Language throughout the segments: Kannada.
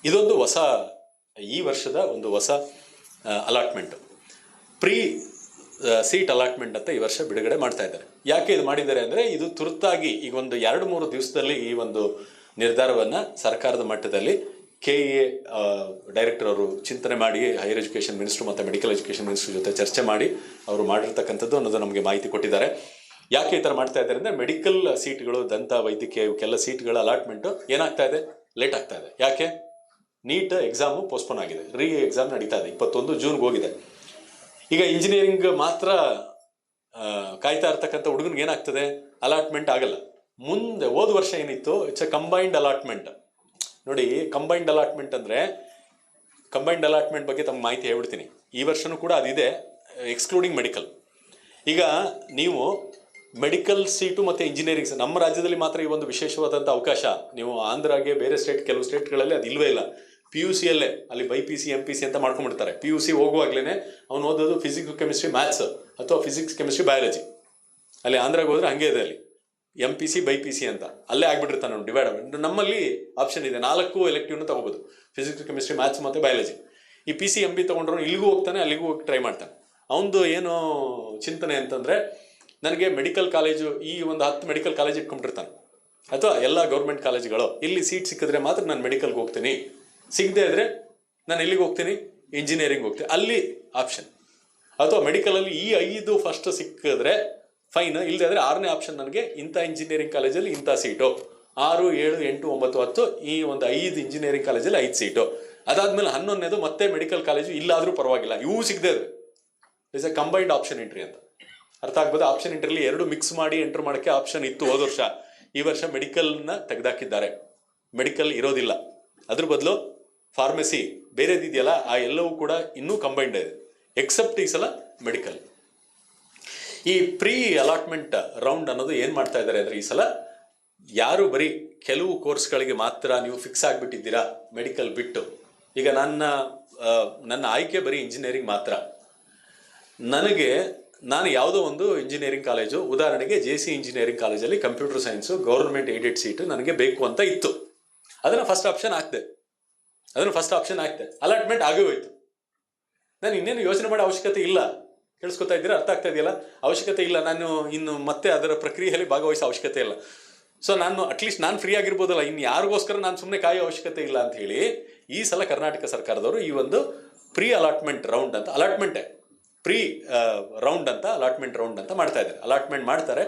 ಇದೊಂದು ಈ ವರ್ಷದ ಒಂದು ಹೊಸ ಅಲಾಟ್ಮೆಂಟ್, ಪ್ರೀ ಸೀಟ್ ಅಲಾಟ್ಮೆಂಟ್ ಅಂತ ಈ ವರ್ಷ ಬಿಡುಗಡೆ ಮಾಡ್ತಾ ಇದ್ದಾರೆ. ಯಾಕೆ ಇದು ಮಾಡಿದ್ದಾರೆ ಅಂದರೆ, ಇದು ತುರ್ತಾಗಿ ಈಗ ಒಂದು 2-3 ದಿವಸದಲ್ಲಿ ಈ ಒಂದು ನಿರ್ಧಾರವನ್ನು ಸರ್ಕಾರದ ಮಟ್ಟದಲ್ಲಿ KEA ಡೈರೆಕ್ಟರ್ ಅವರು ಚಿಂತನೆ ಮಾಡಿ ಹೈಯರ್ ಎಜುಕೇಷನ್ ಮಿನಿಸ್ಟ್ರು ಮತ್ತು ಮೆಡಿಕಲ್ ಎಜುಕೇಷನ್ ಮಿನಿಸ್ಟ್ರ್ ಜೊತೆ ಚರ್ಚೆ ಮಾಡಿ ಅವರು ಮಾಡಿರ್ತಕ್ಕಂಥದ್ದು ಅನ್ನೋದು ನಮಗೆ ಮಾಹಿತಿ ಕೊಟ್ಟಿದ್ದಾರೆ. ಯಾಕೆ ಈ ಥರ ಮಾಡ್ತಾ ಇದ್ದಾರೆ ಅಂದರೆ, ಮೆಡಿಕಲ್ ಸೀಟ್ಗಳು, ದಂತ ವೈದ್ಯಕೀಯ ಇವಕ್ಕೆಲ್ಲ ಸೀಟ್ಗಳ ಅಲಾಟ್ಮೆಂಟು ಏನಾಗ್ತಾ ಇದೆ, ಲೇಟ್ ಆಗ್ತಾ ಇದೆ. ಯಾಕೆ? ನೀಟ್ ಎಕ್ಸಾಮು ಪೋಸ್ಟ್ಪೋನ್ ಆಗಿದೆ, ಎಕ್ಸಾಮ್ ನಡೀತಾ ಇದೆ, 21 ಜೂನ್ಗೆ ಹೋಗಿದೆ. ಈಗ ಇಂಜಿನಿಯರಿಂಗ್ ಮಾತ್ರ ಕಾಯ್ತಾ ಇರ್ತಕ್ಕಂಥ ಹುಡುಗನಿಗೆ ಏನಾಗ್ತದೆ, ಅಲಾಟ್ಮೆಂಟ್ ಆಗಲ್ಲ. ಮುಂದೆ ಹೋದ ವರ್ಷ ಏನಿತ್ತು, ಇಟ್ಸ್ ಎ ಕಂಬೈನ್ಡ್ ಅಲಾಟ್ಮೆಂಟ್. ನೋಡಿ, ಕಂಬೈನ್ಡ್ ಅಲಾಟ್ಮೆಂಟ್ ಅಂದರೆ, ಕಂಬೈನ್ಡ್ ಅಲಾಟ್ಮೆಂಟ್ ಬಗ್ಗೆ ತಮ್ಮ ಮಾಹಿತಿ ಹೇಳ್ಬಿಡ್ತೀನಿ. ಈ ವರ್ಷನೂ ಕೂಡ ಅದಿದೆ, ಎಕ್ಸ್ಕ್ಲೂಡಿಂಗ್ ಮೆಡಿಕಲ್. ಈಗ ನೀವು ಮೆಡಿಕಲ್ ಸೀಟು ಮತ್ತು ಇಂಜಿನಿಯರಿಂಗ್, ನಮ್ಮ ರಾಜ್ಯದಲ್ಲಿ ಮಾತ್ರ ಈ ಒಂದು ವಿಶೇಷವಾದಂಥ ಅವಕಾಶ. ನೀವು ಆಂಧ್ರಾಗೆ, ಬೇರೆ ಕೆಲವು ಸ್ಟೇಟ್ಗಳಲ್ಲಿ ಅದು ಇಲ್ವೇ ಇಲ್ಲ. PUC ಅಲ್ಲೇ ಅಲ್ಲಿ BPC MPC ಅಂತ ಮಾಡ್ಕೊಂಡ್ಬಿಡ್ತಾರೆ. PUC ಹೋಗುವಾಗ್ಲೇ ಅವ್ನು ಓದೋದು ಫಿಸಿಕ್ಸ್ ಕೆಮಿಸ್ಟ್ರಿ ಮ್ಯಾಥ್ಸ್ ಅಥವಾ ಫಿಸಿಕ್ಸ್ ಕೆಮಿಸ್ಟ್ರಿ ಬಯಾಲಜಿ. ಅಲ್ಲಿ ಆಂಧ್ರಾಗೆ ಹೋದ್ರೆ ಹಂಗೆ ಇದೆ, ಅಲ್ಲಿ MPC BPC ಅಂತ ಅಲ್ಲೇ ಆಗ್ಬಿಟ್ಟಿರ್ತಾನೆ ಅವ್ನು ಡಿವೈಡ್. ನಮ್ಮಲ್ಲಿ ಆಪ್ಷನ್ ಇದೆ, 4 ಎಲೆಕ್ಟಿವ್ನ ತಗೋಬೋದು, ಫಿಸಿಕ್ಸ್ ಕೆಮಿಸ್ಟ್ರಿ ಮ್ಯಾಥ್ಸ್ ಮತ್ತು ಬಯಾಲಜಿ. ಈ PC MB ತೊಗೊಂಡ್ರು ಇಲ್ಲಿಗೂ ಹೋಗ್ತಾನೆ, ಅಲ್ಲಿಗೂ ಹೋಗಿ ಟ್ರೈ ಮಾಡ್ತಾನೆ. ಅವನದು ಏನು ಚಿಂತನೆ ಅಂತಂದರೆ, ನನಗೆ ಮೆಡಿಕಲ್ ಕಾಲೇಜು, ಈ ಒಂದು 10 ಮೆಡಿಕಲ್ ಕಾಲೇಜ್ ಇಟ್ಕೊಂಡಿರ್ತಾನೆ, ಅಥವಾ ಎಲ್ಲ ಗೌರ್ಮೆಂಟ್ ಕಾಲೇಜುಗಳು, ಇಲ್ಲಿ ಸೀಟ್ ಸಿಕ್ಕಿದ್ರೆ ಮಾತ್ರ ನಾನು ಮೆಡಿಕಲ್ಗೆ ಹೋಗ್ತೀನಿ, ಸಿಗದೆ ಇದ್ರೆ ನಾನು ಎಲ್ಲಿಗೆ ಹೋಗ್ತೀನಿ, ಇಂಜಿನಿಯರಿಂಗ್ ಹೋಗ್ತೀನಿ, ಅಲ್ಲಿ ಆಪ್ಷನ್. ಅಥವಾ ಮೆಡಿಕಲಲ್ಲಿ ಈ 5 ಫಸ್ಟ್ ಸಿಕ್ಕಿದ್ರೆ ಫೈನ್, ಇಲ್ಲದೆ ಆದರೆ 6ನೇ ಆಪ್ಷನ್, ನನಗೆ ಇಂಥ ಇಂಜಿನಿಯರಿಂಗ್ ಕಾಲೇಜಲ್ಲಿ ಇಂಥ ಸೀಟು, 6, 7, 8, 9, 10 ಈ ಒಂದು 5 ಇಂಜಿನಿಯರಿಂಗ್ ಕಾಲೇಜಲ್ಲಿ 5 ಸೀಟು. ಅದಾದ್ಮೇಲೆ 11ನೇದು ಮತ್ತೆ ಮೆಡಿಕಲ್ ಕಾಲೇಜು ಇಲ್ಲಾದರೂ ಪರವಾಗಿಲ್ಲ, ಇವು ಸಿಗದೆ ಇದ್ರೆ it's A combined option entry ಅಂತ ಅರ್ಥ ಆಗ್ಬೋದು. ಆಪ್ಷನ್ ಎಂಟ್ರಿಲಿ 2 ಮಿಕ್ಸ್ ಮಾಡಿ ಎಂಟ್ರ್ ಮಾಡೋಕ್ಕೆ ಆಪ್ಷನ್ ಇತ್ತು ಹೋದ ವರ್ಷ. ಈ ವರ್ಷ ಮೆಡಿಕಲ್ನ ತೆಗೆದಾಕಿದ್ದಾರೆ, ಮೆಡಿಕಲ್ ಇರೋದಿಲ್ಲ. ಅದ್ರ ಬದಲು ಫಾರ್ಮಸಿ ಬೇರೆದಿದೆಯಲ್ಲ, ಆ ಎಲ್ಲವೂ ಕೂಡ ಇನ್ನೂ ಕಂಬೈನ್ಡ್ ಇದೆ, ಎಕ್ಸೆಪ್ಟ್ ಈ ಸಲ ಮೆಡಿಕಲ್. ಈ ಪ್ರೀ ಅಲಾಟ್ಮೆಂಟ್ ರೌಂಡ್ ಅನ್ನೋದು ಏನು ಮಾಡ್ತಾ ಇದ್ದಾರೆ ಅಂದರೆ, ಈ ಸಲ ಯಾರು ಬರೀ ಕೆಲವು ಕೋರ್ಸ್ಗಳಿಗೆ ಮಾತ್ರ ನೀವು ಫಿಕ್ಸ್ ಆಗಿಬಿಟ್ಟಿದ್ದೀರಾ ಮೆಡಿಕಲ್ ಬಿಟ್ಟು, ಈಗ ನನ್ನ ಆಯ್ಕೆ ಬರೀ ಇಂಜಿನಿಯರಿಂಗ್ ಮಾತ್ರ, ನಾನು ಯಾವುದೋ ಒಂದು ಇಂಜಿನಿಯರಿಂಗ್ ಕಾಲೇಜು, ಉದಾಹರಣೆಗೆ JC ಇಂಜಿನಿಯರಿಂಗ್ ಕಾಲೇಜಲ್ಲಿ computer science government aided seat ನನಗೆ ಬೇಕು ಅಂತ ಇತ್ತು, ಅದನ್ನು ಫಸ್ಟ್ ಆಪ್ಷನ್ ಹಾಕ್ದೆ, ಅಲಾಟ್ಮೆಂಟ್ ಆಗೇ ಹೋಯ್ತು. ನಾನು ಇನ್ನೇನು ಯೋಚನೆ ಮಾಡೋ ಅವಶ್ಯಕತೆ ಇಲ್ಲ. ಕೇಳಿಸ್ಕೊತಾ ಇದ್ದೀರಾ? ಅರ್ಥ ಆಗ್ತಾ ಇದೆಯಲ್ಲ? ಅವಶ್ಯಕತೆ ಇಲ್ಲ, ನಾನು ಇನ್ನು ಮತ್ತೆ ಅದರ ಪ್ರಕ್ರಿಯೆಯಲ್ಲಿ ಭಾಗವಹಿಸೋ ಅವಶ್ಯಕತೆ ಇಲ್ಲ. ಸೊ ಅಟ್ಲೀಸ್ಟ್ ನಾನು ಫ್ರೀ ಆಗಿರ್ಬೋದಲ್ಲ, ಇನ್ನು ಯಾರಿಗೋಸ್ಕರ ನಾನು ಸುಮ್ಮನೆ ಕಾಯೋ ಅವಶ್ಯಕತೆ ಇಲ್ಲ ಅಂತ ಹೇಳಿ ಈ ಸಲ ಕರ್ನಾಟಕ ಸರ್ಕಾರದವರು ಈ ಒಂದು ಪ್ರೀ ಅಲಾಟ್ಮೆಂಟ್ ರೌಂಡ್ ಅಂತ, ಅಲಾಟ್ಮೆಂಟ್ ರೌಂಡ್ ಅಂತ ಮಾಡ್ತಾ ಇದ್ದಾರೆ. ಅಲಾಟ್ಮೆಂಟ್ ಮಾಡ್ತಾರೆ,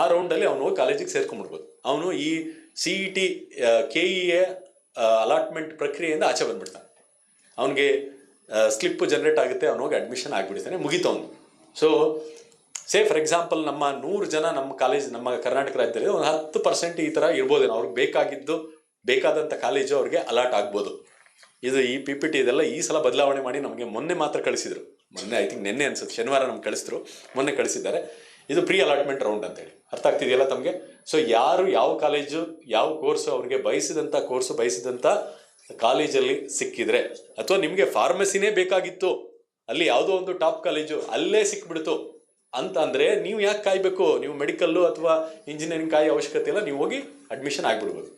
ಆ ರೌಂಡಲ್ಲಿ ಅವನು ಹೋಗಿ ಕಾಲೇಜಿಗೆ ಸೇರ್ಕೊಂಡ್ಬಿಡ್ಬೋದು. ಅವನು ಈ CET KEA ಅಲಾಟ್ಮೆಂಟ್ ಪ್ರಕ್ರಿಯೆಯಿಂದ ಆಚೆ ಬಂದ್ಬಿಡ್ತಾನೆ, ಅವನಿಗೆ ಸ್ಲಿಪ್ಪು ಜನರೇಟ್ ಆಗುತ್ತೆ, ಅವನು ಹೋಗಿ ಅಡ್ಮಿಷನ್ ಆಗಿಬಿಡ್ತಾನೆ, ಮುಗಿತವನು. ಸೊ ಫಾರ್ ಎಕ್ಸಾಂಪಲ್, ನಮ್ಮ 100 ಜನ ನಮ್ಮ ಕರ್ನಾಟಕ ರಾಜ್ಯದಲ್ಲಿ ಒಂದು 10% ಈ ಥರ ಇರ್ಬೋದೇನೋ, ಅವ್ರಿಗೆ ಬೇಕಾದಂಥ ಕಾಲೇಜು ಅವ್ರಿಗೆ ಅಲಾಟ್ ಆಗ್ಬೋದು. ಇದು ಈ PPT ಇದೆಲ್ಲ ಈ ಸಲ ಬದಲಾವಣೆ ಮಾಡಿ ನಮಗೆ ಮೊನ್ನೆ ಮಾತ್ರ ಕಳಿಸಿದ್ರು. ಐ ಥಿಂಕ್ ನಿನ್ನೆ ಅನ್ಸುತ್ತೆ, ಶನಿವಾರ ನಮ್ಗೆ ಕಳಿಸಿದ್ರು, ಮೊನ್ನೆ ಕಳಿಸಿದ್ದಾರೆ. ಇದು ಪ್ರೀ ಅಲಾಟ್ಮೆಂಟ್ ರೌಂಡ್ ಅಂತೇಳಿ. ಅರ್ಥ ಆಗ್ತಿದೆಯಲ್ಲ ತಮಗೆ? ಸೊ ಯಾರು ಯಾವ ಕಾಲೇಜು, ಯಾವ ಕೋರ್ಸು ಅವ್ರಿಗೆ ಬಯಸಿದಂಥ ಕಾಲೇಜಲ್ಲಿ ಸಿಕ್ಕಿದ್ರೆ, ಅಥವಾ ನಿಮಗೆ ಫಾರ್ಮಸಿನೇ ಬೇಕಾಗಿತ್ತು, ಅಲ್ಲಿ ಯಾವುದೋ ಒಂದು ಟಾಪ್ ಕಾಲೇಜು ಅಲ್ಲೇ ಸಿಕ್ಬಿಡ್ತು ಅಂತ ಅಂದರೆ, ನೀವು ಯಾಕೆ ಕಾಯಬೇಕು? ನೀವು ಮೆಡಿಕಲ್ಲು ಅಥವಾ ಇಂಜಿನಿಯರಿಂಗ್ ಕಾಯೋ ಅವಶ್ಯಕತೆ ಇಲ್ಲ, ನೀವು ಹೋಗಿ ಅಡ್ಮಿಷನ್ ಆಗಿಬಿಡ್ಬೋದು.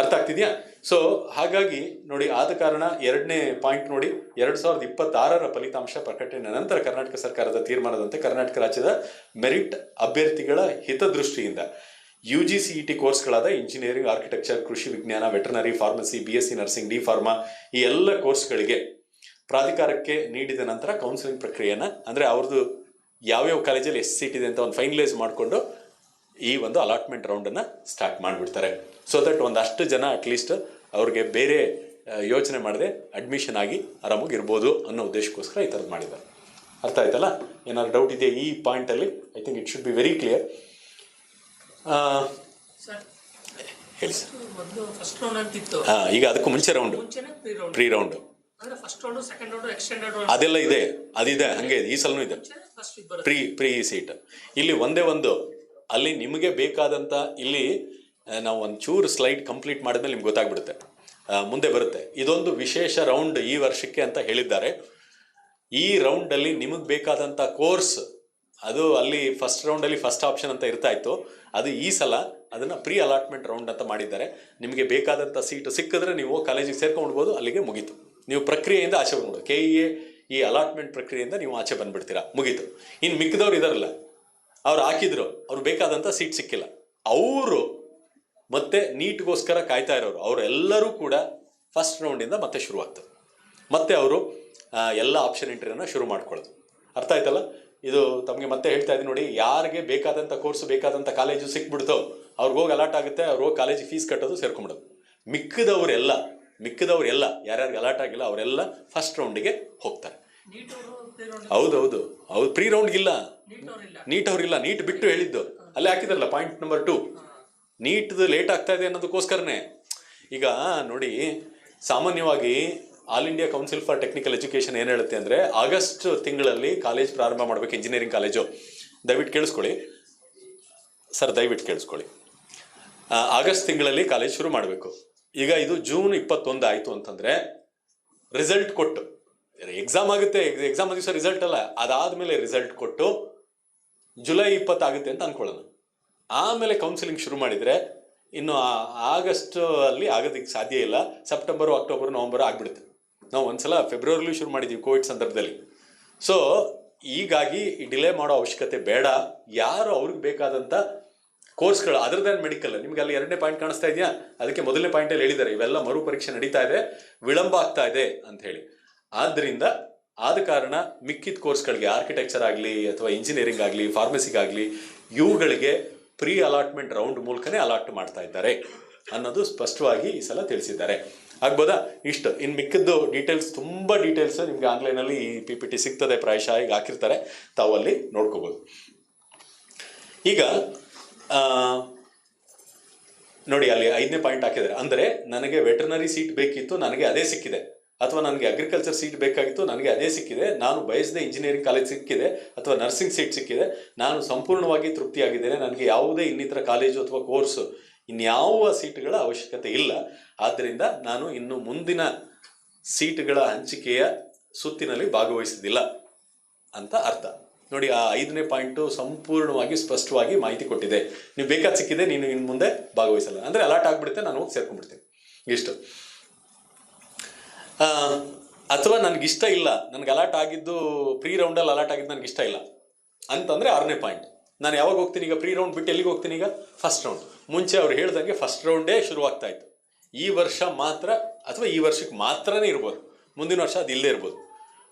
ಅರ್ಥ ಆಗ್ತಿದೆಯಾ? ಸೊ ಹಾಗಾಗಿ ನೋಡಿ, ಆದ ಕಾರಣ 2ನೇ ಪಾಯಿಂಟ್ ನೋಡಿ, 2026ರ ಫಲಿತಾಂಶ ಪ್ರಕಟಣೆ ನಂತರ ಕರ್ನಾಟಕ ಸರ್ಕಾರದ ತೀರ್ಮಾನದಂತೆ ಕರ್ನಾಟಕ ರಾಜ್ಯದ ಮೆರಿಟ್ ಅಭ್ಯರ್ಥಿಗಳ ಹಿತದೃಷ್ಟಿಯಿಂದ UGCET ಕೋರ್ಸ್ಗಳಾದ ಇಂಜಿನಿಯರಿಂಗ್, ಆರ್ಕಿಟೆಕ್ಚರ್, ಕೃಷಿ ವಿಜ್ಞಾನ, veterinary, pharmacy, BSc nursing, D pharma ಈ ಎಲ್ಲ ಕೋರ್ಸ್ಗಳಿಗೆ ಪ್ರಾಧಿಕಾರಕ್ಕೆ ನೀಡಿದ ನಂತರ ಕೌನ್ಸಿಲಿಂಗ್ ಪ್ರಕ್ರಿಯೆಯನ್ನು, ಅಂದರೆ ಅವ್ರದ್ದು ಯಾವ್ಯಾವ ಕಾಲೇಜಲ್ಲಿ ಎಷ್ಟು ಸೀಟ್ ಇದೆ ಅಂತ ಒಂದು ಫೈನಲೈಸ್ ಮಾಡಿಕೊಂಡು ಈ ಒಂದು ಅಲಾಟ್ಮೆಂಟ್ ರೌಂಡನ್ನು ಸ್ಟಾರ್ಟ್ ಮಾಡಿಬಿಡ್ತಾರೆ. ಸೊ ದಟ್ ಒಂದಷ್ಟು ಜನ ಅಟ್ಲೀಸ್ಟ್ ಅವ್ರಿಗೆ ಬೇರೆ ಯೋಚನೆ ಮಾಡದೆ ಅಡ್ಮಿಷನ್ ಆಗಿ ಆರಾಮಾಗಿ ಇರ್ಬೋದು ಅನ್ನೋ ಉದ್ದೇಶಕ್ಕೋಸ್ಕರ ಈ ಥರದ್ದು ಮಾಡಿದ್ದಾರೆ. ಅರ್ಥ ಆಯ್ತಲ್ಲ? ಏನಾದ್ರು ಡೌಟ್ ಇದೆಯಾ ಈ ಪಾಯಿಂಟಲ್ಲಿ? I think it should be very clear. ಹೇಳಿ ಸರ್. ಈಗ ಅದಕ್ಕೂ ಮುಂಚೆ ರೌಂಡು, ಪ್ರೀ ರೌಂಡು ಅದೆಲ್ಲ ಇದೆ, ಅದಿದೆ, ಹಂಗೆ ಈ ಸಲನೂ ಇದೆ. ಪ್ರೀ ಸೀಟ್ ಇಲ್ಲಿ ಒಂದೇ ಒಂದು, ಅಲ್ಲಿ ನಿಮಗೆ ಬೇಕಾದಂಥ, ಇಲ್ಲಿ ನಾವು ಒಂಚೂರು ಸ್ಲೈಡ್ ಕಂಪ್ಲೀಟ್ ಮಾಡಿದ್ಮೇಲೆ ನಿಮ್ಗೆ ಗೊತ್ತಾಗ್ಬಿಡುತ್ತೆ, ಮುಂದೆ ಬರುತ್ತೆ. ಇದೊಂದು ವಿಶೇಷ ರೌಂಡ್ ಈ ವರ್ಷಕ್ಕೆ ಅಂತ ಹೇಳಿದ್ದಾರೆ. ಈ ರೌಂಡಲ್ಲಿ ನಿಮಗೆ ಬೇಕಾದಂಥ ಕೋರ್ಸ್, ಅದು ಅಲ್ಲಿ ಫಸ್ಟ್ ರೌಂಡಲ್ಲಿ ಫಸ್ಟ್ ಆಪ್ಷನ್ ಅಂತ ಇರ್ತಾ ಇತ್ತು, ಅದು ಈ ಸಲ ಅದನ್ನು ಪ್ರೀ ಅಲಾಟ್ಮೆಂಟ್ ರೌಂಡ್ ಅಂತ ಮಾಡಿದ್ದಾರೆ. ನಿಮಗೆ ಬೇಕಾದಂಥ ಸೀಟು ಸಿಕ್ಕಿದ್ರೆ ನೀವು ಕಾಲೇಜಿಗೆ ಸೇರ್ಕೊಂಡ್ಬೋದು, ಅಲ್ಲಿಗೆ ಮುಗೀತು. ನೀವು ಪ್ರಕ್ರಿಯೆಯಿಂದ ಆಚೆ ಬಂದ್ಬಿಡು. KEA ಈ ಅಲಾಟ್ಮೆಂಟ್ ಪ್ರಕ್ರಿಯೆಯಿಂದ ನೀವು ಆಚೆ ಬಂದ್ಬಿಡ್ತೀರಾ, ಮುಗೀತು. ಇನ್ನು ಮಿಕ್ಕಿದವ್ರು ಇದಾರಲ್ಲ, ಅವ್ರು ಹಾಕಿದ್ರು, ಅವ್ರು ಬೇಕಾದಂಥ ಸೀಟ್ ಸಿಕ್ಕಿಲ್ಲ, ಅವರು ಮತ್ತೆ ನೀಟ್ಗೋಸ್ಕರ ಕಾಯ್ತಾ ಇರೋರು ಅವರೆಲ್ಲರೂ ಕೂಡ ಫಸ್ಟ್ ರೌಂಡಿಂದ ಮತ್ತೆ ಶುರುವಾಗ್ತದೆ. ಮತ್ತೆ ಅವರು ಎಲ್ಲ ಆಪ್ಷನ್ ಎಂಟ್ರಿಯನ್ನು ಶುರು ಮಾಡ್ಕೊಳ್ಳೋದು. ಅರ್ಥ ಆಯ್ತಲ್ಲ? ಇದು ತಮಗೆ ಮತ್ತೆ ಹೇಳ್ತಾ ಇದ್ದೀನಿ ನೋಡಿ, ಯಾರಿಗೆ ಬೇಕಾದಂಥ ಕೋರ್ಸ್ ಬೇಕಾದಂಥ ಕಾಲೇಜು ಸಿಕ್ಬಿಡ್ತೋ ಅವ್ರಿಗೆ ಹೋಗಿ ಅಲಾಟ್ ಆಗುತ್ತೆ, ಅವ್ರು ಹೋಗಿ ಕಾಲೇಜಿಗೆ ಫೀಸ್ ಕಟ್ಟೋದು, ಸೇರ್ಕೊಂಬಿಡೋದು. ಮಿಕ್ಕಿದವರೆಲ್ಲ ಯಾರ್ಯಾರಿಗೆ ಅಲಾಟ್ ಆಗಿಲ್ಲ ಅವರೆಲ್ಲ ಫಸ್ಟ್ ರೌಂಡಿಗೆ ಹೋಗ್ತಾರೆ. ಹೌದು, ಪ್ರೀ ರೌಂಡ್ಗಿಲ್ಲ, ನೀಟ್ ಅವ್ರಿಲ್ಲ. ನೀಟ್ ಬಿಟ್ಟು ಹೇಳಿದ್ದು ಅಲ್ಲೇ ಹಾಕಿದ್ರಲ್ಲ ಪಾಯಿಂಟ್ ನಂಬರ್ 2, ನೀಟ್ದು ಲೇಟ್ ಆಗ್ತಾ ಇದೆ ಅನ್ನೋದಕ್ಕೋಸ್ಕರನೇ. ಈಗ ನೋಡಿ, ಸಾಮಾನ್ಯವಾಗಿ all India council for technical education ಏನು ಹೇಳುತ್ತೆ ಅಂದರೆ, ಆಗಸ್ಟ್ ತಿಂಗಳಲ್ಲಿ ಕಾಲೇಜ್ ಪ್ರಾರಂಭ ಮಾಡಬೇಕು, ಇಂಜಿನಿಯರಿಂಗ್ ಕಾಲೇಜು. ದಯವಿಟ್ಟು ಕೇಳಿಸ್ಕೊಳ್ಳಿ ಸರ್, ದಯವಿಟ್ಟು ಕೇಳಿಸ್ಕೊಳ್ಳಿ. ಆಗಸ್ಟ್ ತಿಂಗಳಲ್ಲಿ ಕಾಲೇಜ್ ಶುರು ಮಾಡಬೇಕು. ಈಗ ಇದು ಜೂನ್ 21 ಆಯಿತು ಅಂತಂದರೆ ರಿಸಲ್ಟ್ ಕೊಟ್ಟು, ಎಕ್ಸಾಮ್ ಆಗುತ್ತೆ, ಎಕ್ಸಾಮ್ ದಿವಸ ರಿಸಲ್ಟ್ ಅಲ್ಲ, ಅದಾದಮೇಲೆ ರಿಸಲ್ಟ್ ಕೊಟ್ಟು ಜುಲೈ 20 ಆಗುತ್ತೆ ಅಂತ ಅಂದ್ಕೊಳ್ಳೋಣ. ಆಮೇಲೆ ಕೌನ್ಸಿಲಿಂಗ್ ಶುರು ಮಾಡಿದರೆ ಇನ್ನು ಆಗಸ್ಟ್ ಅಲ್ಲಿ ಆಗೋದಕ್ಕೆ ಸಾಧ್ಯ ಇಲ್ಲ. ಸೆಪ್ಟೆಂಬರು, ಅಕ್ಟೋಬರ್, ನವಂಬರ್ ಆಗಿಬಿಡುತ್ತೆ. ನಾವು ಒಂದ್ಸಲ ಫೆಬ್ರವರಿಲಿ ಶುರು ಮಾಡಿದ್ದೀವಿ ಕೋವಿಡ್ ಸಂದರ್ಭದಲ್ಲಿ. ಸೊ ಹೀಗಾಗಿ ಡಿಲೇ ಮಾಡೋ ಅವಶ್ಯಕತೆ ಬೇಡ. ಯಾರು ಅವ್ರಿಗೆ ಬೇಕಾದಂಥ ಕೋರ್ಸ್ಗಳು ಅದರ್ ದ್ಯಾನ್ ಮೆಡಿಕಲ್, ನಿಮ್ಗೆ ಅಲ್ಲಿ 2ನೇ ಪಾಯಿಂಟ್ ಕಾಣಿಸ್ತಾ ಇದೆಯಾ? ಅದಕ್ಕೆ ಮೊದಲನೇ ಪಾಯಿಂಟಲ್ಲಿ ಹೇಳಿದ್ದಾರೆ, ಇವೆಲ್ಲ ಮರು ಪರೀಕ್ಷೆ ನಡೀತಾ ಇದೆ, ವಿಳಂಬ ಆಗ್ತಾ ಇದೆ ಅಂತ ಹೇಳಿ. ಆದ್ದರಿಂದ ಆದ ಕಾರಣ ಮಿಕ್ಕಿದ ಕೋರ್ಸ್ಗಳಿಗೆ, ಆರ್ಕಿಟೆಕ್ಚರ್ ಆಗಲಿ ಅಥವಾ ಇಂಜಿನಿಯರಿಂಗ್ ಆಗಲಿ, ಫಾರ್ಮಸಿಗಾಗಲಿ, ಇವುಗಳಿಗೆ ಪ್ರೀ ಅಲಾಟ್ಮೆಂಟ್ ರೌಂಡ್ ಮೂಲಕನೇ ಅಲಾಟ್ ಮಾಡ್ತಾ ಇದ್ದಾರೆ ಅನ್ನೋದು ಸ್ಪಷ್ಟವಾಗಿ ಈ ಸಲ ತಿಳಿಸಿದ್ದಾರೆ. ಆಗ್ಬೋದಾ? ಇಷ್ಟು. ಇನ್ನು ಮಿಕ್ಕಿದ್ದು ಡೀಟೇಲ್ಸ್, ತುಂಬ ಡೀಟೇಲ್ಸ್ ನಿಮಗೆ ಆನ್ಲೈನಲ್ಲಿ ಈ PPT ಸಿಗ್ತದೆ, ಪ್ರಾಯಶಃ ಈಗ ಹಾಕಿರ್ತಾರೆ, ತಾವು ಅಲ್ಲಿ ನೋಡ್ಕೋಬೋದು. ಈಗ ನೋಡಿ, ಅಲ್ಲಿ 5ನೇ ಪಾಯಿಂಟ್ ಹಾಕಿದ್ದಾರೆ. ಅಂದರೆ ನನಗೆ ವೆಟರ್ನರಿ ಸೀಟ್ ಬೇಕಿತ್ತು, ನನಗೆ ಅದೇ ಸಿಕ್ಕಿದೆ. ಅಥವಾ ನನಗೆ ಅಗ್ರಿಕಲ್ಚರ್ ಸೀಟ್ ಬೇಕಾಗಿತ್ತು, ನನಗೆ ಅದೇ ಸಿಕ್ಕಿದೆ. ನಾನು ಬಯಸದೆ ಇಂಜಿನಿಯರಿಂಗ್ ಕಾಲೇಜ್ ಸಿಕ್ಕಿದೆ ಅಥವಾ ನರ್ಸಿಂಗ್ ಸೀಟ್ ಸಿಕ್ಕಿದೆ, ನಾನು ಸಂಪೂರ್ಣವಾಗಿ ತೃಪ್ತಿಯಾಗಿದ್ದೇನೆ. ನನಗೆ ಯಾವುದೇ ಇನ್ನಿತರ ಕಾಲೇಜು ಅಥವಾ ಕೋರ್ಸು ಇನ್ಯಾವ ಸೀಟ್ಗಳ ಅವಶ್ಯಕತೆ ಇಲ್ಲ. ಆದ್ದರಿಂದ ನಾನು ಇನ್ನು ಮುಂದಿನ ಸೀಟ್ಗಳ ಹಂಚಿಕೆಯ ಸುತ್ತಿನಲ್ಲಿ ಭಾಗವಹಿಸುವುದಿಲ್ಲ ಅಂತ ಅರ್ಥ. ನೋಡಿ, ಆ 5ನೇ ಪಾಯಿಂಟು ಸಂಪೂರ್ಣವಾಗಿ ಸ್ಪಷ್ಟವಾಗಿ ಮಾಹಿತಿ ಕೊಟ್ಟಿದೆ. ನೀವು ಬೇಕಾದ ಸಿಕ್ಕಿದೆ, ನೀನು ಇನ್ನು ಮುಂದೆ ಭಾಗವಹಿಸಲ್ಲ ಅಂದರೆ ಅಲಾಟ್ ಆಗಿಬಿಡುತ್ತೆ, ನಾನು ಹೋಗಿ ಸೇರ್ಕೊಂಡ್ಬಿಡ್ತೀನಿ. ಇಷ್ಟು. ಅಥವಾ ನನಗಿಷ್ಟ ಇಲ್ಲ, ನನಗೆ ಅಲಾಟ್ ಆಗಿದ್ದು ಪ್ರೀ ರೌಂಡಲ್ಲಿ ಅಲಾಟ್ ಆಗಿದ್ದು ನನಗೆ ಇಷ್ಟ ಇಲ್ಲ ಅಂತಂದರೆ 6ನೇ ಪಾಯಿಂಟ್. ನಾನು ಯಾವಾಗ ಹೋಗ್ತೀನಿ ಈಗ? ಪ್ರೀ ರೌಂಡ್ ಬಿಟ್ಟು ಎಲ್ಲಿಗೆ ಹೋಗ್ತೀನಿ ಈಗ? First round. ಮುಂಚೆ ಅವ್ರು ಹೇಳ್ದಂಗೆ ಫಸ್ಟ್ ರೌಂಡೇ ಶುರುವಾಗ್ತಾ ಇತ್ತು. ಈ ವರ್ಷ ಮಾತ್ರ, ಅಥವಾ ಈ ವರ್ಷಕ್ಕೆ ಮಾತ್ರನೇ ಇರ್ಬೋದು, ಮುಂದಿನ ವರ್ಷ ಅದು ಇಲ್ಲದೇ ಇರ್ಬೋದು.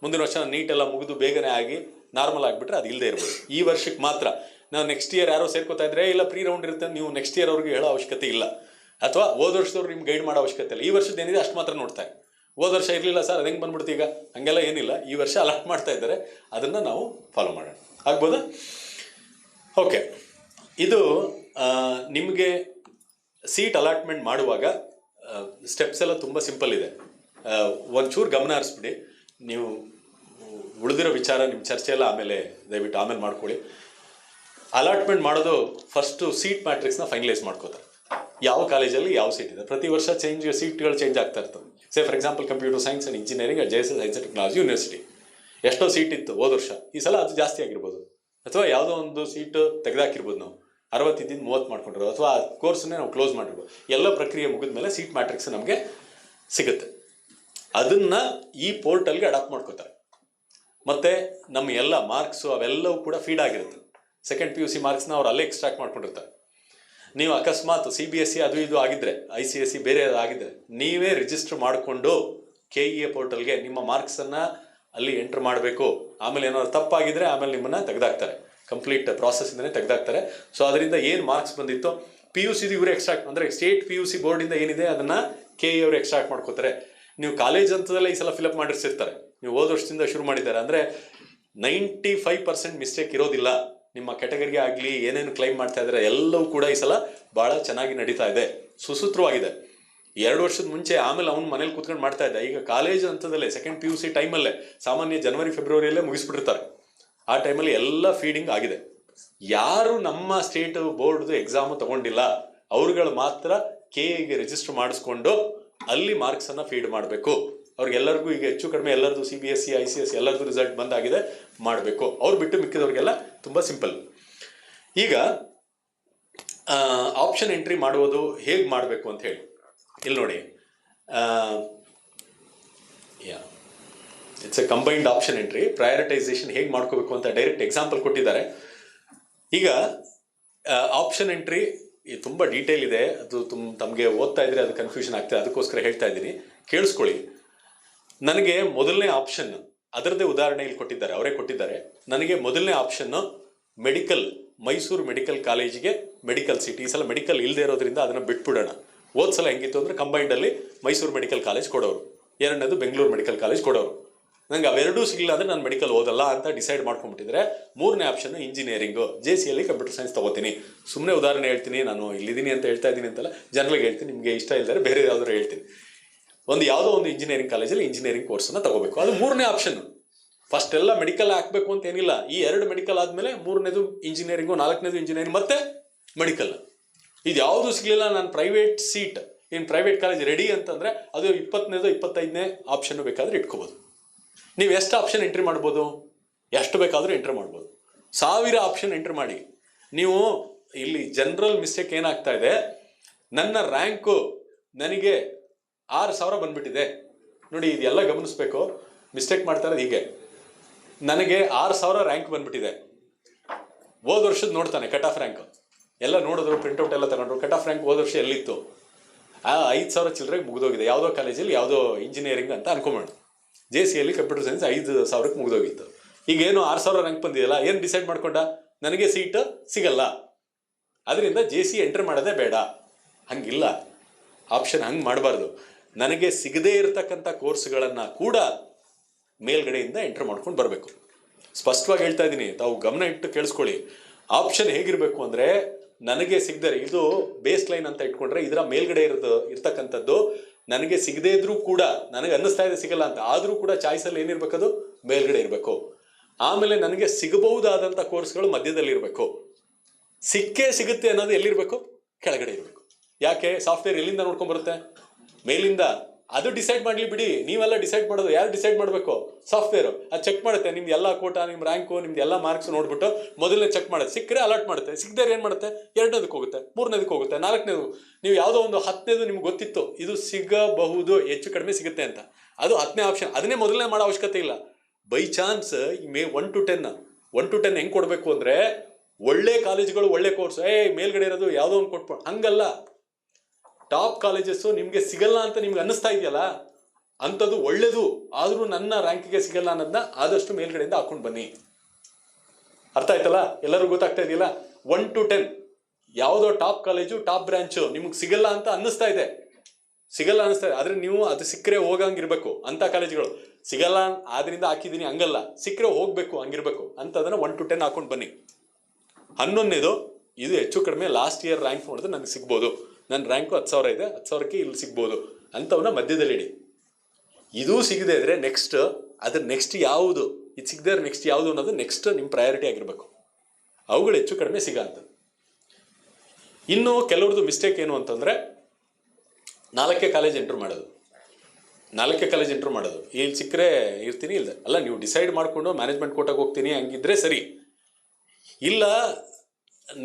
ಮುಂದಿನ ವರ್ಷ ನೀಟೆಲ್ಲ ಮುಗಿದು ಬೇಗನೆ ಆಗಿ ನಾರ್ಮಲ್ ಆಗಿಬಿಟ್ರೆ ಅದು ಇಲ್ಲದೇ ಇರ್ಬೋದು. ಈ ವರ್ಷಕ್ಕೆ ಮಾತ್ರ. ನಾವು ನೆಕ್ಸ್ಟ್ ಇಯರ್ ಯಾರೋ ಸೇರ್ಕೋತಾ ಇದ್ರೆ, ಇಲ್ಲ ಪ್ರೀ ರೌಂಡ್ ಇರುತ್ತೆ, ನೀವು ನೆಕ್ಸ್ಟ್ ಇಯರ್ ಅವ್ರಿಗೆ ಹೇಳೋ ಅವಶ್ಯಕತೆ ಇಲ್ಲ. ಅಥವಾ ಹೋದ ವರ್ಷದವ್ರು ನಿಮ್ಗೆ ಗೈಡ್ ಮಾಡೋ ಅವಶ್ಯಕತೆ ಇಲ್ಲ. ಈ ವರ್ಷದ ಏನಿದೆ ಅಷ್ಟು ಮಾತ್ರ ನೋಡ್ತಾರೆ. ಹೋದ ವರ್ಷ ಇರಲಿಲ್ಲ ಸರ್, ಅದು ಹೆಂಗೆ ಬಂದ್ಬಿಡ್ತು ಈಗ? ಹಂಗೆಲ್ಲ ಏನಿಲ್ಲ. ಈ ವರ್ಷ ಅಲಾಟ್ ಮಾಡ್ತಾ ಇದ್ದಾರೆ, ಅದನ್ನು ನಾವು ಫಾಲೋ ಮಾಡೋಣ. ಆಗ್ಬೋದಾ? ಓಕೆ. ಇದು ನಿಮಗೆ ಸೀಟ್ ಅಲಾಟ್ಮೆಂಟ್ ಮಾಡುವಾಗ ಸ್ಟೆಪ್ಸ್ ಎಲ್ಲ ತುಂಬ ಸಿಂಪಲ್ ಇದೆ. ಒಂಚೂರು ಗಮನ ಹರಿಸ್ಬಿಡಿ. ನೀವು ಉಳಿದಿರೋ ವಿಚಾರ ನಿಮ್ಮ ಚರ್ಚೆಯೆಲ್ಲ ದಯವಿಟ್ಟು ಆಮೇಲೆ ಮಾಡ್ಕೊಳ್ಳಿ. ಅಲಾಟ್ಮೆಂಟ್ ಮಾಡೋದು ಫಸ್ಟು ಸೀಟ್ ಮ್ಯಾಟ್ರಿಕ್ಸ್ನ ಫೈನಲೈಸ್ ಮಾಡ್ಕೋತಾರೆ. ಯಾವ ಕಾಲೇಜಲ್ಲಿ ಯಾವ ಸೀಟ್ ಇದೆ. ಪ್ರತಿ ವರ್ಷ ಸೀಟ್ಗಳು ಚೇಂಜ್ ಆಗ್ತಾ ಇರ್ತವೆ. For example computer science and engineering at JSS science and technology university ಎಷ್ಟೋ ಸೀಟ್ ಇತ್ತು ಹೋದ ವರ್ಷ, ಈ ಸಲ ಅದು ಜಾಸ್ತಿ ಆಗಿರ್ಬೋದು. ಅಥವಾ ಯಾವುದೋ ಒಂದು ಸೀಟು ತೆಗೆದಾಕಿರ್ಬೋದು, ನಾವು 60 ಇದ್ದಿದ್ದು 30 ಮಾಡ್ಕೊಂಡಿರೋ, ಅಥವಾ ಆ ಕೋರ್ಸನ್ನೇ ನಾವು ಕ್ಲೋಸ್ ಮಾಡಿರ್ಬೋದು. ಎಲ್ಲ ಪ್ರಕ್ರಿಯೆ ಮುಗಿದ ಮೇಲೆ ಸೀಟ್ ಮ್ಯಾಟ್ರಿಕ್ಸ್ ನಮಗೆ ಸಿಗುತ್ತೆ. ಅದನ್ನು ಈ ಪೋರ್ಟಲ್ಗೆ ಅಡಾಪ್ಟ್ ಮಾಡ್ಕೋತಾರೆ. ಮತ್ತು ನಮ್ಮ ಎಲ್ಲ ಮಾರ್ಕ್ಸು ಅವೆಲ್ಲವೂ ಕೂಡ ಫೀಡ್ ಆಗಿರುತ್ತೆ. ಸೆಕೆಂಡ್ PUC ಮಾರ್ಕ್ಸ್ನ ಅವ್ರು ಅಲ್ಲೇ ಎಕ್ಸ್ಟ್ರಾಕ್ಟ್ ಮಾಡ್ಕೊಂಡಿರ್ತಾರೆ. ನೀವು ಅಕಸ್ಮಾತ್ CBSE ಅದು ಇದು ಆಗಿದ್ದರೆ, ICSE ಬೇರೆ ಆಗಿದ್ದರೆ, ನೀವೇ ರಿಜಿಸ್ಟರ್ ಮಾಡಿಕೊಂಡು KEA ಪೋರ್ಟಲ್ಗೆ ನಿಮ್ಮ ಮಾರ್ಕ್ಸನ್ನು ಅಲ್ಲಿ ಎಂಟ್ರ್ ಮಾಡಬೇಕು. ಆಮೇಲೆ ಏನಾದ್ರು ತಪ್ಪಾಗಿದ್ದರೆ ಆಮೇಲೆ ನಿಮ್ಮನ್ನು ತೆಗೆದಾಕ್ತಾರೆ, ಕಂಪ್ಲೀಟ್ ಪ್ರಾಸೆಸ್ಸಿಂದನೇ ತೆಗೆದಾಕ್ತಾರೆ. ಸೊ ಅದರಿಂದ ಏನು ಮಾರ್ಕ್ಸ್ ಬಂದಿತ್ತು PUCದು ಇವರೇ ಎಕ್ಸ್ಟ್ರಾಕ್ಟ್, ಅಂದರೆ ಸ್ಟೇಟ್ PUC ಬೋರ್ಡಿಂದ ಏನಿದೆ ಅದನ್ನು KEA ಅವರು ಎಕ್ಸ್ಟ್ರಾಕ್ಟ್ ಮಾಡ್ಕೋತಾರೆ. ನೀವು ಕಾಲೇಜ್ ಹಂತದಲ್ಲೇ ಈ ಸಲ ಫಿಲಪ್ ಮಾಡಿಸಿರ್ತಾರೆ. ನೀವು ಹೋದ ವರ್ಷದಿಂದ ಶುರು ಮಾಡಿದ್ದಾರೆ ಅಂದರೆ 95% ಮಿಸ್ಟೇಕ್ ಇರೋದಿಲ್ಲ. ನಿಮ್ಮ ಕ್ಯಾಟಗರಿಗೆ ಆಗಲಿ ಏನೇನು ಕ್ಲೈಮ್ ಮಾಡ್ತಾ ಇದ್ದಾರೆ ಎಲ್ಲವೂ ಕೂಡ ಈ ಸಲ ಭಾಳ ಚೆನ್ನಾಗಿ ನಡೀತಾ ಇದೆ, ಸುಸೂತ್ರವಾಗಿದೆ. 2 ವರ್ಷದ ಮುಂಚೆ ಆಮೇಲೆ ಅವ್ನು ಮನೇಲಿ ಕೂತ್ಕೊಂಡು ಮಾಡ್ತಾ ಇದ್ದ. ಈಗ ಕಾಲೇಜ್ ಹಂತದಲ್ಲೇ ಸೆಕೆಂಡ್ PUC ಟೈಮಲ್ಲೇ, ಸಾಮಾನ್ಯ ಜನವರಿ ಫೆಬ್ರವರಿಯಲ್ಲೇ ಮುಗಿಸ್ಬಿಟ್ಟಿರ್ತಾರೆ. ಆ ಟೈಮಲ್ಲಿ ಎಲ್ಲ ಫೀಡಿಂಗ್ ಆಗಿದೆ. ಯಾರು ನಮ್ಮ ಸ್ಟೇಟ್ ಬೋರ್ಡ್ದು ಎಕ್ಸಾಮು ತಗೊಂಡಿಲ್ಲ ಅವ್ರುಗಳು ಮಾತ್ರ KEAಗೆ ರಿಜಿಸ್ಟರ್ ಮಾಡಿಸ್ಕೊಂಡು ಅಲ್ಲಿ ಮಾರ್ಕ್ಸನ್ನು ಫೀಡ್ ಮಾಡಬೇಕು. ಅವ್ರಿಗೆಲ್ಲರಿಗೂ ಈಗ ಹೆಚ್ಚು ಕಡಿಮೆ ಎಲ್ಲರದು CBSE ICSE ಎಲ್ಲರದು ರಿಸಲ್ಟ್ ಬಂದಾಗಿದೆ, ಮಾಡಬೇಕು. ಅವ್ರು ಬಿಟ್ಟು ಮಿಕ್ಕಿದವ್ರಿಗೆಲ್ಲ ತುಂಬ ಸಿಂಪಲ್. ಈಗ ಆಪ್ಷನ್ ಎಂಟ್ರಿ ಮಾಡುವುದು ಹೇಗೆ ಮಾಡಬೇಕು ಅಂತ ಹೇಳಿ ಇಲ್ಲಿ ನೋಡಿ. It's A combined option entry. Prioritisation ಹೇಗೆ ಮಾಡ್ಕೋಬೇಕು ಅಂತ ಡೈರೆಕ್ಟ್ ಎಕ್ಸಾಂಪಲ್ ಕೊಟ್ಟಿದ್ದಾರೆ. ಈಗ ಆಪ್ಷನ್ ಎಂಟ್ರಿ ತುಂಬ ಡೀಟೇಲ್ ಇದೆ, ಅದು ತಮಗೆ ಓದ್ತಾ ಇದ್ರೆ ಅದು ಕನ್ಫ್ಯೂಷನ್ ಆಗ್ತದೆ, ಅದಕ್ಕೋಸ್ಕರ ಹೇಳ್ತಾ ಇದ್ದೀನಿ, ಕೇಳಿಸ್ಕೊಳ್ಳಿ. ನನಗೆ ಮೊದಲನೇ ಆಪ್ಷನ್, ಅದರದ್ದೇ ಉದಾಹರಣೆ ಇಲ್ಲಿ ಕೊಟ್ಟಿದ್ದಾರೆ, ಅವರೇ ಕೊಟ್ಟಿದ್ದಾರೆ. ನನಗೆ ಮೊದಲನೇ ಆಪ್ಷನ್ನು ಮೆಡಿಕಲ್, ಮೈಸೂರು ಮೆಡಿಕಲ್ ಕಾಲೇಜಿಗೆ ಮೆಡಿಕಲ್ ಸೀಟ್. ಈ ಸಲ ಮೆಡಿಕಲ್ ಇಲ್ಲದೆ ಇರೋದ್ರಿಂದ ಅದನ್ನು ಬಿಟ್ಬಿಡೋಣ. ಹೋದ ಸಲ ಹೆಂಗಿತ್ತು ಅಂದರೆ ಕಂಬೈಂಡಲ್ಲಿ ಮೈಸೂರು ಮೆಡಿಕಲ್ ಕಾಲೇಜ್ ಕೊಡೋರು, ಎರಡನೇದು ಬೆಂಗಳೂರು ಮೆಡಿಕಲ್ ಕಾಲೇಜ್ ಕೊಡೋರು. ನಂಗೆ ಅವೆರಡೂ ಸಿಗಲಿಲ್ಲ ಅಂದರೆ ನಾನು ಮೆಡಿಕಲ್ ಓದಲ್ಲ ಅಂತ ಡಿಸೈಡ್ ಮಾಡ್ಕೊಂಡ್ಬಿಟ್ಟಿದ್ರೆ, ಮೂರನೇ ಆಪ್ಷನ್ ಇಂಜಿನಿಯರಿಂಗು, JCಯಲ್ಲಿ ಕಂಪ್ಯೂಟರ್ ಸೈನ್ಸ್ ತೊಗೋತೀನಿ. ಸುಮ್ಮನೆ ಉದಾಹರಣೆ ಹೇಳ್ತೀನಿ, ನಾನು ಇಲ್ಲಿದ್ದೀನಿ ಅಂತ ಹೇಳ್ತಾ ಇದ್ದೀನಿ ಅಂತಲ್ಲ, ಜನರಲ್ಗೆ ಹೇಳ್ತೀನಿ, ನಿಮಗೆ ಇಷ್ಟ ಇಲ್ಲದ್ರೆ ಬೇರೆ ಯಾವ್ದಾದ್ರು ಹೇಳ್ತೀನಿ. ಯಾವುದೋ ಒಂದು ಇಂಜಿನಿಯರಿಂಗ್ ಕಾಲೇಜಲ್ಲಿ ಇಂಜಿನಿಯರಿಂಗ್ ಕೋರ್ಸನ್ನು ತಗೋಬೇಕು, ಅದು ಮೂರನೇ ಆಪ್ಷನ್. ಫಸ್ಟ್ ಎಲ್ಲ ಮೆಡಿಕಲ್ ಹಾಕಬೇಕು ಅಂತ ಏನಿಲ್ಲ, ಈ 2 ಮೆಡಿಕಲ್ ಆದಮೇಲೆ ಮೂರನೇದು ಇಂಜಿನಿಯರಿಂಗು, 4ನೇದು ಇಂಜಿನಿಯರಿಂಗ್, ಮತ್ತೆ ಮೆಡಿಕಲ್. ಇದು ಯಾವುದು ಸಿಗಲಿಲ್ಲ, ನಾನು private seat in private college ready ಅಂತಂದರೆ ಅದು 20ನೇದು 25ನೇ ಆಪ್ಷನ್ ಬೇಕಾದರೆ ಇಟ್ಕೋಬೋದು. ನೀವು ಎಷ್ಟು ಆಪ್ಷನ್ ಎಂಟ್ರಿ ಮಾಡ್ಬೋದು, ಎಷ್ಟು ಬೇಕಾದರೂ ಎಂಟ್ರಿ ಮಾಡ್ಬೋದು. 1000 ಆಪ್ಷನ್ ಎಂಟ್ರಿ ಮಾಡಿ. ನೀವು ಇಲ್ಲಿ ಜನರಲ್ ಮಿಸ್ಟೇಕ್ ಏನಾಗ್ತಾ ಇದೆ, ನನ್ನ ರ್ಯಾಂಕು ನನಗೆ 6000 ಬಂದ್ಬಿಟ್ಟಿದೆ ನೋಡಿ, ಇದೆಲ್ಲ ಗಮನಿಸ್ಬೇಕು. ಮಿಸ್ಟೇಕ್ ಮಾಡ್ತಾ ಇರೋದು ಹೀಗೆ, ನನಗೆ 6000 ರ್ಯಾಂಕ್ ಬಂದ್ಬಿಟ್ಟಿದೆ. ಹೋದ ವರ್ಷದ ನೋಡ್ತಾನೆ ಕಟ್ ಆಫ್ ರ್ಯಾಂಕ್ ಎಲ್ಲ ನೋಡಿದ್ರು, ಪ್ರಿಂಟ್ಔಟ್ ಎಲ್ಲ ತಗೊಂಡ್ರು, ಕಟ್ ಆಫ್ ರ್ಯಾಂಕ್ ಹೋದ ವರ್ಷ ಎಲ್ಲಿತ್ತು, 5000 ಚಿಲ್ಲರೆಗೆ ಮುಗಿದೋಗಿದೆ. ಯಾವುದೋ ಕಾಲೇಜಲ್ಲಿ ಯಾವುದೋ ಇಂಜಿನಿಯರಿಂಗ್ ಅಂತ ಅನ್ಕೊಂಬೇಡ, JCಯಲ್ಲಿ ಕಂಪ್ಯೂಟರ್ ಸೈನ್ಸ್ 5000ಕ್ಕೆ ಮುಗಿದೋಗಿತ್ತು. ಈಗೇನು 6000 ರ್ಯಾಂಕ್ ಬಂದಿದೆಯಲ್ಲ, ಏನು ಡಿಸೈಡ್ ಮಾಡ್ಕೊಂಡ, ನನಗೆ ಸೀಟ್ ಸಿಗಲ್ಲ, ಅದರಿಂದ JC ಎಂಟ್ರ್ ಮಾಡೋದೇ ಬೇಡ. ಹಂಗಿಲ್ಲ, ಆಪ್ಷನ್ ಹಂಗೆ ಮಾಡಬಾರ್ದು. ನನಗೆ ಸಿಗದೇ ಇರತಕ್ಕಂಥ ಕೋರ್ಸ್ಗಳನ್ನು ಕೂಡ ಮೇಲ್ಗಡೆಯಿಂದ ಎಂಟ್ರ್ ಮಾಡ್ಕೊಂಡು ಬರಬೇಕು. ಸ್ಪಷ್ಟವಾಗಿ ಹೇಳ್ತಾ ಇದ್ದೀನಿ, ತಾವು ಗಮನ ಇಟ್ಟು ಕೇಳಿಸ್ಕೊಳ್ಳಿ. ಆಪ್ಷನ್ ಹೇಗಿರಬೇಕು ಅಂದರೆ, ನನಗೆ ಸಿಗದರೆ, ಇದು ಬೇಸ್ ಲೈನ್ ಅಂತ ಇಟ್ಕೊಂಡ್ರೆ ಇದರ ಮೇಲ್ಗಡೆ ಇರ್ತಕ್ಕಂಥದ್ದು ನನಗೆ ಸಿಗದೇ ಇದ್ರೂ ಕೂಡ, ನನಗೆ ಅನ್ನಿಸ್ತಾ ಇದೆ ಸಿಗಲ್ಲ ಅಂತ, ಆದರೂ ಕೂಡ ಚಾಯ್ಸಲ್ಲಿ ಏನಿರಬೇಕದು ಮೇಲ್ಗಡೆ ಇರಬೇಕು. ಆಮೇಲೆ ನನಗೆ ಸಿಗಬಹುದಾದಂಥ ಕೋರ್ಸ್ಗಳು ಮಧ್ಯದಲ್ಲಿ ಇರಬೇಕು. ಸಿಕ್ಕೇ ಸಿಗುತ್ತೆ ಅನ್ನೋದು ಎಲ್ಲಿರಬೇಕು, ಕೆಳಗಡೆ ಇರಬೇಕು. ಯಾಕೆ, ಸಾಫ್ಟ್ವೇರ್ ಎಲ್ಲಿಂದ ನೋಡ್ಕೊಂಡ್ಬರುತ್ತೆ, ಮೇಲಿಂದ. ಅದು ಡಿಸೈಡ್ ಮಾಡಲಿ ಬಿಡಿ, ನೀವೆಲ್ಲ ಡಿಸೈಡ್ ಮಾಡೋದು. ಯಾರು ಡಿಸೈಡ್ ಮಾಡಬೇಕು, ಸಾಫ್ಟ್ವೇರು. ಅದು ಚೆಕ್ ಮಾಡುತ್ತೆ ನಿಮ್ದು ಎಲ್ಲ ಕೋಟಾ, ನಿಮ್ಮ ರ್ಯಾಂಕು, ನಿಮ್ದು ಎಲ್ಲ ಮಾರ್ಕ್ಸ್ ನೋಡ್ಬಿಟ್ಟು ಮೊದಲನೇ ಚೆಕ್ ಮಾಡುತ್ತೆ. ಸಿಕ್ಕರೆ ಅಲರ್ಟ್ ಮಾಡುತ್ತೆ, ಸಿಗದೇ ಏನು ಮಾಡುತ್ತೆ, 2ನೇದಕ್ಕೆ ಹೋಗುತ್ತೆ, 3ನೇದಕ್ಕೆ ಹೋಗುತ್ತೆ, 4ನೇದು. ನೀವು ಯಾವುದೋ ಒಂದು 10ನೇದು ನಿಮ್ಗೆ ಗೊತ್ತಿತ್ತು ಇದು ಸಿಗಬಹುದು, ಹೆಚ್ಚು ಕಡಿಮೆ ಸಿಗುತ್ತೆ ಅಂತ, ಅದು 10ನೇ ಆಪ್ಷನ್, ಅದನ್ನೇ ಮೊದಲನೇ ಮಾಡೋ ಅವಶ್ಯಕತೆ ಇಲ್ಲ. ಬೈ ಚಾನ್ಸ್ ಮೇ 1 to 10 ಹೆಂಗೆ ಕೊಡಬೇಕು ಅಂದರೆ, ಒಳ್ಳೆ ಕಾಲೇಜುಗಳು ಒಳ್ಳೆ ಕೋರ್ಸ್, ಮೇಲ್ಗಡೆ ಇರೋದು ಯಾವುದೋ ಒಂದು ಕೊಟ್ಬಿಟ್ಟು, ಹಂಗಲ್ಲ. ಟಾಪ್ ಕಾಲೇಜಸ್ಸು ನಿಮಗೆ ಸಿಗಲ್ಲ ಅಂತ ನಿಮ್ಗೆ ಅನ್ನಿಸ್ತಾ ಇದೆಯಲ್ಲ, ಅಂಥದ್ದು ಒಳ್ಳೇದು, ಆದರೂ ನನ್ನ ರ್ಯಾಂಕಿಗೆ ಸಿಗಲ್ಲ ಅನ್ನೋದನ್ನ ಆದಷ್ಟು ಮೇಲ್ಗಡೆಯಿಂದ ಹಾಕೊಂಡು ಬನ್ನಿ. ಅರ್ಥ ಆಯ್ತಲ್ಲ, ಎಲ್ಲರಿಗೂ ಗೊತ್ತಾಗ್ತಾ ಇದೆಯಲ್ಲ. 1 to 10 ಯಾವುದೋ ಟಾಪ್ ಕಾಲೇಜು, ಟಾಪ್ ಬ್ರಾಂಚು ನಿಮ್ಗೆ ಸಿಗಲ್ಲ ಅಂತ ಅನ್ನಿಸ್ತಾ ಇದೆ, ಆದರೆ ನೀವು ಅದು ಸಿಕ್ಕರೆ ಹೋಗಂಗಿರ್ಬೇಕು. ಅಂಥ ಕಾಲೇಜುಗಳು ಸಿಗಲ್ಲ ಆದ್ರಿಂದ ಹಾಕಿದ್ದೀನಿ ಹಂಗಲ್ಲ, ಸಿಕ್ಕರೆ ಹೋಗಬೇಕು ಹಂಗಿರ್ಬೇಕು ಅಂತ, ಅದನ್ನು 1 to 10 ಹಾಕೊಂಡು ಬನ್ನಿ. 11ನೇದು, ಇದು ಹೆಚ್ಚು ಕಡಿಮೆ ಲಾಸ್ಟ್ ಇಯರ್ ರ್ಯಾಂಕ್ ನೋಡಿದ್ರೆ ನನಗೆ ಸಿಗ್ಬೋದು, ನನ್ನ ರ್ಯಾಂಕು 10,000 ಇದೆ, 10,000ಕ್ಕೆ ಇಲ್ಲಿ ಸಿಗ್ಬೋದು ಅಂಥವನ್ನ ಮಧ್ಯದಲ್ಲಿ ಇಡಿ. ಇದೂ ಸಿಗದೆ ಇದ್ರೆ ನೆಕ್ಸ್ಟ್, ಅದ್ರ ನೆಕ್ಸ್ಟ್ ಯಾವುದು, ಇದು ಸಿಗದೆ ನೆಕ್ಸ್ಟ್ ಯಾವುದು ಅನ್ನೋದು ನೆಕ್ಸ್ಟ್ ನಿಮ್ಮ ಪ್ರಯಾರಿಟಿ ಆಗಿರಬೇಕು. ಅವುಗಳು ಹೆಚ್ಚು ಕಡಿಮೆ ಸಿಗಂತ. ಇನ್ನು ಕೆಲವ್ರದ್ದು ಮಿಸ್ಟೇಕ್ ಏನು ಅಂತಂದರೆ, 4ನೇ ಕಾಲೇಜ್ ಎಂಟ್ರ್ ಮಾಡೋದು, ಇಲ್ಲಿ ಸಿಕ್ಕರೆ ಇರ್ತೀನಿ, ಇಲ್ಲ ಅಲ್ಲ, ನೀವು ಡಿಸೈಡ್ ಮಾಡಿಕೊಂಡು ಮ್ಯಾನೇಜ್ಮೆಂಟ್ ಕೋಟಾಗೆ ಹೋಗ್ತೀನಿ ಹಂಗಿದ್ರೆ ಸರಿ. ಇಲ್ಲ,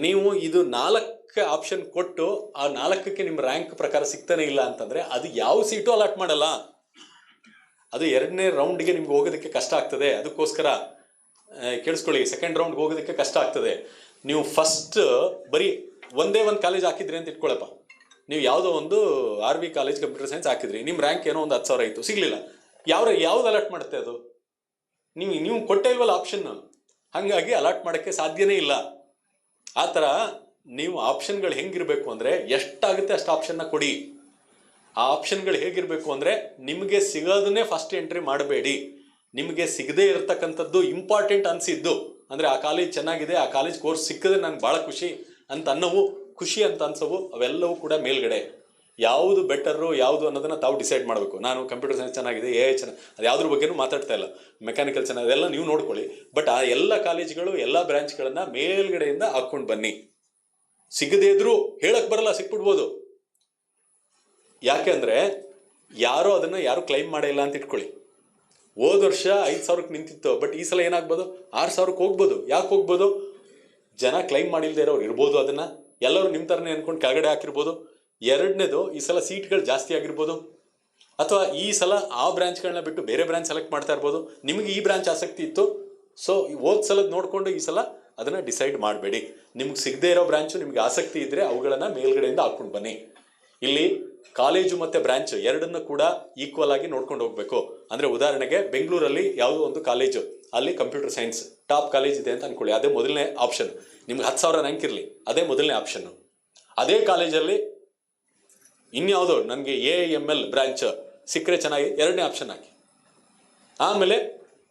ನೀವು ಇದು 4 ಆಪ್ಷನ್ ಕೊಟ್ಟು ಆ 4ಕ್ಕೆ ನಿಮ್ಮ ರ್ಯಾಂಕ್ ಪ್ರಕಾರ ಸಿಗ್ತಾನೆ ಇಲ್ಲ ಅಂತಂದರೆ, ಅದು ಯಾವ ಸೀಟು ಅಲಾಟ್ ಮಾಡಲ್ಲ. ಅದು 2ನೇ ರೌಂಡ್ಗೆ ನಿಮ್ಗೆ ಹೋಗೋದಕ್ಕೆ ಕಷ್ಟ ಆಗ್ತದೆ. ಅದಕ್ಕೋಸ್ಕರ ಕೇಳಿಸ್ಕೊಳ್ಳಿ, 2nd ರೌಂಡ್ಗೆ ಹೋಗೋದಕ್ಕೆ ಕಷ್ಟ ಆಗ್ತದೆ. ನೀವು ಫಸ್ಟ್ ಬರೀ ಒಂದೇ ಒಂದು ಕಾಲೇಜ್ ಹಾಕಿದ್ರಿ ಅಂತ ಇಟ್ಕೊಳ್ಳಪ್ಪ, ನೀವು ಯಾವುದೋ ಒಂದು RV ಕಾಲೇಜ್ ಕಂಪ್ಯೂಟರ್ ಸೈನ್ಸ್ ಹಾಕಿದ್ರಿ, ನಿಮ್ಮ ರ್ಯಾಂಕ್ ಏನೋ ಒಂದು 10,000 ಇತ್ತು, ಸಿಗಲಿಲ್ಲ. ಯಾವ್ದು ಅಲಾಟ್ ಮಾಡುತ್ತೆ ಅದು, ನೀವು ಕೊಟ್ಟೇ ಇಲ್ವಲ್ಲ ಆಪ್ಷನ್, ಹಾಗಾಗಿ ಅಲಾಟ್ ಮಾಡೋಕ್ಕೆ ಸಾಧ್ಯನೇ ಇಲ್ಲ. ಆ ಥರ ನೀವು ಆಪ್ಷನ್ಗಳು ಹೆಂಗಿರಬೇಕು ಅಂದರೆ, ಎಷ್ಟಾಗುತ್ತೆ ಅಷ್ಟು ಆಪ್ಷನ್ನ ಕೊಡಿ. ಆ ಆಪ್ಷನ್ಗಳು ಹೇಗಿರಬೇಕು ಅಂದರೆ, ನಿಮಗೆ ಸಿಗೋದನ್ನೇ ಫಸ್ಟ್ ಎಂಟ್ರಿ ಮಾಡಬೇಡಿ. ನಿಮಗೆ ಸಿಗದೇ ಇರತಕ್ಕಂಥದ್ದು ಇಂಪಾರ್ಟೆಂಟ್ ಅನಿಸಿದ್ದು, ಅಂದರೆ ಆ ಕಾಲೇಜ್ ಚೆನ್ನಾಗಿದೆ, ಆ ಕಾಲೇಜ್ ಕೋರ್ಸ್ ಸಿಕ್ಕಿದ್ರೆ ನನಗೆ ಭಾಳ ಖುಷಿ ಅಂತ ಅನ್ಸವು, ಅವೆಲ್ಲವೂ ಕೂಡ ಮೇಲ್ಗಡೆ. ಯಾವುದು ಬೆಟರು ಯಾವುದು ಅನ್ನೋದನ್ನು ತಾವು ಡಿಸೈಡ್ ಮಾಡಬೇಕು. ನಾನು ಕಂಪ್ಯೂಟರ್ ಸೈನ್ಸ್ ಚೆನ್ನಾಗಿದೆ, ಚೆನ್ನಾಗಿ, ಅದು ಯಾವುದ್ರ ಬಗ್ಗೆನೂ ಮಾತಾಡ್ತಾ ಇಲ್ಲ, ಮೆಕ್ಯಾನಿಕಲ್ ಚೆನ್ನಾಗಿದೆ, ಅದೆಲ್ಲ ನೀವು ನೋಡ್ಕೊಳ್ಳಿ. ಬಟ್ ಆ ಎಲ್ಲ ಕಾಲೇಜ್ಗಳು, ಎಲ್ಲ ಬ್ರಾಂಚ್ಗಳನ್ನು ಮೇಲ್ಗಡೆಯಿಂದ ಹಾಕ್ಕೊಂಡು ಬನ್ನಿ. ಸಿಗದೇ ಇದ್ರೂ ಹೇಳಕ್ಕೆ ಬರಲ್ಲ, ಸಿಕ್ಬಿಡ್ಬೋದು. ಯಾಕೆ ಅಂದರೆ, ಯಾರು ಕ್ಲೈಮ್ ಮಾಡೇ ಇಲ್ಲ ಅಂತ ಇಟ್ಕೊಳ್ಳಿ. ಹೋದ ವರ್ಷ 5,000ಕ್ಕೆ ನಿಂತಿತ್ತು, ಬಟ್ ಈ ಸಲ ಏನಾಗ್ಬೋದು, 6,000ಕ್ಕೆ ಹೋಗ್ಬೋದು. ಯಾಕೆ ಹೋಗ್ಬೋದು, ಜನ ಕ್ಲೈಮ್ ಮಾಡಿಲ್ದೇ ಇರೋರು ಇರ್ಬೋದು, ಅದನ್ನು ಎಲ್ಲರೂ ನಿಮ್ಮ ಥರನೇ ಅಂದ್ಕೊಂಡು ಕೆಳಗಡೆ ಹಾಕಿರ್ಬೋದು. ಎರಡನೇದು, ಈ ಸಲ ಸೀಟ್ಗಳು ಜಾಸ್ತಿ ಆಗಿರ್ಬೋದು, ಅಥವಾ ಈ ಸಲ ಆ ಬ್ರಾಂಚ್ಗಳನ್ನ ಬಿಟ್ಟು ಬೇರೆ ಬ್ರಾಂಚ್ ಸೆಲೆಕ್ಟ್ ಮಾಡ್ತಾ ಇರ್ಬೋದು. ನಿಮಗೆ ಈ ಬ್ರಾಂಚ್ ಆಸಕ್ತಿ ಇತ್ತು, ಸೊ ಹೋದ ಸಲದ ನೋಡಿಕೊಂಡು ಈ ಸಲ ಅದನ್ನು ಡಿಸೈಡ್ ಮಾಡಬೇಡಿ. ನಿಮ್ಗೆ ಸಿಗದೇ ಇರೋ ಬ್ರಾಂಚು ನಿಮ್ಗೆ ಆಸಕ್ತಿ ಇದ್ದರೆ ಅವುಗಳನ್ನು ಮೇಲ್ಗಡೆಯಿಂದ ಹಾಕ್ಕೊಂಡು ಬನ್ನಿ. ಇಲ್ಲಿ ಕಾಲೇಜು ಮತ್ತು ಬ್ರಾಂಚ್ ಎರಡನ್ನು ಕೂಡ ಈಕ್ವಲ್ ಆಗಿ ನೋಡ್ಕೊಂಡು ಹೋಗಬೇಕು. ಅಂದರೆ ಉದಾಹರಣೆಗೆ ಬೆಂಗಳೂರಲ್ಲಿ ಯಾವುದೋ ಒಂದು ಕಾಲೇಜು, ಅಲ್ಲಿ ಕಂಪ್ಯೂಟರ್ ಸೈನ್ಸ್ ಟಾಪ್ ಕಾಲೇಜ್ ಇದೆ ಅಂತ ಅಂದ್ಕೊಳ್ಳಿ, ಅದೇ ಮೊದಲನೇ ಆಪ್ಷನ್. ನಿಮ್ಗೆ 10,000 ರ್ಯಾಂಕ್ ಇರಲಿ, ಅದೇ ಮೊದಲನೇ ಆಪ್ಷನ್ನು. ಅದೇ ಕಾಲೇಜಲ್ಲಿ ಇನ್ಯಾವುದೋ ನನಗೆ AIML ಬ್ರಾಂಚ್ ಸಿಕ್ಕರೆ ಚೆನ್ನಾಗಿ, ಎರಡನೇ ಆಪ್ಷನ್ ಹಾಕಿ. ಆಮೇಲೆ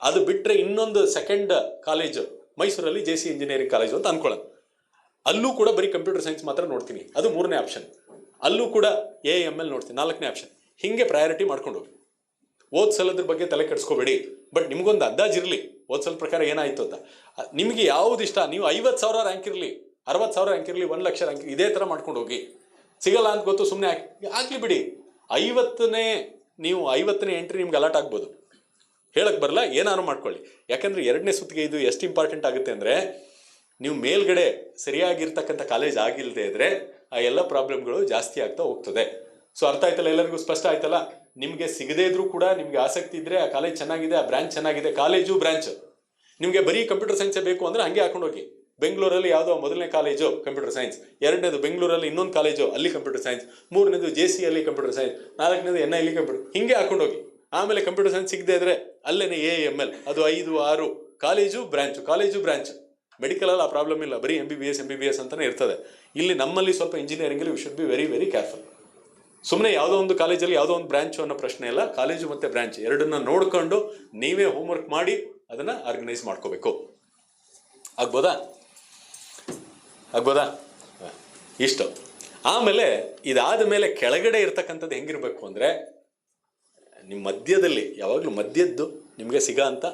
ಅದು ಬಿಟ್ಟರೆ ಇನ್ನೊಂದು ಸೆಕೆಂಡ್ ಕಾಲೇಜು ಮೈಸೂರಲ್ಲಿ JC ಇಂಜಿನಿಯರಿಂಗ್ ಕಾಲೇಜು ಅಂತ ಅನ್ಕೊಳ್ಳೋಣ. ಅಲ್ಲೂ ಕೂಡ ಬರೀ ಕಂಪ್ಯೂಟರ್ ಸೈನ್ಸ್ ಮಾತ್ರ ನೋಡ್ತೀನಿ, ಅದು ಮೂರನೇ ಆಪ್ಷನ್. ಅಲ್ಲೂ ಕೂಡ AIML ನೋಡ್ತೀನಿ, ನಾಲ್ಕನೇ ಆಪ್ಷನ್. ಹೀಗೆ ಪ್ರಯಾರಿಟಿ ಮಾಡ್ಕೊಂಡು ಹೋಗಿ. ಓದ್ ಸಲದ್ರ ಬಗ್ಗೆ ತಲೆ ಕೆಡಿಸ್ಕೋಬೇಡಿ, ಬಟ್ ನಿಮ್ಗೊಂದು ಅಂದಾಜಿರಲಿ ಓದ್ ಸಲ ಪ್ರಕಾರ ಏನಾಯಿತು ಅಂತ. ನಿಮಗೆ ಯಾವ್ದು ಇಷ್ಟ, ನೀವು 50,000 ರ್ಯಾಂಕ್ ಇರಲಿ, 60,000 ರ್ಯಾಂಕ್ ಇರಲಿ, 1,00,000 ರ್ಯಾಂಕ್ ಇರಲಿ, ಇದೇ ಥರ ಮಾಡ್ಕೊಂಡು ಹೋಗಿ. ಸಿಗಲ್ಲ ಅಂತ ಗೊತ್ತು, ಸುಮ್ಮನೆ ಹಾಕ್ಲಿ ಬಿಡಿ. 50ನೇ ಎಂಟ್ರಿ ನಿಮ್ಗೆ ಅಲಾಟ್ ಆಗ್ಬೋದು, ಹೇಳಕ್ ಬರಲ್ಲ, ಏನಾದ್ರು ಮಾಡ್ಕೊಳ್ಳಿ. ಯಾಕಂದ್ರೆ ಎರಡನೇ ಸುತ್ತಿಗೆ ಇದು ಎಷ್ಟು ಇಂಪಾರ್ಟೆಂಟ್ ಆಗುತ್ತೆ ಅಂದರೆ, ನೀವು ಮೇಲ್ಗಡೆ ಸರಿಯಾಗಿರ್ತಕ್ಕಂಥ ಕಾಲೇಜ್ ಆಗಿಲ್ಲದೆ ಇದ್ರೆ ಆ ಎಲ್ಲ ಪ್ರಾಬ್ಲಮ್ಗಳು ಜಾಸ್ತಿ ಆಗ್ತಾ ಹೋಗ್ತದೆ. ಸೊ ಅರ್ಥ ಆಯ್ತಲ್ಲ, ಎಲ್ಲರಿಗೂ ಸ್ಪಷ್ಟ ಆಯ್ತಲ್ಲ. ನಿಮಗೆ ಸಿಗದೇ ಇದ್ರೂ ಕೂಡ ನಿಮ್ಗೆ ಆಸಕ್ತಿ ಇದ್ರೆ ಆ ಕಾಲೇಜ್ ಚೆನ್ನಾಗಿದೆ, ಆ ಬ್ರಾಂಚ್ ಚೆನ್ನಾಗಿದೆ, ಕಾಲೇಜು ಬ್ರಾಂಚ್ ನಿಮಗೆ ಬರೀ ಕಂಪ್ಯೂಟರ್ ಸೈನ್ಸೇ ಬೇಕು ಅಂದರೆ ಹಂಗೆ ಹಾಕೊಂಡು ಹೋಗಿ. ಬೆಂಗಳೂರಲ್ಲಿ ಯಾವುದೋ ಮೊದಲನೇ ಕಾಲೇಜು ಕಂಪ್ಯೂಟರ್ ಸೈನ್ಸ್, ಎರಡನೇದು ಬೆಂಗಳೂರಲ್ಲಿ ಇನ್ನೊಂದು ಕಾಲೇಜು ಅಲ್ಲಿ ಕಂಪ್ಯೂಟರ್ ಸೈನ್ಸ್, ಮೂರನೇದು JC ಅಲ್ಲಿ ಕಂಪ್ಯೂಟರ್ ಸೈನ್ಸ್, ನಾಲ್ಕನೇದು NIL ಕಂಪ್ಯೂಟರ್, ಹಿಂಗೆ ಹಾಕೊಂಡು ಹೋಗಿ. ಆಮೇಲೆ ಕಂಪ್ಯೂಟರ್ ಸೈನ್ಸ್ ಸಿಗದೆ ಇದ್ರೆ ಅಲ್ಲೇನೆ AIML, ಅದು 5, 6 ಕಾಲೇಜು ಬ್ರಾಂಚ್. ಮೆಡಿಕಲಲ್ಲಿ ಆ ಪ್ರಾಬ್ಲಮ್ ಇಲ್ಲ, ಬರೀ MBBS ಅಂತಲೇ ಇರ್ತದೆ. ಇಲ್ಲಿ ನಮ್ಮಲ್ಲಿ ಸ್ವಲ್ಪ ಇಂಜಿನಿಯರಿಂಗಲ್ಲಿ we should be very very careful. ಸುಮ್ಮನೆ ಯಾವುದೋ ಒಂದು ಕಾಲೇಜಲ್ಲಿ ಯಾವುದೋ ಒಂದು ಬ್ರಾಂಚು ಅನ್ನೋ ಪ್ರಶ್ನೆ ಇಲ್ಲ, ಕಾಲೇಜು ಮತ್ತು ಬ್ರಾಂಚ್ ಎರಡನ್ನ ನೋಡ್ಕೊಂಡು ನೀವೇ ಹೋಮ್ವರ್ಕ್ ಮಾಡಿ ಅದನ್ನು ಆರ್ಗನೈಸ್ ಮಾಡ್ಕೋಬೇಕು. ಆಗ್ಬೋದಾ? ಇಷ್ಟು. ಆಮೇಲೆ ಇದಾದ ಮೇಲೆ ಕೆಳಗಡೆ ಇರ್ತಕ್ಕಂಥದ್ದು ಹೆಂಗಿರ್ಬೇಕು ಅಂದರೆ, ನಿಮ್ಮ ಮಧ್ಯದಲ್ಲಿ ಯಾವಾಗಲೂ ಮಧ್ಯದ್ದು ನಿಮಗೆ ಸಿಗೋ ಅಂಥ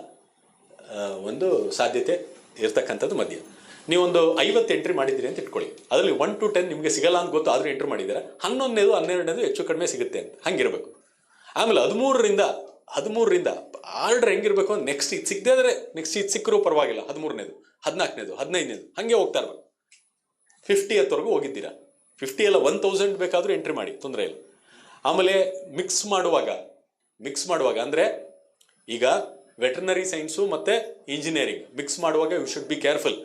ಒಂದು ಸಾಧ್ಯತೆ ಇರ್ತಕ್ಕಂಥದ್ದು ಮಧ್ಯ. ನೀವೊಂದು 50 ಎಂಟ್ರಿ ಮಾಡಿದ್ದೀರಿ ಅಂತ ಇಟ್ಕೊಳ್ಳಿ, ಅದರಲ್ಲಿ 1 to 10 ನಿಮಗೆ ಸಿಗಲ್ಲ ಅಂತ ಗೊತ್ತು, ಆದರೂ ಎಂಟ್ರಿ ಮಾಡಿದ್ದೀರಾ. 11ನೇದು 12ನೇದು ಹೆಚ್ಚು ಕಡಿಮೆ ಸಿಗುತ್ತೆ ಅಂತ ಹಂಗಿರಬೇಕು. ಆಮೇಲೆ 13ರಿಂದ ಆರ್ಡ್ರ್ ಹೆಂಗಿರ್ಬೇಕು ಅಂದ್ರೆ, ನೆಕ್ಸ್ಟ್ ಇದು ಸಿಗದೆ ಆದರೆ ನೆಕ್ಸ್ಟ್ ಇದು ಸಿಕ್ಕರೂ ಪರವಾಗಿಲ್ಲ, 13ನೇದು 14ನೇದು 15ನೇದು ಹಾಗೆ ಹೋಗ್ತಾ ಇರ್ಬೇಕು. 50th ಹೋಗಿದ್ದೀರಾ, 50 ಎಲ್ಲ 1000 ಬೇಕಾದರೂ ಎಂಟ್ರಿ ಮಾಡಿ, ತೊಂದರೆ ಇಲ್ಲ. ಆಮೇಲೆ ಮಿಕ್ಸ್ ಮಾಡುವಾಗ ಅಂದರೆ ಈಗ ವೆಟರ್ನರಿ ಸೈನ್ಸು ಮತ್ತು ಇಂಜಿನಿಯರಿಂಗ್ ಮಿಕ್ಸ್ ಮಾಡುವಾಗ ಯು ಶುಡ್ ಬಿ ಕೇರ್ಫುಲ್.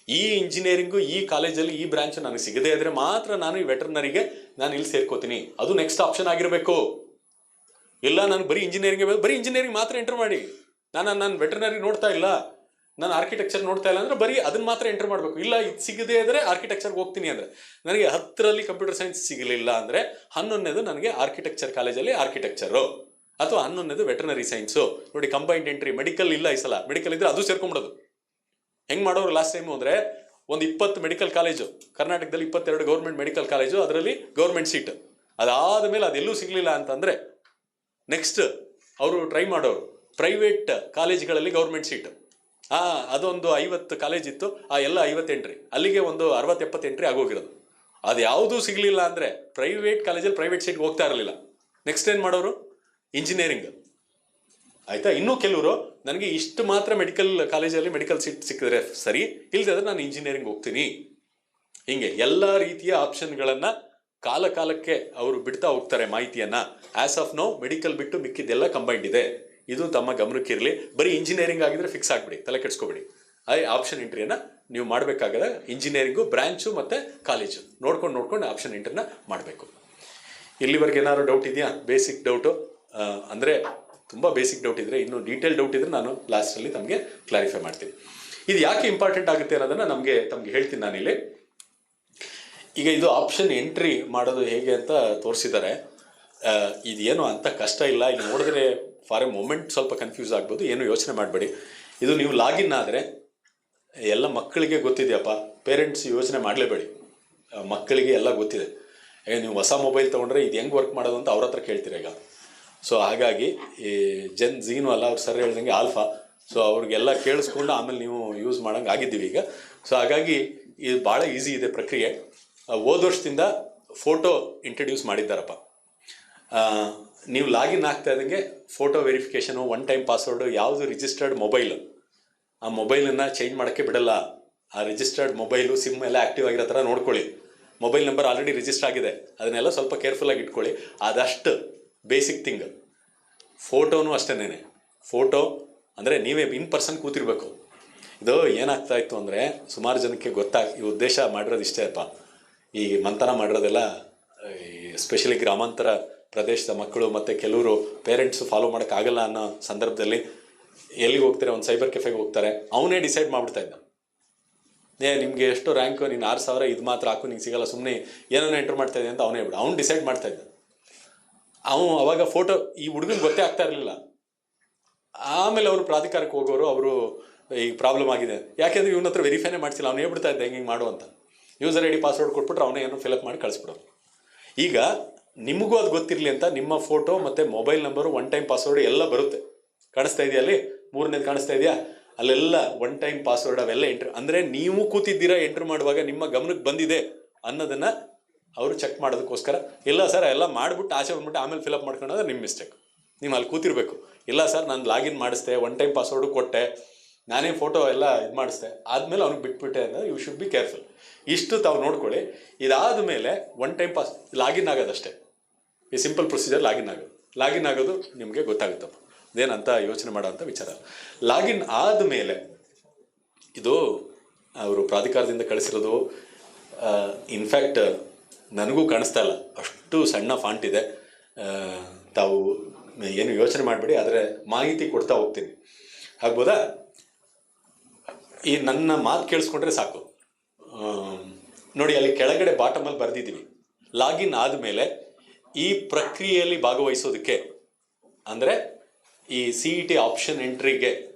ಈ ಇಂಜಿನಿಯರಿಂಗು ಈ ಕಾಲೇಜಲ್ಲಿ ಈ ಬ್ರಾಂಚ್ ನನಗೆ ಸಿಗದೇ ಇದ್ರೆ ಮಾತ್ರ ನಾನು ಈ ವೆಟರ್ನರಿಗೆ ನಾನು ಇಲ್ಲಿ ಸೇರ್ಕೋತೀನಿ, ಅದು ನೆಕ್ಸ್ಟ್ ಆಪ್ಷನ್ ಆಗಿರಬೇಕು. ಇಲ್ಲ ನಾನು ಬರೀ ಇಂಜಿನಿಯರಿಂಗ್ ಮಾತ್ರ ಎಂಟರ್ ಮಾಡಿ, ನಾನು ವೆಟರ್ನರಿ ನೋಡ್ತಾ ಇಲ್ಲ, ನಾನು ಆರ್ಕಿಟೆಕ್ಚರ್ ನೋಡ್ತಾ ಇಲ್ಲ ಅಂದರೆ ಬರೀ ಅದನ್ನ ಮಾತ್ರ ಎಂಟರ್ ಮಾಡಬೇಕು. ಇಲ್ಲ ಇದು ಸಿಗದೇ ಇದ್ರೆ ಆರ್ಕಿಟೆಕ್ಚರ್ಗೆ ಹೋಗ್ತೀನಿ ಅಂದರೆ, ನನಗೆ 10ರಲ್ಲಿ ಕಂಪ್ಯೂಟರ್ ಸೈನ್ಸ್ ಸಿಗಲಿಲ್ಲ ಅಂದರೆ 11ನೇದು ನನಗೆ ಆರ್ಕಿಟೆಕ್ಚರ್ ಕಾಲೇಜಲ್ಲಿ ಆರ್ಕಿಟೆಕ್ಚರು, ಅಥವಾ 11ನೇದು ವೆಟರ್ನರಿ ಸೈನ್ಸು. ನೋಡಿ, ಕಂಬೈನ್ಡ್ ಎಂಟ್ರಿ. ಮೆಡಿಕಲ್ ಇಲ್ಲ ಈ ಸಲ, ಮೆಡಿಕಲ್ ಇದ್ರೆ ಅದು ಸೇರ್ಕೊಂಬಿಡೋದು. ಹೆಂಗೆ ಮಾಡೋರು ಲಾಸ್ಟ್ ಟೈಮು ಅಂದರೆ, ಒಂದು 20 ಮೆಡಿಕಲ್ ಕಾಲೇಜು ಕರ್ನಾಟಕದಲ್ಲಿ, 22 ಗೌರ್ಮೆಂಟ್ ಮೆಡಿಕಲ್ ಕಾಲೇಜು, ಅದರಲ್ಲಿ ಗೌರ್ಮೆಂಟ್ ಸೀಟ್. ಅದಾದ ಮೇಲೆ ಅದೆಲ್ಲೂ ಸಿಗಲಿಲ್ಲ ಅಂತಂದರೆ ನೆಕ್ಸ್ಟ್ ಅವರು ಟ್ರೈ ಮಾಡೋರು ಪ್ರೈವೇಟ್ ಕಾಲೇಜ್ಗಳಲ್ಲಿ ಗೌರ್ಮೆಂಟ್ ಸೀಟ್. ಅದೊಂದು 50 ಕಾಲೇಜ್ ಇತ್ತು, ಆ ಎಲ್ಲ 50 ಎಂಟ್ರಿ, ಅಲ್ಲಿಗೆ ಒಂದು 60-70 ಎಂಟ್ರಿ ಆಗೋಗಿರೋದು. ಅದು ಯಾವುದೂ ಸಿಗಲಿಲ್ಲ ಅಂದರೆ ಪ್ರೈವೇಟ್ ಕಾಲೇಜಲ್ಲಿ ಪ್ರೈವೇಟ್ ಸೀಟ್ಗೆ ಹೋಗ್ತಾ ಇರಲಿಲ್ಲ. ನೆಕ್ಸ್ಟ್ ಏನು ಮಾಡೋರು? ಇಂಜಿನಿಯರಿಂಗ್. ಆಯಿತಾ? ಇನ್ನೂ ಕೆಲವರು ನನಗೆ ಇಷ್ಟು ಮಾತ್ರ ಮೆಡಿಕಲ್ ಕಾಲೇಜಲ್ಲಿ ಮೆಡಿಕಲ್ ಸೀಟ್ ಸಿಕ್ಕಿದ್ರೆ ಸರಿ, ಇಲ್ಲದಿದ್ರೆ ನಾನು ಇಂಜಿನಿಯರಿಂಗ್ ಹೋಗ್ತೀನಿ. ಹಿಂಗೆ ಎಲ್ಲ ರೀತಿಯ ಆಪ್ಷನ್ಗಳನ್ನು ಕಾಲಕ್ಕೆ ಅವರು ಬಿಡ್ತಾ ಹೋಗ್ತಾರೆ ಮಾಹಿತಿಯನ್ನು. ಆ್ಯಸ್ ಆಫ್ ನೌ ಮೆಡಿಕಲ್ ಬಿಟ್ಟು ಮಿಕ್ಕಿದ್ದೆಲ್ಲ ಕಂಬೈಂಡ್ ಇದೆ, ಇದು ತಮ್ಮ ಗಮನಕ್ಕಿರಲಿ. ಬರೀ ಇಂಜಿನಿಯರಿಂಗ್ ಆಗಿದ್ರೆ ಫಿಕ್ಸ್ ಆಗಿಬಿಡಿ, ತಲೆ ಕೆಡಿಸ್ಕೊಬೇಡಿ. ಆಪ್ಷನ್ ಎಂಟ್ರಿಯನ್ನು ನೀವು ಮಾಡಬೇಕಾಗದ ಇಂಜಿನಿಯರಿಂಗು ಬ್ರಾಂಚು ಮತ್ತು ಕಾಲೇಜು ನೋಡ್ಕೊಂಡು ಆಪ್ಷನ್ ಎಂಟ್ರಿನ ಮಾಡಬೇಕು. ಇಲ್ಲಿವರೆಗೆ ಏನಾದ್ರು ಡೌಟ್ ಇದೆಯಾ? ಬೇಸಿಕ್ ಡೌಟು ಅಂದರೆ ತುಂಬ ಬೇಸಿಕ್ ಡೌಟ್ ಇದ್ದರೆ, ಇನ್ನೂ ಡೀಟೇಲ್ ಡೌಟ್ ಇದ್ದರೆ ನಾನು ಲಾಸ್ಟಲ್ಲಿ ತಮಗೆ ಕ್ಲಾರಿಫೈ ಮಾಡ್ತೀನಿ. ಇದು ಯಾಕೆ ಇಂಪಾರ್ಟೆಂಟ್ ಆಗುತ್ತೆ ಅನ್ನೋದನ್ನು ತಮಗೆ ಹೇಳ್ತೀನಿ ನಾನಿಲ್ಲಿ. ಈಗ ಇದು ಆಪ್ಷನ್ ಎಂಟ್ರಿ ಮಾಡೋದು ಹೇಗೆ ಅಂತ ತೋರಿಸಿದ್ದಾರೆ. ಇದೇನು ಅಂತ ಕಷ್ಟ ಇಲ್ಲ. ಈಗ ನೋಡಿದ್ರೆ ಫಾರ್ ಎ ಮೊಮೆಂಟ್ ಸ್ವಲ್ಪ ಕನ್ಫ್ಯೂಸ್ ಆಗ್ಬೋದು, ಏನು ಯೋಚನೆ ಮಾಡಬೇಡಿ. ಇದು ನೀವು ಲಾಗಿನ್ ಆದರೆ ಎಲ್ಲ ಮಕ್ಕಳಿಗೆ ಗೊತ್ತಿದೆಯಪ್ಪ, ಪೇರೆಂಟ್ಸ್ ಯೋಚನೆ ಮಾಡಲೇಬೇಡಿ, ಮಕ್ಕಳಿಗೆ ಎಲ್ಲ ಗೊತ್ತಿದೆ. ಈಗ ನೀವು ಹೊಸ ಮೊಬೈಲ್ ತೊಗೊಂಡ್ರೆ ಇದು ಹೆಂಗೆ ವರ್ಕ್ ಮಾಡೋದು ಅಂತ ಅವ್ರ ಹತ್ರ ಕೇಳ್ತೀರ ಈಗ. ಸೊ ಹಾಗಾಗಿ ಈ ಝೀನು ಅಲ್ಲ, ಅವ್ರು ಸರ್ ಹೇಳ್ದಂಗೆ ಆಲ್ಫಾ. ಸೊ ಅವ್ರಿಗೆಲ್ಲ ಕೇಳಿಸ್ಕೊಂಡು ಆಮೇಲೆ ನೀವು ಯೂಸ್ ಮಾಡೋಂಗೆ ಆಗಿದ್ದೀವಿ ಈಗ. ಸೊ ಹಾಗಾಗಿ ಇದು ಭಾಳ ಈಸಿ ಇದೆ ಪ್ರಕ್ರಿಯೆ. ಹೋದ ವರ್ಷದಿಂದ ಫೋಟೋ ಇಂಟ್ರಡ್ಯೂಸ್ ಮಾಡಿದ್ದಾರಪ್ಪ. ನೀವು ಲಾಗಿನ್ ಆಗ್ತಾ ಇದ್ದಂಗೆ ಫೋಟೋ ವೆರಿಫಿಕೇಷನು, 1 ಟೈಮ್ ಪಾಸ್ವರ್ಡು, ಯಾವುದು ರಿಜಿಸ್ಟರ್ಡ್ ಮೊಬೈಲು, ಆ ಮೊಬೈಲನ್ನು ಚೇಂಜ್ ಮಾಡೋಕ್ಕೆ ಬಿಡಲ್ಲ. ಆ ರಿಜಿಸ್ಟರ್ಡ್ ಮೊಬೈಲು ಸಿಮ್ ಎಲ್ಲ ಆ್ಯಕ್ಟಿವ್ ಆಗಿರೋ ಥರ ನೋಡ್ಕೊಳ್ಳಿ. ಮೊಬೈಲ್ ನಂಬರ್ ಆಲ್ರೆಡಿ ರಿಜಿಸ್ಟರ್ ಆಗಿದೆ, ಅದನ್ನೆಲ್ಲ ಸ್ವಲ್ಪ ಕೇರ್ಫುಲ್ಲಾಗಿ ಇಟ್ಕೊಳ್ಳಿ. ಅದಷ್ಟು ಬೇಸಿಕ್ ಥಿಂಗ್. ಫೋಟೋನು ಅಷ್ಟೇನೆ. ಫೋಟೋ ಅಂದರೆ ನೀವೇ ಇನ್ ಪರ್ಸನ್ ಕೂತಿರ್ಬೇಕು. ಇದು ಏನಾಗ್ತಾ ಇತ್ತು ಅಂದರೆ ಸುಮಾರು ಜನಕ್ಕೆ ಈ ಉದ್ದೇಶ ಮಾಡಿರೋದು ಇಷ್ಟೇ ಅಪ್ಪ. ಈ ಮಂಥನ ಮಾಡಿರೋದೆಲ್ಲ ಎಸ್ಪೆಷಲಿ ಗ್ರಾಮಾಂತರ ಪ್ರದೇಶದ ಮಕ್ಕಳು ಮತ್ತು ಕೆಲವರು ಪೇರೆಂಟ್ಸು ಫಾಲೋ ಮಾಡೋಕ್ಕಾಗಲ್ಲ ಅನ್ನೋ ಸಂದರ್ಭದಲ್ಲಿ ಎಲ್ಲಿಗೆ ಹೋಗ್ತಾರೆ, ಒಂದು ಸೈಬರ್ ಕೆಫೆಗೆ ಹೋಗ್ತಾರೆ. ಅವನೇ ಡಿಸೈಡ್ ಮಾಡಿಬಿಡ್ತಾ ಇದ್ದ, ನಿಮಗೆ ಎಷ್ಟು ರ್ಯಾಂಕು, ನೀನು 6,000 ಇದು ಮಾತ್ರ ಹಾಕು, ನಿಂಗೆ ಸಿಗಲ್ಲ, ಸುಮ್ಮನೆ ಏನೋ ಎಂಟ್ರ್ ಮಾಡ್ತಾ ಇದೆ ಅಂತ ಅವನೇ ಬಿಡು. ಅವ್ನು ಡಿಸೈಡ್ ಮಾಡ್ತಾ ಇದ್ದ. ಅವಾಗ ಫೋಟೋ ಈ ಹುಡುಗನಿಗೆ ಗೊತ್ತೇ ಆಗ್ತಾ ಇರಲಿಲ್ಲ. ಆಮೇಲೆ ಅವರು ಪ್ರಾಧಿಕಾರಕ್ಕೆ ಹೋಗೋರು, ಅವರು ಈಗ ಪ್ರಾಬ್ಲಮ್ ಆಗಿದೆ ಯಾಕೆಂದರೆ ಇವನ ಹತ್ರ ವೆರಿಫೈನೇ ಮಾಡ್ತಿಲ್ಲ, ಅವ್ನು ಹೇಳ್ಬಿಡ್ತಾ ಇದ್ದ ಹಿಂಗೆ ಮಾಡು ಅಂತ. ಯೂಸರ್ ಐ ಡಿ ಪಾಸ್ವರ್ಡ್ ಕೊಟ್ಬಿಟ್ರೆ ಅವನೇ ಏನೋ ಫಿಲಪ್ ಮಾಡಿ ಕಳಿಸ್ಬಿಡೋರು. ಈಗ ನಿಮಗೂ ಅದು ಗೊತ್ತಿರಲಿ ಅಂತ ನಿಮ್ಮ ಫೋಟೋ ಮತ್ತು mobile number, one time password ಎಲ್ಲ ಬರುತ್ತೆ. ಕಾಣಿಸ್ತಾ ಇದೆಯಾ ಅಲ್ಲಿ, 3ನೇದು ಕಾಣಿಸ್ತಾ ಇದೆಯಾ, ಅಲ್ಲೆಲ್ಲ ಒನ್ ಟೈಮ್ ಪಾಸ್ವರ್ಡ್ ಅವೆಲ್ಲ ಎಂಟ್ರ್, ಅಂದರೆ ನೀವು ಕೂತಿದ್ದೀರಾ ಎಂಟ್ರ್ ಮಾಡುವಾಗ ನಿಮ್ಮ ಗಮನಕ್ಕೆ ಬಂದಿದೆ ಅನ್ನೋದನ್ನು ಅವರು ಚೆಕ್ ಮಾಡೋದಕ್ಕೋಸ್ಕರ. ಇಲ್ಲ ಸರ್ ಎಲ್ಲ ಮಾಡಿಬಿಟ್ಟು ಆಚೆ ಬಂದ್ಬಿಟ್ಟು ಆಮೇಲೆ ಫಿಲಪ್ ಮಾಡ್ಕೊಳ್ಳೋದು ನಿಮ್ಮ ಮಿಸ್ಟೇಕ್. ನೀವು ಅಲ್ಲಿ ಕೂತಿರ್ಬೇಕು. ಇಲ್ಲ ಸರ್ ನಾನು ಲಾಗಿನ್ ಮಾಡಿಸ್ದೆ, ಒನ್ ಟೈಮ್ ಪಾಸ್ವರ್ಡು ಕೊಟ್ಟೆ, ನಾನೇ ಫೋಟೋ ಎಲ್ಲ ಇದು ಮಾಡಿಸ್ದೆ, ಆದಮೇಲೆ ಅವ್ನಿಗೆ ಬಿಟ್ಬಿಟ್ಟೆ ಅಂದರೆ ಯು ಶುಡ್ ಬಿ ಕೇರ್ಫುಲ್. ಇಷ್ಟು ತಾವು ನೋಡ್ಕೊಳ್ಳಿ. ಇದಾದ ಮೇಲೆ ಒನ್ ಟೈಮ್ ಲಾಗಿನ್ ಆಗೋದಷ್ಟೇ. ಈ ಸಿಂಪಲ್ ಪ್ರೊಸೀಜರ್ ಲಾಗಿನ್ ಆಗೋದು ನಿಮಗೆ ಗೊತ್ತಾಗುತ್ತಪ್ಪ, ಇದೇನಂತ ಯೋಚನೆ ಮಾಡೋಂಥ ವಿಚಾರ. ಲಾಗಿನ್ ಆದಮೇಲೆ ಇದು ಅವರು ಪ್ರಾಧಿಕಾರದಿಂದ ಕಳಿಸಿರೋದು. ಇನ್ಫ್ಯಾಕ್ಟ್ ನನಗೂ ಕಾಣಿಸ್ತಾ ಇಲ್ಲ, ಅಷ್ಟು ಸಣ್ಣ ಫಾಂಟ್ ಇದೆ. ತಾವು ಏನು ಯೋಚನೆ ಮಾಡಬೇಡಿ, ಆದರೆ ಮಾಹಿತಿ ಕೊಡ್ತಾ ಹೋಗ್ತೀನಿ. ಆಗ್ಬೋದಾ? ಈ ನನ್ನ ಮಾತು ಕೇಳಿಸ್ಕೊಂಡ್ರೆ ಸಾಕು. ನೋಡಿ, ಅಲ್ಲಿ ಕೆಳಗಡೆ ಬಾಟಮಲ್ಲಿ ಬರೆದಿದ್ದೀವಿ, ಲಾಗಿನ್ ಆದಮೇಲೆ ಈ ಪ್ರಕ್ರಿಯೆಯಲ್ಲಿ ಭಾಗವಹಿಸೋದಕ್ಕೆ, ಅಂದರೆ ಈ CET ಆಪ್ಷನ್ ಎಂಟ್ರಿಗೆ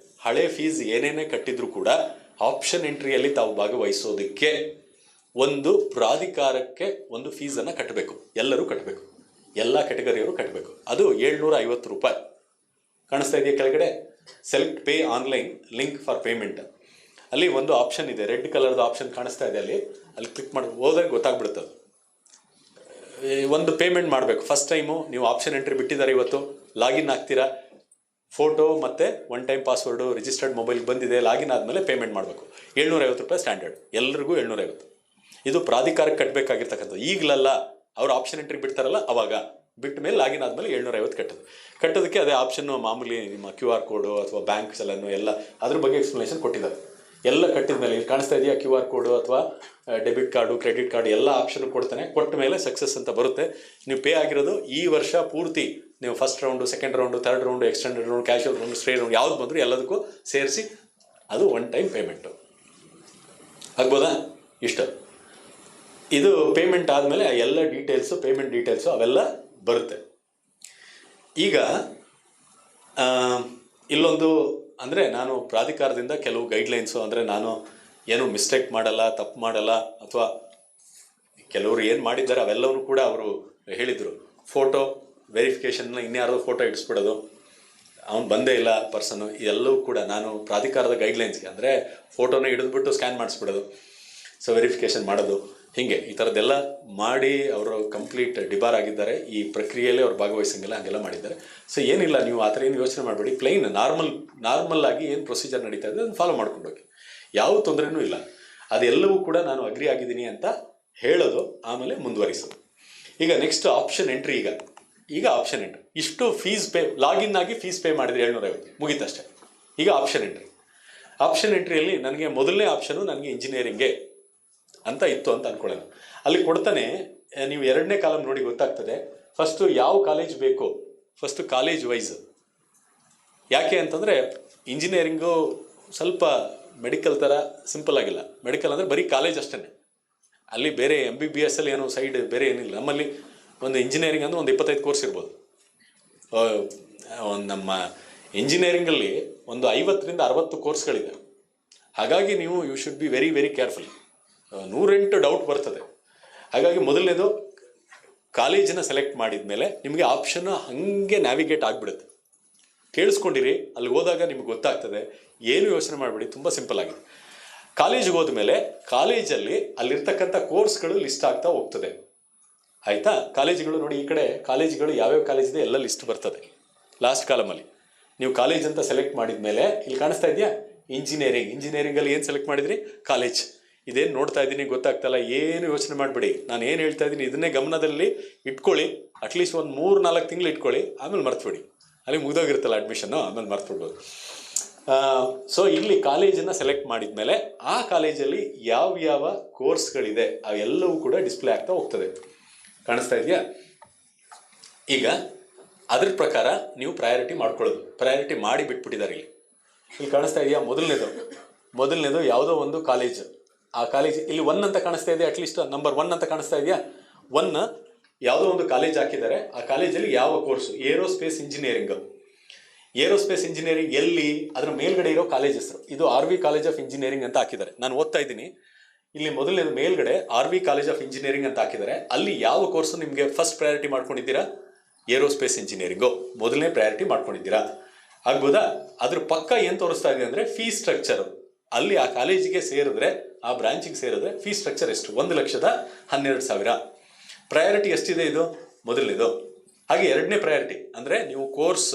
ಹಳೆ ಫೀಸ್ ಏನೇನೇ ಕಟ್ಟಿದ್ರು ಕೂಡ ಆಪ್ಷನ್ ಎಂಟ್ರಿಯಲ್ಲಿ ತಾವು ಭಾಗವಹಿಸೋದಕ್ಕೆ ಒಂದು ಪ್ರಾಧಿಕಾರಕ್ಕೆ ಒಂದು ಫೀಸನ್ನು ಕಟ್ಟಬೇಕು. ಎಲ್ಲರೂ ಕಟ್ಟಬೇಕು, ಎಲ್ಲ ಕೆಟಗರಿಯವರು ಕಟ್ಟಬೇಕು. ಅದು 750 ರೂಪಾಯಿ. ಕಾಣಿಸ್ತಾ ಇದೆಯಾ ಕೆಳಗಡೆ? Select pay online link for payment. ಅಲ್ಲಿ ಒಂದು ಆಪ್ಷನ್ ಇದೆ, ರೆಡ್ ಕಲರ್ದು ಆಪ್ಷನ್ ಕಾಣಿಸ್ತಾ ಇದೆ. ಅಲ್ಲಿ ಕ್ಲಿಕ್ ಮಾಡಿ ಹೋದಾಗ ಗೊತ್ತಾಗ್ಬಿಡುತ್ತೆ. ಒಂದು ಪೇಮೆಂಟ್ ಮಾಡಬೇಕು. ಫಸ್ಟ್ ಟೈಮು ನೀವು ಆಪ್ಷನ್ ಎಂಟ್ರಿ ಬಿಟ್ಟಿದ್ದಾರೆ, ಇವತ್ತು ಲಾಗಿನ್ ಆಗ್ತೀರಾ, ಫೋಟೋ ಮತ್ತು ಒನ್ ಟೈಮ್ ಪಾಸ್ವರ್ಡು ರಿಜಿಸ್ಟರ್ಡ್ ಮೊಬೈಲ್ಗೆ ಬಂದಿದೆ, ಲಾಗಿನ್ ಆದಮೇಲೆ ಪೇಮೆಂಟ್ ಮಾಡಬೇಕು. 750 ರೂಪಾಯಿ ಸ್ಟ್ಯಾಂಡರ್ಡ್, ಎಲ್ರಿಗೂ 750. ಇದು ಪ್ರಾಧಿಕಾರಕ್ಕೆ ಕಟ್ಟಬೇಕಾಗಿರ್ತಕ್ಕಂಥದ್ದು. ಈಗಲಲ್ಲ, ಅವ್ರು ಆಪ್ಷನ್ ಎಂಟ್ರಿ ಬಿಡ್ತಾರಲ್ಲ ಅವಾಗ, ಬಿಟ್ಟ ಮೇಲೆ ಲಾಗಿನ್ ಆದಮೇಲೆ 750 ಕಟ್ಟೋದಕ್ಕೆ ಅದೇ ಆಪ್ಷನ್ನು. ಮಾಮೂಲಿ ನಿಮ್ಮ QR ಕೋಡು ಅಥವಾ ಬ್ಯಾಂಕ್ ಚಲನ್ನು ಎಲ್ಲ ಅದ್ರ ಬಗ್ಗೆ ಎಕ್ಸ್ಪ್ಲನೇಷನ್ ಕೊಟ್ಟಿದ್ದಾರೆ. ಎಲ್ಲ ಕಟ್ಟಿದ ಮೇಲೆ ಇಲ್ಲಿ ಕಾಣಿಸ್ತಾ ಇದೆಯಾ, QR ಕೋಡು ಅಥವಾ ಡೆಬಿಟ್ ಕಾರ್ಡು, ಕ್ರೆಡಿಟ್ ಕಾರ್ಡು ಎಲ್ಲ ಆಪ್ಷನ್ ಕೊಡ್ತಾನೆ. ಕೊಟ್ಟ ಮೇಲೆ ಸಕ್ಸಸ್ ಅಂತ ಬರುತ್ತೆ. ನೀವು ಪೇ ಆಗಿರೋದು ಈ ವರ್ಷ ಪೂರ್ತಿ, ನೀವು first round, second round, third round, extended round, casual round, straight round ಯಾವ್ದು ಬಂದರೂ ಎಲ್ಲದಕ್ಕೂ ಸೇರಿಸಿ ಅದು ಒನ್ ಟೈಮ್ ಪೇಮೆಂಟು. ಆಗ್ಬೋದಾ? ಇಷ್ಟು. ಇದು ಪೇಮೆಂಟ್ ಆದಮೇಲೆ ಎಲ್ಲ ಡೀಟೇಲ್ಸು, ಪೇಮೆಂಟ್ ಡೀಟೇಲ್ಸು ಅವೆಲ್ಲ ಬರುತ್ತೆ. ಈಗ ಇಲ್ಲೊಂದು ಅಂದರೆ ನಾನು ಪ್ರಾಧಿಕಾರದಿಂದ ಕೆಲವು ಗೈಡ್ಲೈನ್ಸು, ಅಂದರೆ ನಾನು ಏನು ಮಿಸ್ಟೇಕ್ ಮಾಡಲ್ಲ, ತಪ್ಪು ಮಾಡಲ್ಲ, ಅಥವಾ ಕೆಲವರು ಏನು ಮಾಡಿದ್ದಾರೆ ಅವೆಲ್ಲವೂ ಕೂಡ ಅವರು ಹೇಳಿದರು. ಫೋಟೋ ವೆರಿಫಿಕೇಷನ್ನ ಇನ್ಯಾರೋ ಫೋಟೋ ಇಡಿಸ್ಬಿಡೋದು, ಅವ್ನು ಬಂದೇ ಇಲ್ಲ ಪರ್ಸನ್ನು, ಇದೆಲ್ಲವೂ ಕೂಡ ನಾನು ಪ್ರಾಧಿಕಾರದ ಗೈಡ್ಲೈನ್ಸ್ಗೆ, ಅಂದರೆ ಫೋಟೋನ ಹಿಡಿದ್ಬಿಟ್ಟು ಸ್ಕ್ಯಾನ್ ಮಾಡಿಸ್ಬಿಡೋದು, ಸೊ ವೆರಿಫಿಕೇಷನ್ ಮಾಡೋದು, ಹೀಗೆ ಈ ಥರದ್ದೆಲ್ಲ ಮಾಡಿ ಅವರು ಕಂಪ್ಲೀಟ್ ಡಿಬಾರ್ ಆಗಿದ್ದಾರೆ. ಈ ಪ್ರಕ್ರಿಯೆಯಲ್ಲೇ ಅವ್ರು ಭಾಗವಹಿಸಂಗಿಲ್ಲ, ಹಾಗೆಲ್ಲ ಮಾಡಿದ್ದಾರೆ. ಸೊ ಏನಿಲ್ಲ, ನೀವು ಆ ಥರ ಏನು ಯೋಚನೆ ಮಾಡಬೇಡಿ. ಪ್ಲೈನ್ ನಾರ್ಮಲ್ ಆಗಿ ಏನು ಪ್ರೊಸೀಜರ್ ನಡೀತಾ ಇದೆ ಅದನ್ನು ಫಾಲೋ ಮಾಡ್ಕೊಂಡು ಹೋಗಿ, ಯಾವ ತೊಂದರೆನೂ ಇಲ್ಲ. ಅದೆಲ್ಲವೂ ಕೂಡ ನಾನು ಅಗ್ರಿ ಆಗಿದ್ದೀನಿ ಅಂತ ಹೇಳೋದು, ಆಮೇಲೆ ಮುಂದುವರಿಸೋದು. ಈಗ ನೆಕ್ಸ್ಟ್ ಆಪ್ಷನ್ ಎಂಟ್ರಿ. ಈಗ ಆಪ್ಷನ್ ಎಂಟ್ರಿ, ಇಷ್ಟು ಫೀಸ್ ಪೇ, ಲಾಗಿನ್ ಆಗಿ ಫೀಸ್ ಪೇ ಮಾಡಿದರೆ 750 ಮುಗೀತಷ್ಟೇ. ಈಗ ಆಪ್ಷನ್ ಎಂಟ್ರಿಯಲ್ಲಿ ನನಗೆ ಮೊದಲನೇ ಆಪ್ಷನು ನನಗೆ ಇಂಜಿನಿಯರಿಂಗ್ಗೆ ಅಂತ ಇತ್ತು ಅಂತ ಅಂದ್ಕೊಳ್ಳೋಣ. ಅಲ್ಲಿ ಕೊಡ್ತಾನೆ, ನೀವು 2ನೇ ಕಾಲಮ್ ನೋಡಿ ಗೊತ್ತಾಗ್ತದೆ. ಫಸ್ಟು ಯಾವ ಕಾಲೇಜ್ ಬೇಕೋ, ಫಸ್ಟು ಕಾಲೇಜ್ ವೈಸ್. ಯಾಕೆ ಅಂತಂದರೆ ಇಂಜಿನಿಯರಿಂಗು ಸ್ವಲ್ಪ ಮೆಡಿಕಲ್ ಥರ ಸಿಂಪಲ್ ಆಗಿಲ್ಲ. ಮೆಡಿಕಲ್ ಅಂದರೆ ಬರೀ ಕಾಲೇಜ್ ಅಷ್ಟೇ, ಅಲ್ಲಿ ಬೇರೆ MBBS ಅಲ್ಲಿ ಏನೋ ಸೈಡ್ ಬೇರೆ ಏನಿಲ್ಲ. ನಮ್ಮಲ್ಲಿ ಒಂದು ಇಂಜಿನಿಯರಿಂಗ್ ಅಂದರೆ ಒಂದು 25 ಕೋರ್ಸ್ ಇರ್ಬೋದು. ನಮ್ಮ ಇಂಜಿನಿಯರಿಂಗಲ್ಲಿ ಒಂದು 50ರಿಂದ 60 ಕೋರ್ಸ್ಗಳಿದೆ. ಹಾಗಾಗಿ ನೀವು you should be very very careful. 108 doubt ಬರ್ತದೆ. ಹಾಗಾಗಿ ಮೊದಲನೇದು ಕಾಲೇಜನ್ನು ಸೆಲೆಕ್ಟ್ ಮಾಡಿದ ಮೇಲೆ ನಿಮಗೆ ಆಪ್ಷನ್ ಹಾಗೆ ನ್ಯಾವಿಗೇಟ್ ಆಗಿಬಿಡುತ್ತೆ. ಕೇಳಿಸ್ಕೊಂಡಿರಿ, ಅಲ್ಲಿ ಹೋದಾಗ ನಿಮ್ಗೆ ಗೊತ್ತಾಗ್ತದೆ. ಏನು ಯೋಚನೆ ಮಾಡಬೇಡಿ, ತುಂಬ ಸಿಂಪಲ್ ಆಗಿದೆ. ಕಾಲೇಜಿಗೆ ಹೋದ್ಮೇಲೆ ಕಾಲೇಜಲ್ಲಿ ಅಲ್ಲಿರ್ತಕ್ಕಂಥ ಕೋರ್ಸ್ಗಳು ಲಿಸ್ಟ್ ಆಗ್ತಾ ಹೋಗ್ತದೆ. ಆಯಿತಾ? ಕಾಲೇಜುಗಳು ನೋಡಿ, ಈ ಕಡೆ ಕಾಲೇಜುಗಳು ಯಾವ್ಯಾವ ಕಾಲೇಜ್ ಇದೆ ಎಲ್ಲ ಲಿಸ್ಟ್ ಬರ್ತದೆ ಲಾಸ್ಟ್ ಕಾಲಮಲ್ಲಿ. ನೀವು ಕಾಲೇಜ್ ಅಂತ ಸೆಲೆಕ್ಟ್ ಮಾಡಿದ ಮೇಲೆ ಇಲ್ಲಿ ಕಾಣಿಸ್ತಾ ಇದೆಯಾ ಇಂಜಿನಿಯರಿಂಗಲ್ಲಿ ಏನು ಸೆಲೆಕ್ಟ್ ಮಾಡಿದ್ರಿ? ಕಾಲೇಜ್. ಇದೇನು ನೋಡ್ತಾ ಇದ್ದೀನಿ ಗೊತ್ತಾಗ್ತಲ್ಲ, ಏನು ಯೋಚನೆ ಮಾಡಬೇಡಿ, ನಾನು ಏನು ಹೇಳ್ತಾ ಇದ್ದೀನಿ ಇದನ್ನೇ ಗಮನದಲ್ಲಿ ಇಟ್ಕೊಳ್ಳಿ. ಅಟ್ಲೀಸ್ಟ್ ಒಂದು 3-4 ತಿಂಗಳು ಇಟ್ಕೊಳ್ಳಿ, ಆಮೇಲೆ ಮರ್ತುಬಿಡಿ. ಅಲ್ಲಿ ಮುಗಿದೋಗಿರುತ್ತಲ್ಲ ಅಡ್ಮಿಷನ್ನು, ಆಮೇಲೆ ಮರ್ತುಬಿಡ್ಬೋದು. ಸೊ ಇಲ್ಲಿ ಕಾಲೇಜನ್ನು ಸೆಲೆಕ್ಟ್ ಮಾಡಿದ ಮೇಲೆ ಆ ಕಾಲೇಜಲ್ಲಿ ಯಾವ ಕೋರ್ಸ್ಗಳಿದೆ ಅವೆಲ್ಲವೂ ಕೂಡ ಡಿಸ್ಪ್ಲೇ ಆಗ್ತಾ ಹೋಗ್ತದೆ. ಕಾಣಿಸ್ತಾ ಇದೆಯಾ? ಈಗ ಅದ್ರ ಪ್ರಕಾರ ನೀವು ಪ್ರಯಾರಿಟಿ ಮಾಡ್ಕೊಳ್ಳೋದು. ಪ್ರಯಾರಿಟಿ ಮಾಡಿ ಬಿಟ್ಬಿಟ್ಟಿದ್ದಾರೆ ಇಲ್ಲಿ ಕಾಣಿಸ್ತಾ ಇದೆಯಾ? ಮೊದಲನೇದು ಯಾವುದೋ ಒಂದು ಕಾಲೇಜ್. ಆ ಕಾಲೇಜ್ ಇಲ್ಲಿ 1 ಅಂತ ಕಾಣಿಸ್ತಾ ಇದೆ, ಅಟ್ಲೀಸ್ಟ್ ನಂಬರ್ 1 ಅಂತ ಕಾಣಿಸ್ತಾ ಇದೆಯಾ? 1 ಯಾವುದೋ ಒಂದು ಕಾಲೇಜ್ ಹಾಕಿದ್ದಾರೆ. ಆ ಕಾಲೇಜಲ್ಲಿ ಯಾವ course? Aerospace engineering. Aerospace engineering ಎಲ್ಲಿ? ಅದರ ಮೇಲ್ಗಡೆ ಇರೋ ಕಾಲೇಜ್ ಹೆಸರು ಇದು RV ಕಾಲೇಜ್ ಆಫ್ ಇಂಜಿನಿಯರಿಂಗ್ ಅಂತ ಹಾಕಿದ್ದಾರೆ. ನಾನು ಓದ್ತಾ ಇದ್ದೀನಿ ಇಲ್ಲಿ. ಮೊದಲನೇದು ಮೇಲ್ಗಡೆ RV ಕಾಲೇಜ್ ಆಫ್ ಇಂಜಿನಿಯರಿಂಗ್ ಅಂತ ಹಾಕಿದ್ದಾರೆ. ಅಲ್ಲಿ ಯಾವ ಕೋರ್ಸು ನಿಮಗೆ ಫಸ್ಟ್ ಪ್ರಯಾರಿಟಿ ಮಾಡ್ಕೊಂಡಿದ್ದೀರಾ? ಏರೋಸ್ಪೇಸ್ ಇಂಜಿನಿಯರಿಂಗು ಮೊದಲನೇ ಪ್ರಯಾರಿಟಿ ಮಾಡ್ಕೊಂಡಿದ್ದೀರಾ. ಆಗ್ಬೋದಾ? ಅದ್ರ ಪಕ್ಕ ಏನು ತೋರಿಸ್ತಾ ಇದೆ ಅಂದರೆ ಫೀ ಸ್ಟ್ರಕ್ಚರು. ಅಲ್ಲಿ ಆ ಕಾಲೇಜಿಗೆ ಸೇರಿದ್ರೆ, ಆ ಬ್ರಾಂಚಿಗೆ ಸೇರಿದ್ರೆ ಫೀ ಸ್ಟ್ರಕ್ಚರ್ ಎಷ್ಟು? 1,12,000. ಪ್ರಯಾರಿಟಿ ಎಷ್ಟಿದೆ ಇದು? ಮೊದಲನೇದು. ಹಾಗೆ ಎರಡನೇ ಪ್ರಯಾರಿಟಿ ಅಂದರೆ ನೀವು course,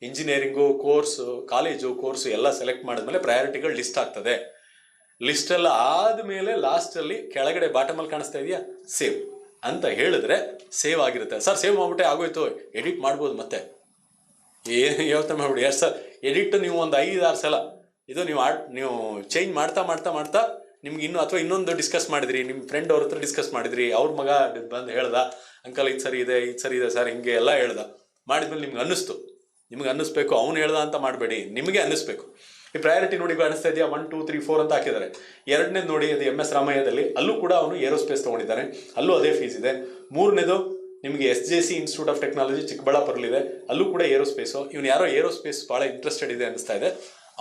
engineering course, college course ಎಲ್ಲ ಸೆಲೆಕ್ಟ್ ಮಾಡಿದ್ಮೇಲೆ ಪ್ರಯಾರಿಟಿಗಳು ಲಿಸ್ಟ್ ಆಗ್ತದೆ. ಲಿಸ್ಟೆಲ್ಲ ಆದಮೇಲೆ ಲಾಸ್ಟಲ್ಲಿ ಕೆಳಗಡೆ ಬಾಟಮಲ್ಲಿ ಕಾಣಿಸ್ತಾ ಇದೆಯಾ ಸೇವ್ ಅಂತ ಹೇಳಿದ್ರೆ ಸೇವ್ ಆಗಿರುತ್ತೆ. ಸರ್ ಸೇವ್ ಮಾಡ್ಬಿಟ್ಟೆ ಆಗೋಯ್ತು, ಎಡಿಟ್ ಮಾಡ್ಬೋದು ಮತ್ತೆ, ಏನು ಯೋಚನೆ ಮಾಡ್ಬಿಡಿ. ಎಷ್ಟು ಸರ್ ಎಡಿಟ್ ನೀವು ಒಂದು 5-6 ಸಲ ಇದು ನೀವು ಚೇಂಜ್ ಮಾಡ್ತಾ ನಿಮ್ಗೆ ಇನ್ನೊಂದು ಡಿಸ್ಕಸ್ ಮಾಡಿದ್ರಿ, ನಿಮ್ಮ ಫ್ರೆಂಡ್ ಅವ್ರ ಹತ್ರ ಡಿಸ್ಕಸ್ ಮಾಡಿದ್ರಿ, ಅವ್ರ ಮಗ ಬಂದು ಹೇಳ್ದ ಅಂಕಲ್ ಇದು ಸರಿ ಇದೆ ಸರ್ ಹಿಂಗೆ ಎಲ್ಲ ಹೇಳ್ದ. ಮಾಡಿದ್ಮೇಲೆ ನಿಮ್ಗೆ ಅನ್ನಿಸ್ಬೇಕು, ಅವ್ನು ಹೇಳ್ದ ಅಂತ ಮಾಡಬೇಡಿ, ನಿಮಗೆ ಅನ್ನಿಸ್ಬೇಕು. ಈ ಪ್ರಯಾರಿಟಿ ನೋಡಿ ಕಾಣಿಸ್ತಾ ಇದೆಯಾ? 1, 2, 3, 4 ಅಂತ ಹಾಕಿದ್ದಾರೆ. ಎರಡನೇದು ನೋಡಿ, ಅದು MS ರಾಮಯ್ಯದಲ್ಲಿ, ಅಲ್ಲೂ ಕೂಡ ಅವನು ಏರೋಸ್ಪೇಸ್ ತೊಗೊಂಡಿದ್ದಾನೆ, ಅಲ್ಲೂ ಅದೇ ಫೀಸ್ ಇದೆ. ಮೂರನೇದು ನಿಮಗೆ SJC ಇನ್ಸ್ಟಿಟ್ಯೂಟ್ ಆಫ್ ಟೆಕ್ನಾಲಜಿ ಚಿಕ್ಕಬಳ್ಳಾಪುರಲ್ಲಿದೆ, ಅಲ್ಲೂ ಕೂಡ ಏರೋಸ್ಪೇಸು. ಇವನು ಯಾರೋ ಏರೋಸ್ಪೇಸ್ ಭಾಳ ಇಂಟ್ರೆಸ್ಟೆಡ್ ಇದೆ ಅನ್ನಿಸ್ತಾ ಇದೆ,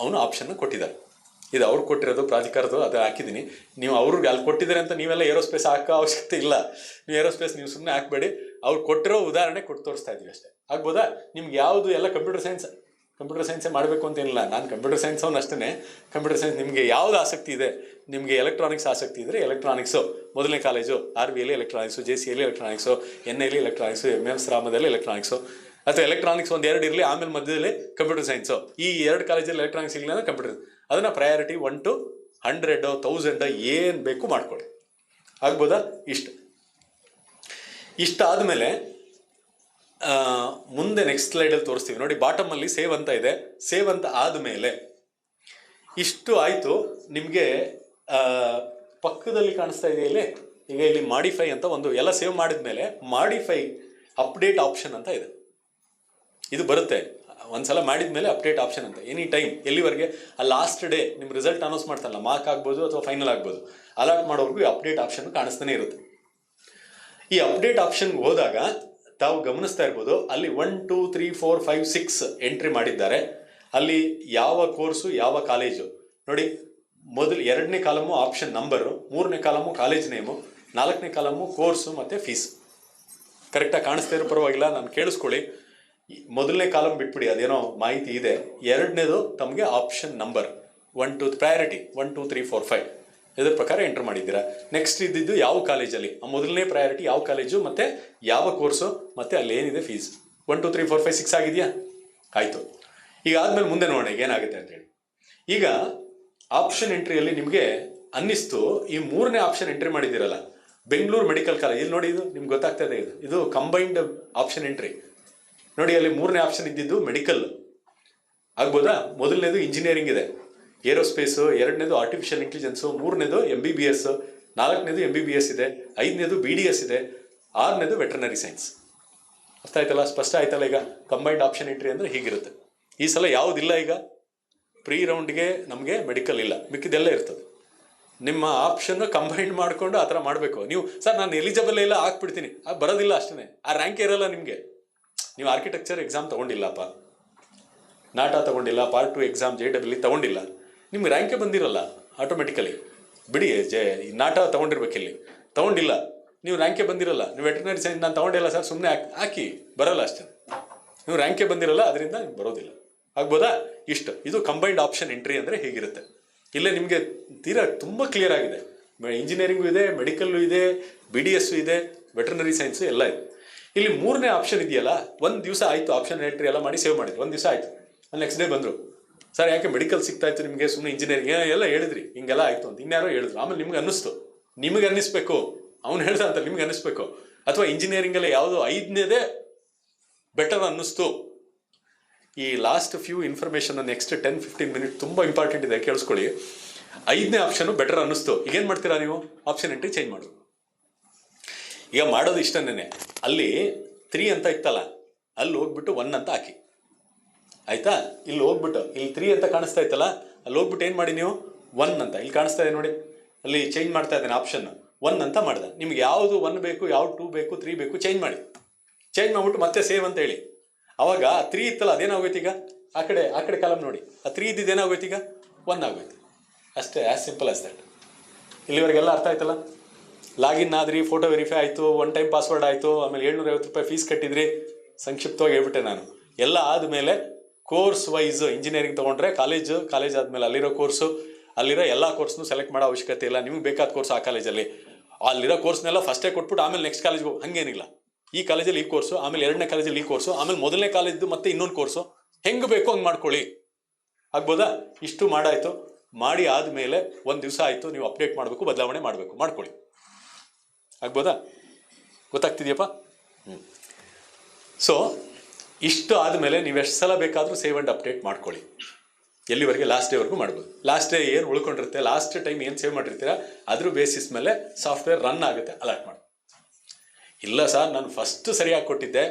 ಅವನು ಆಪ್ಷನ್ನ ಕೊಟ್ಟಿದ್ದಾರೆ. ಇದು ಅವ್ರು ಕೊಟ್ಟಿರೋದು ಪ್ರಾಧಿಕಾರದ್ದು, ಅದು ಹಾಕಿದ್ದೀನಿ. ನೀವು ಅವ್ರಿಗೆ ಅಲ್ಲಿ ಕೊಟ್ಟಿದ್ದಾರೆ ಅಂತ ನೀವೆಲ್ಲ ಏರೋಸ್ಪೇಸ್ ಹಾಕೋ ಅವಶ್ಯಕತೆ ಇಲ್ಲ. ನೀವು ಏರೋಸ್ಪೇಸ್ ನೀವು ಸುಮ್ಮನೆ ಹಾಕಬೇಡಿ, ಅವ್ರು ಕೊಟ್ಟಿರೋ ಉದಾಹರಣೆ ಕೊಟ್ಟು ತೋರಿಸ್ತಾ ಇದ್ದೀವಿ ಅಷ್ಟೇ. ಆಗ್ಬೋದಾ? ನಿಮ್ಗೆ ಯಾವುದು ಎಲ್ಲ ಕಂಪ್ಯೂಟರ್ ಸೈನ್ಸೇ ಮಾಡಬೇಕು ಅಂತೇನಿಲ್ಲ. ನಾನು ಕಂಪ್ಯೂಟರ್ ಸೈನ್ಸ್ ಅವನು ಅಷ್ಟೇ. ಕಂಪ್ಯೂಟರ್ ಸೈನ್ಸ್ ನಿಮಗೆ ಯಾವುದು ಆಸಕ್ತಿ ಇದೆ, ನಿಮಗೆ ಎಲೆಕ್ಟ್ರಾನಿಕ್ಸ್ ಆಸಕ್ತಿ ಇದ್ದರೆ ಎಲೆಕ್ಟ್ರಾನಿಕ್ಸು ಮೊದಲನೇ ಕಾಲೇಜು, RVಯಲ್ಲಿ ಎಲೆಕ್ಟ್ರಾನಿಕ್ಸು, JCಯಲ್ಲಿ ಎಲೆಕ್ಟ್ರಾನಿಕ್ಸು, NIಯಲ್ಲಿ ಎಲೆಕ್ಟ್ರಾನಿಕ್ಸು, MS ರಾಮದಲ್ಲಿ ಎಲೆಕ್ಟ್ರಾನಿಕ್ಸು, ಅಥವಾ ಎಲೆಕ್ಟ್ರಾನಿಕ್ಸ್ 1-2 ಇರಲಿ, ಆಮೇಲೆ ಮಧ್ಯದಲ್ಲಿ ಕಂಪ್ಯೂಟರ್ ಸೈನ್ಸು. ಈ 2 ಕಾಲೇಜಲ್ಲಿ ಎಲೆಕ್ಟ್ರಾನಿಕ್ಸ್ ಇಲ್ಲ ಅಂದರೆ ಕಂಪ್ಯೂಟರ್, ಅದನ್ನು ಪ್ರಯಾರಿಟಿ 1 to 100, 1000 ಏನು ಬೇಕು ಮಾಡ್ಕೊಳ್ಳಿ. ಆಗ್ಬೋದಾ? ಇಷ್ಟಾದಮೇಲೆ ಮುಂದೆ ನೆಕ್ಸ್ಟ್ ಸ್ಲೈಡಲ್ಲಿ ತೋರಿಸ್ತೀವಿ ನೋಡಿ. ಬಾಟಮಲ್ಲಿ ಸೇವ್ ಅಂತ ಇದೆ. ಸೇವ್ ಅಂತ ಆದಮೇಲೆ ಇಷ್ಟು ಆಯಿತು. ನಿಮಗೆ ಪಕ್ಕದಲ್ಲಿ ಕಾಣಿಸ್ತಾ ಇದೆಯಲ್ಲೇ, ಈಗ ಇಲ್ಲಿ ಮಾಡಿಫೈ ಅಂತ ಒಂದು, ಎಲ್ಲ ಸೇವ್ ಮಾಡಿದ ಮೇಲೆ ಮಾಡಿಫೈ ಅಪ್ಡೇಟ್ ಆಪ್ಷನ್ ಅಂತ ಇದೆ. ಇದು ಬರುತ್ತೆ ಒಂದ್ಸಲ ಮಾಡಿದ ಮೇಲೆ ಅಪ್ಡೇಟ್ ಆಪ್ಷನ್ ಅಂತ. ಎನಿ ಟೈಮ್ ಎಲ್ಲಿವರೆಗೆ? ಆ ಲಾಸ್ಟ್ ಡೇ ನಿಮ್ಮ ರಿಸಲ್ಟ್ ಅನೌನ್ಸ್ ಮಾಡ್ತಾರಲ್ಲ, ಮಾರ್ಕ್ ಆಗ್ಬೋದು ಅಥವಾ ಫೈನಲ್ ಆಗ್ಬೋದು, ಅಲಾಟ್ ಮಾಡೋವರೆಗೂ ಅಪ್ಡೇಟ್ ಆಪ್ಷನ್ ಕಾಣಿಸ್ತಾನೆ ಇರುತ್ತೆ. ಈ ಅಪ್ಡೇಟ್ ಆಪ್ಷನ್ಗೆ ಹೋದಾಗ ತಾವು ಗಮನಿಸ್ತಾ ಇರ್ಬೋದು, ಅಲ್ಲಿ 1, 2, 3, 4, 5, 6 ಎಂಟ್ರಿ ಮಾಡಿದ್ದಾರೆ. ಅಲ್ಲಿ ಯಾವ ಕೋರ್ಸು, ಯಾವ ಕಾಲೇಜು ನೋಡಿ. ಮೊದಲು 2ನೇ ಕಾಲಮು ಆಪ್ಷನ್ ನಂಬರು, 3ನೇ ಕಾಲಮು ಕಾಲೇಜ್ ನೇಮು, 4ನೇ ಕಾಲಮು ಕೋರ್ಸು ಮತ್ತು ಫೀಸ್. ಕರೆಕ್ಟಾಗಿ ಕಾಣಿಸ್ತಾ ಇರೋ ಪರವಾಗಿಲ್ಲ, ನಾನು ಕೇಳಿಸ್ಕೊಳ್ಳಿ. ಮೊದಲನೇ ಕಾಲಮ್ ಬಿಟ್ಬಿಡಿ, ಅದೇನೋ ಮಾಹಿತಿ ಇದೆ. ಎರಡನೇದು ತಮಗೆ ಆಪ್ಷನ್ ನಂಬರ್ 1, 2 ಪ್ರಯಾರಿಟಿ 1, 2, 3, 4, 5 ಇದ್ರ ಪ್ರಕಾರ ಎಂಟರ್ ಮಾಡಿದ್ದೀರಾ. ನೆಕ್ಸ್ಟ್ ಇದ್ದಿದ್ದು ಯಾವ ಕಾಲೇಜಲ್ಲಿ, ಆ ಮೊದಲನೇ ಪ್ರಯಾರಿಟಿ ಯಾವ ಕಾಲೇಜು ಮತ್ತು ಯಾವ ಕೋರ್ಸು ಮತ್ತು ಅಲ್ಲಿ ಏನಿದೆ ಫೀಸ್. 1, 2, 3, 4, 5, 6 ಆಗಿದೆಯಾ? ಆಯಿತು. ಈಗ ಆದಮೇಲೆ ಮುಂದೆ ನೋಡೋಣ ಏನಾಗುತ್ತೆ ಅಂತೇಳಿ. ಈಗ ಆಪ್ಷನ್ ಎಂಟ್ರಿಯಲ್ಲಿ ನಿಮಗೆ ಅನ್ನಿಸ್ತು, ಈ 3ನೇ ಆಪ್ಷನ್ ಎಂಟ್ರಿ ಮಾಡಿದ್ದೀರಲ್ಲ, ಬೆಂಗಳೂರು ಮೆಡಿಕಲ್ ಕಾಲೇಜ್, ಇಲ್ಲಿ ನೋಡಿ, ಇದು ನಿಮ್ಗೆ ಗೊತ್ತಾಗ್ತಾ ಇದೆ, ಇದು ಕಂಬೈನ್ಡ್ ಆಪ್ಷನ್ ಎಂಟ್ರಿ ನೋಡಿ. ಅಲ್ಲಿ 3ನೇ ಆಪ್ಷನ್ ಇದ್ದಿದ್ದು ಮೆಡಿಕಲ್. ಆಗ್ಬೋದಾ? ಮೊದಲನೇದು ಇಂಜಿನಿಯರಿಂಗ್ ಇದೆ, ಏರೋಸ್ಪೇಸು, 2ನೇದು ಆರ್ಟಿಫಿಷಿಯಲ್ ಇಂಟೆಲಿಜೆನ್ಸು, 3ನೇದು MBBS, 4ನೇದು MBBS ಇದೆ, 5ನೇದು BDS ಇದೆ, 6ನೇದು ವೆಟರ್ನರಿ ಸೈನ್ಸ್. ಅರ್ಥ ಆಯ್ತಲ್ಲ? ಸ್ಪಷ್ಟ ಆಯ್ತಲ್ಲ? ಈಗ ಕಂಬೈನ್ಡ್ ಆಪ್ಷನ್ ಎಂಟ್ರಿ ಅಂದರೆ ಹೀಗಿರುತ್ತೆ. ಈ ಸಲ ಯಾವುದಿಲ್ಲ, ಈಗ ಪ್ರೀ ರೌಂಡ್ಗೆ ನಮಗೆ ಮೆಡಿಕಲ್ ಇಲ್ಲ, ಮಿಕ್ಕಿದೆಲ್ಲ ಇರ್ತದೆ. ನಿಮ್ಮ ಆಪ್ಷನ್ನು ಕಂಬೈಂಡ್ ಮಾಡಿಕೊಂಡು ಆ ಥರ ಮಾಡಬೇಕು. ನೀವು ಸರ್ ನಾನು ಎಲಿಜಿಬಲ್ ಇಲ್ಲ ಹಾಕ್ಬಿಡ್ತೀನಿ, ಅದು ಬರೋದಿಲ್ಲ ಅಷ್ಟೇ, ಆ ರ್ಯಾಂಕ್ ಇರಲ್ಲ ನಿಮಗೆ. ನೀವು ಆರ್ಕಿಟೆಕ್ಚರ್ ಎಕ್ಸಾಮ್ ತೊಗೊಂಡಿಲ್ಲಪ್ಪ, ನಾಟಾ ತೊಗೊಂಡಿಲ್ಲ, ಪಾರ್ಟ್ 2 ಎಕ್ಸಾಮ್ JEE ತೊಗೊಂಡಿಲ್ಲ, ನಿಮ್ಗೆ ರ್ಯಾಂಕೇ ಬಂದಿರಲ್ಲ ಆಟೋಮೆಟಿಕಲಿ. ಬಿಡಿ, ನಾಟಾ ತೊಗೊಂಡಿರ್ಬೇಕಿಲ್ಲಿ, ತೊಗೊಂಡಿಲ್ಲ, ನೀವು ರ್ಯಾಂಕೇ ಬಂದಿರಲ್ಲ. ನೀವು ವೆಟರ್ನರಿ ಸೈನ್ಸ್ ನಾನು ತೊಗೊಂಡಿಲ್ಲ ಸರ್, ಸುಮ್ಮನೆ ಹಾಕಿ, ಬರೋಲ್ಲ ಅಷ್ಟೇ. ನೀವು ರ್ಯಾಂಕೇ ಬಂದಿರಲ್ಲ, ಅದರಿಂದ ಬರೋದಿಲ್ಲ. ಆಗ್ಬೋದಾ? ಇದು ಕಂಬೈನ್ಡ್ ಆಪ್ಷನ್ ಎಂಟ್ರಿ ಅಂದರೆ ಹೀಗಿರುತ್ತೆ. ಇಲ್ಲೇ ನಿಮಗೆ ತೀರಾ ತುಂಬ ಕ್ಲಿಯರ್ ಆಗಿದೆ. ಇಂಜಿನಿಯರಿಂಗು ಇದೆ, ಮೆಡಿಕಲ್ಲು ಇದೆ, BDS ಇದೆ, ವೆಟರ್ನರಿ ಸೈನ್ಸು ಎಲ್ಲ ಇದೆ. ಇಲ್ಲಿ 3ನೇ ಆಪ್ಷನ್ ಇದೆಯಲ್ಲ, ಒಂದು ದಿವಸ ಆಯಿತು ಆಪ್ಷನ್ ಎಂಟ್ರಿ ಎಲ್ಲ ಮಾಡಿ ಸೇವ್ ಮಾಡಿದ್ರು, ಒಂದು ದಿವಸ ಆಯಿತು. ನೆಕ್ಸ್ಟ್ ಡೇ ಬಂದರು, ಸರ್ ಯಾಕೆ ಮೆಡಿಕಲ್ ಸಿಗ್ತಾ ಇತ್ತು ನಿಮಗೆ, ಸುಮ್ಮನೆ ಇಂಜಿನಿಯರಿಂಗ್ ಎಲ್ಲ ಹೇಳಿದ್ರಿ, ಹಿಂಗೆಲ್ಲ ಆಯಿತು ಅಂತ ಇನ್ಯಾರೋ ಹೇಳಿದ್ರು. ಆಮೇಲೆ ನಿಮ್ಗೆ ಅನ್ನಿಸ್ತು, ನಿಮಗೆ ಅನ್ನಿಸ್ಬೇಕು, ಅವ್ನು ಹೇಳ್ದ ಅಂತ ನಿಮ್ಗೆ ಅನ್ನಿಸ್ಬೇಕು. ಅಥವಾ ಇಂಜಿನಿಯರಿಂಗಲ್ಲಿ ಯಾವುದೋ 5ನೇದೇ ಬೆಟರ್ ಅನ್ನಿಸ್ತು. ಈ last few information next 10-15 minute ತುಂಬ ಇಂಪಾರ್ಟೆಂಟ್ ಇದೆ, ಕೇಳಿಸ್ಕೊಳ್ಳಿ. 5ನೇ ಆಪ್ಷನು ಬೆಟರ್ ಅನ್ನಿಸ್ತು. ಈಗೇನು ಮಾಡ್ತೀರಾ ನೀವು? ಆಪ್ಷನ್ ಎಂಟ್ರಿ ಚೇಂಜ್ ಮಾಡು. ಈಗ ಮಾಡೋದು ಇಷ್ಟನೇ, ಅಲ್ಲಿ 3 ಅಂತ ಇತ್ತಲ್ಲ, ಅಲ್ಲಿ ಹೋಗ್ಬಿಟ್ಟು 1 ಅಂತ ಹಾಕಿ, ಆಯ್ತಾ? ಇಲ್ಲಿ ಹೋಗ್ಬಿಟ್ಟು ಇಲ್ಲಿ 3 ಅಂತ ಕಾಣಿಸ್ತಾ ಇತ್ತಲ್ಲ, ಅಲ್ಲಿ ಹೋಗ್ಬಿಟ್ಟು ಏನು ಮಾಡಿ ನೀವು 1 ಅಂತ, ಇಲ್ಲಿ ಕಾಣಿಸ್ತಾ ಇದೆ ನೋಡಿ, ಅಲ್ಲಿ ಚೇಂಜ್ ಮಾಡ್ತಾ ಇದ್ದೇನೆ ಆಪ್ಷನ್ 1 ಅಂತ ಮಾಡಿದೆ. ನಿಮ್ಗೆ ಯಾವುದು 1 ಬೇಕು, ಯಾವ್ದು 2 ಬೇಕು, 3 ಬೇಕು, ಚೇಂಜ್ ಮಾಡಿ. ಚೇಂಜ್ ಮಾಡ್ಬಿಟ್ಟು ಮತ್ತೆ ಸೇವ್ ಅಂತ ಹೇಳಿ. ಅವಾಗ 3 ಇತ್ತಲ್ಲ, ಅದೇನಾಗೋಯ್ತು ಈಗ, ಆ ಕಡೆ ಕಾಲಮ್ ನೋಡಿ, ಆ 3 ಇದ್ದಿದ್ದು ಏನಾಗೋಯ್ತು ಈಗ 1 ಆಗೋಯ್ತು. ಅಷ್ಟೇ, ಆ್ಯಸ್ ಸಿಂಪಲ್ ಆಸ್ ದ್ಯಾಟ್. ಇಲ್ಲಿವರೆಗೆಲ್ಲ ಅರ್ಥ ಆಯ್ತಲ್ಲ? ಲಾಗಿನ್ ಆದ್ರಿ, ಫೋಟೋ ವೆರಿಫೈ ಆಯಿತು, 1 ಟೈಮ್ ಪಾಸ್ವರ್ಡ್ ಆಯಿತು, ಆಮೇಲೆ 750 ರೂಪಾಯಿ ಫೀಸ್ ಕಟ್ಟಿದ್ರಿ. ಸಂಕ್ಷಿಪ್ತವಾಗಿ ಹೇಳ್ಬಿಟ್ಟೆ ನಾನು. ಎಲ್ಲ ಆದಮೇಲೆ ಕೋರ್ಸ್ ವೈಸ್ ಇಂಜಿನಿಯರಿಂಗ್ ತೊಗೊಂಡ್ರೆ ಕಾಲೇಜ್ ಆದಮೇಲೆ ಅಲ್ಲಿರೋ ಕೋರ್ಸು, ಅಲ್ಲಿರೋ ಎಲ್ಲ ಕೋರ್ಸ್ನು ಸೆಲೆಕ್ಟ್ ಮಾಡೋ ಅವಶ್ಯಕತೆ ಇಲ್ಲ. ನಿಮ್ಗೆ ಬೇಕಾದ ಕೋರ್ಸ್ ಆ ಕಾಲೇಜಲ್ಲಿ, ಅಲ್ಲಿರೋ ಕೋರ್ಸ್ನೆಲ್ಲ ಫಸ್ಟೇ ಕೊಟ್ಬಿಟ್ಟು ಆಮೇಲೆ ನೆಕ್ಸ್ಟ್ ಕಾಲೇಜ್ಗೆ ಹೋಗಿ, ಹಾಗೇನಿಲ್ಲ. ಈ ಕಾಲೇಜಲ್ಲಿ ಈ ಕೋರ್ಸು, ಆಮೇಲೆ 2ನೇ ಕಾಲೇಜಲ್ಲಿ ಈ ಕೋರ್ಸು, ಆಮೇಲೆ 1ನೇ ಕಾಲೇಜ್ದು ಮತ್ತೆ ಇನ್ನೊಂದು ಕೋರ್ಸು, ಹೆಂಗೆ ಬೇಕೋ ಹಂಗೆ ಮಾಡ್ಕೊಳ್ಳಿ. ಆಗ್ಬೋದಾ? ಇಷ್ಟು ಮಾಡಾಯಿತು. ಮಾಡಿ ಆದಮೇಲೆ 1 ದಿವಸ ಆಯಿತು, ನೀವು ಅಪ್ಡೇಟ್ ಮಾಡಬೇಕು, ಬದಲಾವಣೆ ಮಾಡಬೇಕು, ಮಾಡ್ಕೊಳ್ಳಿ. ಆಗ್ಬೋದಾ? ಗೊತ್ತಾಗ್ತಿದೆಯಪ್ಪ? ಸೊ ಇಷ್ಟು ಆದಮೇಲೆ ನೀವು ಎಷ್ಟು ಸಲ ಬೇಕಾದರೂ ಸೇವ್ ಆ್ಯಂಡ್ ಅಪ್ಡೇಟ್ ಮಾಡ್ಕೊಳ್ಳಿ. ಎಲ್ಲಿವರೆಗೆ? ಲಾಸ್ಟ್ ಡೇವರೆಗೂ ಮಾಡ್ಬೋದು. ಲಾಸ್ಟ್ ಡೇ ಏನು ಉಳ್ಕೊಂಡಿರುತ್ತೆ, ಲಾಸ್ಟ್ ಟೈಮ್ ಏನು ಸೇವ್ ಮಾಡಿರ್ತೀರಾ ಅದ್ರ ಬೇಸಿಸ್ ಮೇಲೆ ಸಾಫ್ಟ್ವೇರ್ ರನ್ ಆಗುತ್ತೆ, ಅಲರ್ಟ್ ಮಾಡಿ. ಇಲ್ಲ ಸರ್, ನಾನು ಫಸ್ಟ್ ಸರಿಯಾಗಿ ಕೊಟ್ಟಿದ್ದೆ,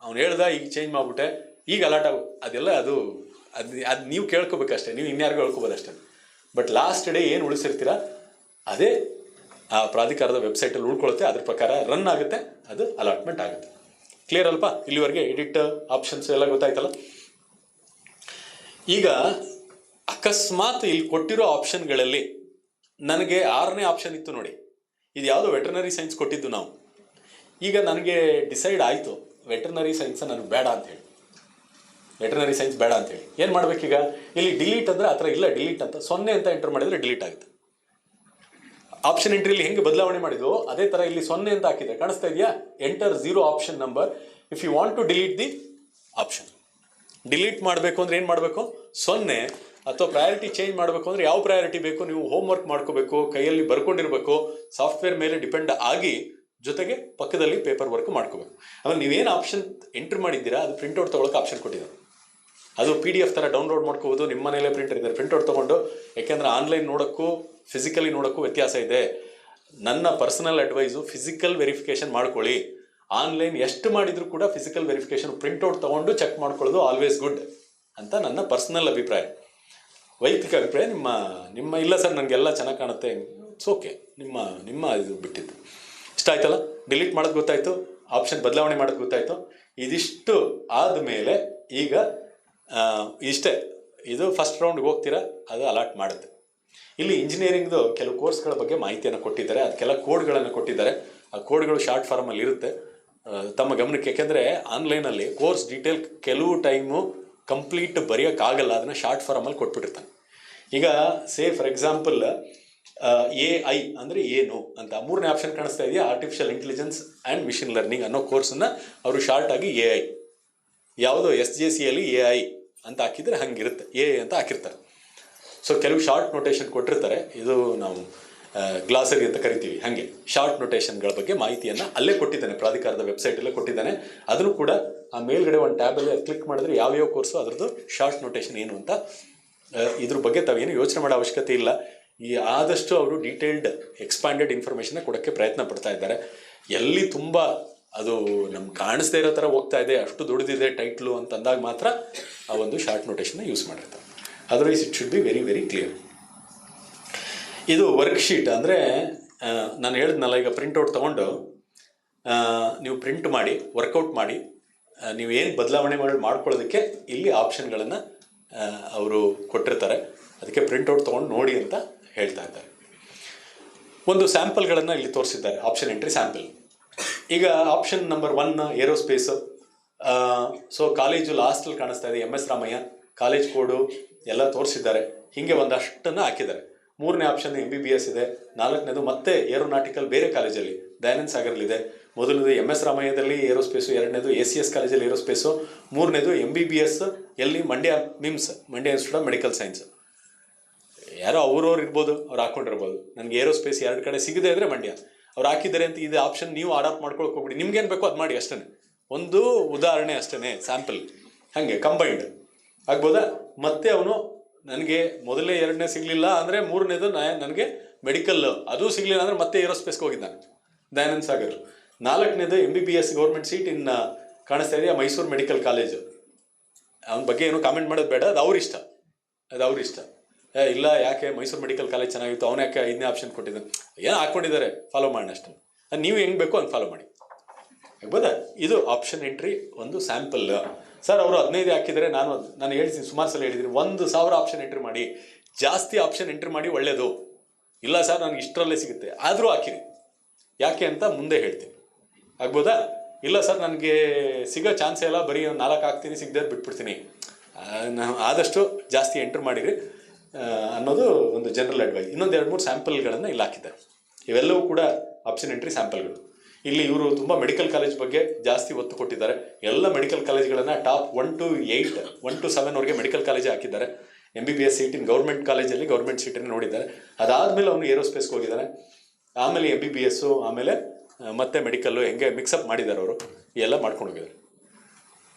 ಅವ್ನು ಹೇಳ್ದ, ಈಗ ಚೇಂಜ್ ಮಾಡಿಬಿಟ್ಟೆ, ಈಗ ಅಲರ್ಟ್ ಅದೆಲ್ಲ ಅದು ನೀವು ಕೇಳ್ಕೊಬೇಕಷ್ಟೇ, ನೀವು ಇನ್ಯಾರಿಗೂ ಹೇಳ್ಕೊಬೋದು ಅಷ್ಟೇ. ಬಟ್ ಲಾಸ್ಟ್ ಡೇ ಏನು ಉಳಿಸಿರ್ತೀರ ಅದೇ ಆ ಪ್ರಾಧಿಕಾರದ ವೆಬ್ಸೈಟಲ್ಲಿ ಉಳ್ಕೊಳುತ್ತೆ, ಅದ್ರ ಪ್ರಕಾರ ರನ್ ಆಗುತ್ತೆ, ಅದು ಅಲಾಟ್ಮೆಂಟ್ ಆಗುತ್ತೆ. ಕ್ಲಿಯರ್ ಅಲ್ಪ? ಇಲ್ಲಿವರೆಗೆ ಎಡಿಟ್ ಆಪ್ಷನ್ಸ್ ಎಲ್ಲ ಗೊತ್ತಾಯ್ತಲ್ಲ? ಈಗ ಅಕಸ್ಮಾತ್ ಇಲ್ಲಿ ಕೊಟ್ಟಿರೋ ಆಪ್ಷನ್ಗಳಲ್ಲಿ ನನಗೆ 6ನೇ ಆಪ್ಷನ್ ಇತ್ತು ನೋಡಿ, ಇದು ಯಾವುದೋ ವೆಟರ್ನರಿ ಸೈನ್ಸ್ ಕೊಟ್ಟಿದ್ದು ನಾವು. ಈಗ ನನಗೆ ಡಿಸೈಡ್ ಆಯಿತು ವೆಟರ್ನರಿ ಸೈನ್ಸ್ ನನಗೆ ಬೇಡ ಅಂತೇಳಿ, ವೆಟರ್ನರಿ ಸೈನ್ಸ್ ಬೇಡ ಅಂತೇಳಿ ಏನು ಮಾಡಬೇಕೀಗ? ಇಲ್ಲಿ ಡಿಲೀಟ್ ಅಂದರೆ ಆ ಥರ ಇಲ್ಲ, ಡಿಲೀಟ್ ಅಂತ 0 ಅಂತ ಎಂಟರ್ ಮಾಡಿದರೆ ಡಿಲೀಟ್ ಆಗುತ್ತೆ. ಆಪ್ಷನ್ ಎಂಟ್ರಿಲಿ ಹೆಂಗೆ ಬದಲಾವಣೆ ಮಾಡಿದ್ವು ಅದೇ ಥರ ಇಲ್ಲಿ 0 ಅಂತ ಹಾಕಿದೆ, ಕಾಣಿಸ್ತಾ ಇದೆಯಾ? Enter 0 option number if you want to delete the option. Delete ಮಾಡಬೇಕು ಅಂದರೆ ಏನು ಮಾಡಬೇಕು? 0. ಅಥವಾ ಪ್ರಯಾರಿಟಿ ಚೇಂಜ್ ಮಾಡಬೇಕು ಅಂದರೆ ಯಾವ ಪ್ರಯಾರಿಟಿ ಬೇಕು ನೀವು ಹೋಮ್ವರ್ಕ್ ಮಾಡ್ಕೋಬೇಕು, ಕೈಯಲ್ಲಿ ಬರ್ಕೊಂಡಿರ್ಬೇಕು, ಸಾಫ್ಟ್ವೇರ್ ಮೇಲೆ ಡಿಪೆಂಡ್ ಆಗಿ, ಜೊತೆಗೆ ಪಕ್ಕದಲ್ಲಿ ಪೇಪರ್ ವರ್ಕ್ ಮಾಡ್ಕೋಬೇಕು. ಆಮೇಲೆ ನೀವೇನು ಆಪ್ಷನ್ ಎಂಟ್ರ್ ಮಾಡಿದ್ದೀರಾ ಅದು ಪ್ರಿಂಟ್ಔಟ್ ತೊಗೊಳಕ್ಕೆ ಆಪ್ಷನ್ ಕೊಟ್ಟಿದ್ದಾರೆ. ಅದು PDF ಥರ ಡೌನ್ಲೋಡ್ ಮಾಡ್ಕೋಬೋದು, ನಿಮ್ಮ ಮನೇಲೆ ಪ್ರಿಂಟರ್ ಇದ್ದಾರೆ, ಪ್ರಿಂಟ್ಔಟ್ ತೊಗೊಂಡು. ಯಾಕೆಂದರೆ ಆನ್ಲೈನ್ ನೋಡೋಕ್ಕೂ ಫಿಸಿಕಲಿ ನೋಡೋಕ್ಕೂ ವ್ಯತ್ಯಾಸ ಇದೆ. ನನ್ನ ಪರ್ಸನಲ್ ಅಡ್ವೈಸು ಫಿಸಿಕಲ್ ವೆರಿಫಿಕೇಷನ್ ಮಾಡ್ಕೊಳ್ಳಿ. ಆನ್ಲೈನ್ ಎಷ್ಟು ಮಾಡಿದರೂ ಕೂಡ ಫಿಸಿಕಲ್ ವೆರಿಫಿಕೇಷನ್ ಪ್ರಿಂಟ್ಔಟ್ ತೊಗೊಂಡು ಚೆಕ್ ಮಾಡ್ಕೊಳ್ಳೋದು ಆಲ್ವೇಸ್ ಗುಡ್ ಅಂತ ನನ್ನ ಪರ್ಸನಲ್ ಅಭಿಪ್ರಾಯ, ವೈಯಕ್ತಿಕ ಅಭಿಪ್ರಾಯ. ನಿಮ್ಮ ಇಲ್ಲ ಸರ್ ನನಗೆಲ್ಲ ಚೆನ್ನಾಗಿ ಕಾಣುತ್ತೆ, ಇಟ್ಸ್ ಓಕೆ, ನಿಮ್ಮ ಇದು ಬಿಟ್ಟಿದ್ದು. ಇಷ್ಟ ಆಯ್ತಲ್ಲ? ಡಿಲೀಟ್ ಮಾಡೋದು ಗೊತ್ತಾಯಿತು, ಆಪ್ಷನ್ ಬದಲಾವಣೆ ಮಾಡೋದು ಗೊತ್ತಾಯಿತು. ಇದಿಷ್ಟು ಆದಮೇಲೆ ಈಗ ಇಷ್ಟೇ, ಇದು ಫಸ್ಟ್ ರೌಂಡ್ಗೆ ಹೋಗ್ತೀರಾ, ಅದು ಅಲಾಟ್ ಮಾಡುತ್ತೆ. ಇಲ್ಲಿ ಇಂಜಿನಿಯರಿಂಗ್ದು ಕೆಲವು ಕೋರ್ಸ್ಗಳ ಬಗ್ಗೆ ಮಾಹಿತಿಯನ್ನು ಕೊಟ್ಟಿದ್ದಾರೆ, ಅದಕ್ಕೆಲ್ಲ ಕೋಡ್ಗಳನ್ನು ಕೊಟ್ಟಿದ್ದಾರೆ. ಆ ಕೋಡ್ಗಳು ಶಾರ್ಟ್ ಫಾರ್ಮಲ್ಲಿ ಇರುತ್ತೆ, ತಮ್ಮ ಗಮನಕ್ಕೆ. ಯಾಕೆಂದರೆ ಆನ್ಲೈನಲ್ಲಿ ಕೋರ್ಸ್ ಡೀಟೇಲ್ ಕೆಲವು ಟೈಮು ಕಂಪ್ಲೀಟ್ ಬರೆಯೋಕ್ಕಾಗಲ್ಲ, ಅದನ್ನು ಶಾರ್ಟ್ ಫಾರ್ಮಲ್ಲಿ ಕೊಟ್ಬಿಟ್ಟಿರ್ತಾನೆ. ಈಗ ಫಾರ್ ಎಕ್ಸಾಂಪಲ್ AI ಅಂದರೆ ಏನು ಅಂತ 3ನೇ ಆಪ್ಷನ್ ಕಾಣಿಸ್ತಾ ಇದೆಯಾ? Artificial intelligence and machine learning ಅನ್ನೋ ಕೋರ್ಸನ್ನು ಅವರು ಶಾರ್ಟಾಗಿ AI, ಯಾವುದೋ SJCಯಲ್ಲಿ AI ಅಂತ ಹಾಕಿದರೆ ಹಂಗಿರುತ್ತೆ, AI ಅಂತ ಹಾಕಿರ್ತಾರೆ. ಸೊ ಕೆಲವು ಶಾರ್ಟ್ ನೋಟೇಷನ್ ಕೊಟ್ಟಿರ್ತಾರೆ, ಇದು ನಾವು ಗ್ಲಾಸರಿ ಅಂತ ಕರಿತೀವಿ. ಹಾಗೆ ಶಾರ್ಟ್ ನೋಟೇಷನ್ಗಳ ಬಗ್ಗೆ ಮಾಹಿತಿಯನ್ನು ಅಲ್ಲೇ ಕೊಟ್ಟಿದ್ದಾನೆ, ಪ್ರಾಧಿಕಾರದ ವೆಬ್ಸೈಟಲ್ಲೇ ಕೊಟ್ಟಿದ್ದಾನೆ. ಅದನ್ನು ಕೂಡ ಆ ಮೇಲ್ಗಡೆ ಒಂದು ಟ್ಯಾಬಲ್ಲಿ ಕ್ಲಿಕ್ ಮಾಡಿದ್ರೆ ಯಾವ್ಯಾವ ಕೋರ್ಸು ಅದರದ್ದು ಶಾರ್ಟ್ ನೋಟೇಷನ್ ಏನು ಅಂತ, ಇದ್ರ ಬಗ್ಗೆ ತಾವೇನು ಯೋಚನೆ ಮಾಡೋ ಅವಶ್ಯಕತೆ ಇಲ್ಲ. ಆದಷ್ಟು ಅವರು ಡೀಟೇಲ್ಡ್ ಎಕ್ಸ್ಪ್ಯಾಂಡೆಡ್ ಇನ್ಫಾರ್ಮೇಷನ್ನ ಕೊಡೋಕ್ಕೆ ಪ್ರಯತ್ನ ಪಡ್ತಾ ಇದ್ದಾರೆ. ಎಲ್ಲಿ ತುಂಬ ಅದು ನಮ್ಗೆ ಕಾಣಿಸ್ದೇ ಇರೋ ಥರ ಹೋಗ್ತಾ ಇದೆ, ಅಷ್ಟು ದೊಡ್ಡದಿದೆ ಟೈಟ್ಲು ಅಂತ ಅಂದಾಗ ಮಾತ್ರ ಆ ಒಂದು ಶಾರ್ಟ್ ನೋಟೇಷನ್ನ ಯೂಸ್ ಮಾಡಿರ್ತಾರೆ. Otherwise it should be very very clear. ಇದು ವರ್ಕ್ಶೀಟ್ ಅಂದರೆ ನಾನು ಹೇಳಿದ್ನಲ್ಲ, ಈಗ ಪ್ರಿಂಟ್ಔಟ್ ತೊಗೊಂಡು ನೀವು ಪ್ರಿಂಟ್ ಮಾಡಿ ವರ್ಕೌಟ್ ಮಾಡಿ ನೀವು ಏನು ಬದಲಾವಣೆ ಮಾಡ್ಕೊಳ್ಳೋದಕ್ಕೆ ಇಲ್ಲಿ ಆಪ್ಷನ್ಗಳನ್ನು ಅವರು ಕೊಟ್ಟಿರ್ತಾರೆ. ಅದಕ್ಕೆ ಪ್ರಿಂಟ್ಔಟ್ ತೊಗೊಂಡು ನೋಡಿ ಅಂತ ಹೇಳ್ತಾ ಇದ್ದಾರೆ. ಒಂದು ಸ್ಯಾಂಪಲ್ಗಳನ್ನು ಇಲ್ಲಿ ತೋರಿಸಿದ್ದಾರೆ, ಆಪ್ಷನ್ ಎಂಟ್ರಿ ಸ್ಯಾಂಪಲ್. ಈಗ ಆಪ್ಷನ್ ನಂಬರ್ 1 ಏರೋಸ್ಪೇಸು. ಸೊ ಕಾಲೇಜು ಲಾಸ್ಟಲ್ಲಿ ಕಾಣಿಸ್ತಾ ಇದೆ, MS ರಾಮಯ್ಯ ಕಾಲೇಜ್ ಕೋಡು ಎಲ್ಲ ತೋರಿಸಿದ್ದಾರೆ. ಹೀಗೆ ಒಂದಷ್ಟನ್ನು ಹಾಕಿದ್ದಾರೆ. 3ನೇ ಆಪ್ಷನ್ MBBS ಇದೆ. 4ನೇದು ಮತ್ತೆ ಏರೋನಾಟಿಕಲ್ ಬೇರೆ ಕಾಲೇಜಲ್ಲಿ ದಯಾನಂದ ಸಾಗರ್ಲಿದೆ. ಮೊದಲನೇದು MS ರಾಮಯ್ಯದಲ್ಲಿ ಏರೋಸ್ಪೇಸು, 2ನೇದು ACS ಕಾಲೇಜಲ್ಲಿ ಏರೋಸ್ಪೇಸು, 3ನೇದು MBBS ಎಲ್ಲಿ? Mandya MIMS, Mandya institute of medical science. ಯಾರೋ ಅವ್ರವ್ರು ಇರ್ಬೋದು, ಅವ್ರು ಹಾಕೊಂಡಿರ್ಬೋದು. ನನಗೆ ಏರೋಸ್ಪೇಸ್ 2 ಕಡೆ ಸಿಗದೆ ಇದ್ರೆ ಮಂಡ್ಯ. ಅವ್ರು ಹಾಕಿದ್ದಾರೆ ಅಂತ ಇದು ಆಪ್ಷನ್ ನೀವು ಅಡಾಪ್ಟ್ ಮಾಡ್ಕೊಳಕ್ಕೆ ಹೋಗ್ಬಿಡಿ. ನಿಮ್ಗೇನು ಬೇಕೋ ಅದು ಮಾಡಿ ಅಷ್ಟೇ. ಒಂದು ಉದಾಹರಣೆ ಅಷ್ಟೇ, ಸ್ಯಾಂಪಲ್. ಹಾಗೆ ಕಂಬೈಂಡ್ ಆಗ್ಬೋದಾ? ಮತ್ತೆ ಅವನು ನನಗೆ ಮೊದಲನೇ 2ನೇ ಸಿಗಲಿಲ್ಲ ಅಂದರೆ 3ನೇದು ನನಗೆ ಮೆಡಿಕಲ್ ಅದು ಸಿಗಲಿಲ್ಲ ಅಂದರೆ ಮತ್ತೆ ಏರೋಸ್ಪೇಸ್ಗೆ ಹೋಗಿದ್ದಾನೆ ದಯಾನಂದ್ ಸಾಗರ್. 4ನೇದು MBBS ಗೌರ್ಮೆಂಟ್ ಸೀಟ್ ಕಾಣಿಸ್ತಾ ಇದೆಯಾ ಮೈಸೂರು ಮೆಡಿಕಲ್ ಕಾಲೇಜು. ಅವನ ಬಗ್ಗೆ ಏನು ಕಾಮೆಂಟ್ ಮಾಡೋದು ಬೇಡ, ಅದು ಅವ್ರಿಷ್ಟ. ಇಲ್ಲ ಯಾಕೆ ಮೈಸೂರು ಮೆಡಿಕಲ್ ಕಾಲೇಜ್ ಚೆನ್ನಾಗಿತ್ತು, ಅವನು ಯಾಕೆ 5ನೇ ಆಪ್ಷನ್ ಕೊಟ್ಟಿದ್ದಾನೆ? ಏನೋ ಹಾಕ್ಕೊಂಡಿದ್ದಾರೆ, ಫಾಲೋ ಮಾಡೋಣ ಅಷ್ಟೇ. ನೀವು ಹೆಂಗೆ ಬೇಕೋ ಹಂಗೆ ಫಾಲೋ ಮಾಡಿ, ಆಗ್ಬೋದಾ? ಇದು ಆಪ್ಷನ್ ಎಂಟ್ರಿ, ಒಂದು ಸ್ಯಾಂಪಲ್. ಸರ್ ಅವರು 15 ಹಾಕಿದರೆ ನಾನು ಹೇಳ್ತೀನಿ, ಸುಮಾರು ಸಲ ಹೇಳಿದ್ದೀನಿ, 1,000 ಆಪ್ಷನ್ ಎಂಟ್ರಿ ಮಾಡಿ, ಜಾಸ್ತಿ ಆಪ್ಷನ್ ಎಂಟ್ರಿ ಮಾಡಿ ಒಳ್ಳೆಯದು. ಇಲ್ಲ ಸರ್ ನನಗೆ ಇಷ್ಟರಲ್ಲೇ ಸಿಗುತ್ತೆ ಆದರೂ ಹಾಕಿರಿ, ಯಾಕೆ ಅಂತ ಮುಂದೆ ಹೇಳ್ತೀನಿ, ಆಗ್ಬೋದಾ? ಇಲ್ಲ ಸರ್ ನನಗೆ ಸಿಗೋ ಚಾನ್ಸೇ ಇಲ್ಲ, ಬರೀ 4 ಹಾಕ್ತೀನಿ, ಸಿಗದೆ ಬಿಟ್ಬಿಡ್ತೀನಿ. ಆದಷ್ಟು ಜಾಸ್ತಿ ಎಂಟ್ರ್ ಮಾಡಿರಿ ಅನ್ನೋದು ಒಂದು ಜನರಲ್ ಅಡ್ವೈಸ್. ಇನ್ನೊಂದು 2-3 ಸ್ಯಾಂಪಲ್ಗಳನ್ನು ಇಲ್ಲಿ ಹಾಕಿದ್ದಾರೆ. ಇವೆಲ್ಲವೂ ಕೂಡ ಆಪ್ಷನ್ ಎಂಟ್ರಿ ಸ್ಯಾಂಪಲ್ಗಳು. ಇಲ್ಲಿ ಇವರು ತುಂಬ ಮೆಡಿಕಲ್ ಕಾಲೇಜ್ ಬಗ್ಗೆ ಜಾಸ್ತಿ ಒತ್ತು ಕೊಟ್ಟಿದ್ದಾರೆ. ಎಲ್ಲ ಮೆಡಿಕಲ್ ಕಾಲೇಜ್ಗಳನ್ನು ಟಾಪ್ 1 to 8, 1 to 7ವರೆಗೆ ಮೆಡಿಕಲ್ ಕಾಲೇಜ್ ಹಾಕಿದ್ದಾರೆ. MBBS ಸೀಟ್ ಗೌರ್ಮೆಂಟ್ ಕಾಲೇಜಲ್ಲಿ ಗೌರ್ಮೆಂಟ್ ಸೀಟನ್ನು ನೋಡಿದ್ದಾರೆ. ಅದಾದಮೇಲೆ ಅವನು ಏರೋಸ್ಪೇಸ್ಗೆ ಹೋಗಿದ್ದಾನೆ, ಆಮೇಲೆ MBBS, ಆಮೇಲೆ ಮತ್ತೆ ಮೆಡಿಕಲ್ಲು ಹೆಂಗೆ ಮಿಕ್ಸಪ್ ಮಾಡಿದ್ದಾರೆ ಅವರು, ಎಲ್ಲ ಮಾಡ್ಕೊಂಡು ಹೋಗಿದ್ದಾರೆ.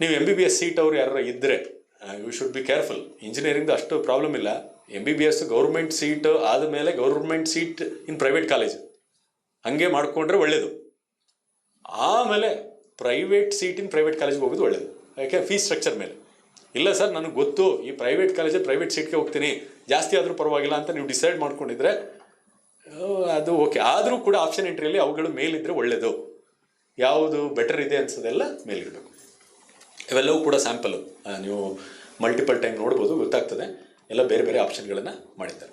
ನೀವು MBBS ಸೀಟ್ ಅವರು ಯಾರು ಇದ್ದರೆ ಯು ಶುಡ್ ಬಿ ಕೇರ್ಫುಲ್. ಇಂಜಿನಿಯರಿಂಗ್ದು ಅಷ್ಟು ಪ್ರಾಬ್ಲಮ್ ಇಲ್ಲ. MBBS ಗೌರ್ಮೆಂಟ್ ಸೀಟ್ ಆದಮೇಲೆ government seat in private college ಹಾಗೆ ಮಾಡಿಕೊಂಡ್ರೆ ಒಳ್ಳೆಯದು. ಆಮೇಲೆ ಪ್ರೈವೇಟ್ ಸೀಟ್ ಇನ್ ಪ್ರೈವೇಟ್ ಕಾಲೇಜ್ಗೆ ಹೋಗೋದು ಒಳ್ಳೆಯದು, ಯಾಕೆ ಫೀಸ್ ಸ್ಟ್ರಕ್ಚರ್ ಮೇಲೆ. ಇಲ್ಲ ಸರ್ ನನಗೆ ಗೊತ್ತು ಈ ಪ್ರೈವೇಟ್ ಕಾಲೇಜಲ್ಲಿ ಪ್ರೈವೇಟ್ ಸೀಟ್ಗೆ ಹೋಗ್ತೀನಿ, ಜಾಸ್ತಿ ಆದರೂ ಪರವಾಗಿಲ್ಲ ಅಂತ ನೀವು ಡಿಸೈಡ್ ಮಾಡ್ಕೊಂಡಿದ್ರೆ ಅದು ಓಕೆ. ಆದರೂ ಕೂಡ ಆಪ್ಷನ್ ಎಂಟ್ರಿಯಲ್ಲಿ ಅವುಗಳು ಮೇಲಿದ್ದರೆ ಒಳ್ಳೆಯದು. ಯಾವುದು ಬೆಟರ್ ಇದೆ ಅನ್ಸೋದೆಲ್ಲ ಮೇಲಿಡಬೇಕು. ಇವೆಲ್ಲವೂ ಕೂಡ ಸ್ಯಾಂಪಲು, ನೀವು ಮಲ್ಟಿಪಲ್ ಟೈಮ್ ನೋಡ್ಬೋದು, ಗೊತ್ತಾಗ್ತದೆ. ಎಲ್ಲ ಬೇರೆ ಬೇರೆ ಆಪ್ಷನ್ಗಳನ್ನು ಮಾಡಿದ್ದಾರೆ.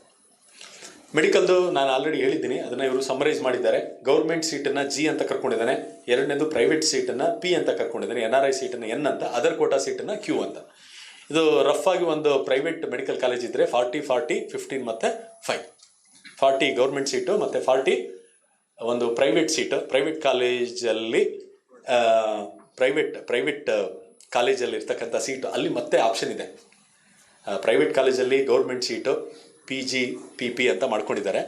ಮೆಡಿಕಲ್ದು ನಾನು ಆಲ್ರೆಡಿ ಹೇಳಿದ್ದೀನಿ, ಅದನ್ನು ಇವರು ಸಮ್ಮರೈಸ್ ಮಾಡಿದ್ದಾರೆ. ಗೌರ್ಮೆಂಟ್ ಸೀಟನ್ನು G ಅಂತ ಕರ್ಕೊಂಡಿದ್ದಾನೆ, 2ನೇದು ಪ್ರೈವೇಟ್ ಸೀಟನ್ನು P ಅಂತ ಕರ್ಕೊಂಡಿದ್ದಾನೆ, NRI ಸೀಟನ್ನು N ಅಂತ, ಅದರ್ ಕೋಟಾ ಸೀಟನ್ನು Q ಅಂತ. ಇದು ರಫ್ ಆಗಿ ಒಂದು ಪ್ರೈವೇಟ್ ಮೆಡಿಕಲ್ ಕಾಲೇಜ್ ಇದ್ದರೆ 40, 40, 15 ಮತ್ತು 5. 40 ಗೌರ್ಮೆಂಟ್ ಸೀಟು ಮತ್ತು 40 ಒಂದು ಪ್ರೈವೇಟ್ ಸೀಟು. ಪ್ರೈವೇಟ್ ಕಾಲೇಜಲ್ಲಿ ಪ್ರೈವೇಟ್ ಕಾಲೇಜಲ್ಲಿ ಇರ್ತಕ್ಕಂಥ ಸೀಟು ಅಲ್ಲಿ ಮತ್ತೆ ಆಪ್ಷನ್ ಇದೆ. ಪ್ರೈವೇಟ್ ಕಾಲೇಜಲ್ಲಿ ಗೌರ್ಮೆಂಟ್ ಸೀಟು PG, PP ಅಂತ ಮಾಡ್ಕೊಂಡಿದ್ದಾರೆ.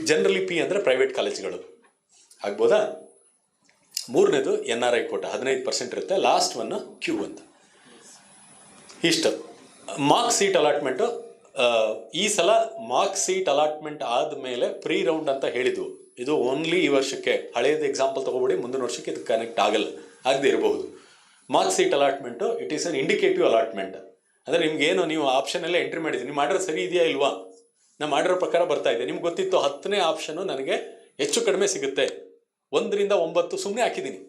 ಜನರಲಿ P ಅಂದರೆ ಪ್ರೈವೇಟ್ ಕಾಲೇಜ್ಗಳು, ಆಗ್ಬೋದಾ? 3ನೇದು NRI ಕೋಟ 15% ಇರುತ್ತೆ, ಲಾಸ್ಟ್ ಒನ್ Q ಅಂತ. ಇಷ್ಟು ಮಾರ್ಕ್ ಸೀಟ್ ಅಲಾಟ್ಮೆಂಟು. ಈ ಸಲ ಮಾರ್ಕ್ ಸೀಟ್ ಅಲಾಟ್ಮೆಂಟ್ ಆದಮೇಲೆ ಪ್ರೀ ರೌಂಡ್ ಅಂತ ಹೇಳಿದ್ವು. ಇದು ಓನ್ಲಿ ಈ ವರ್ಷಕ್ಕೆ, ಹಳೆಯದು ಎಕ್ಸಾಂಪಲ್ ತೊಗೊಬಿಡಿ, ಮುಂದಿನ ವರ್ಷಕ್ಕೆ ಇದು ಕನೆಕ್ಟ್ ಆಗದೆ ಇರಬಹುದು. Mark seat allotment it is an indicative allotment. ಅಂದರೆ ನಿಮ್ಗೇನು ನೀವು ಆಪ್ಷನ್ ಎಲ್ಲ ಎಂಟ್ರಿ ಮಾಡಿದ್ದೀನಿ, ನೀವು ಮಾಡಿರೋ ಸರಿ ಇದೆಯಾ ಇಲ್ವಾ, ನಾನು ಮಾಡಿರೋ ಪ್ರಕಾರ ಬರ್ತಾ ಇದೆ. ನಿಮ್ಗೆ ಗೊತ್ತಿತ್ತು 10ನೇ ಆಪ್ಷನು ನನಗೆ ಹೆಚ್ಚು ಕಡಿಮೆ ಸಿಗುತ್ತೆ, 1 ರಿಂದ 9 ಸುಮ್ಮನೆ ಹಾಕಿದ್ದೀನಿ.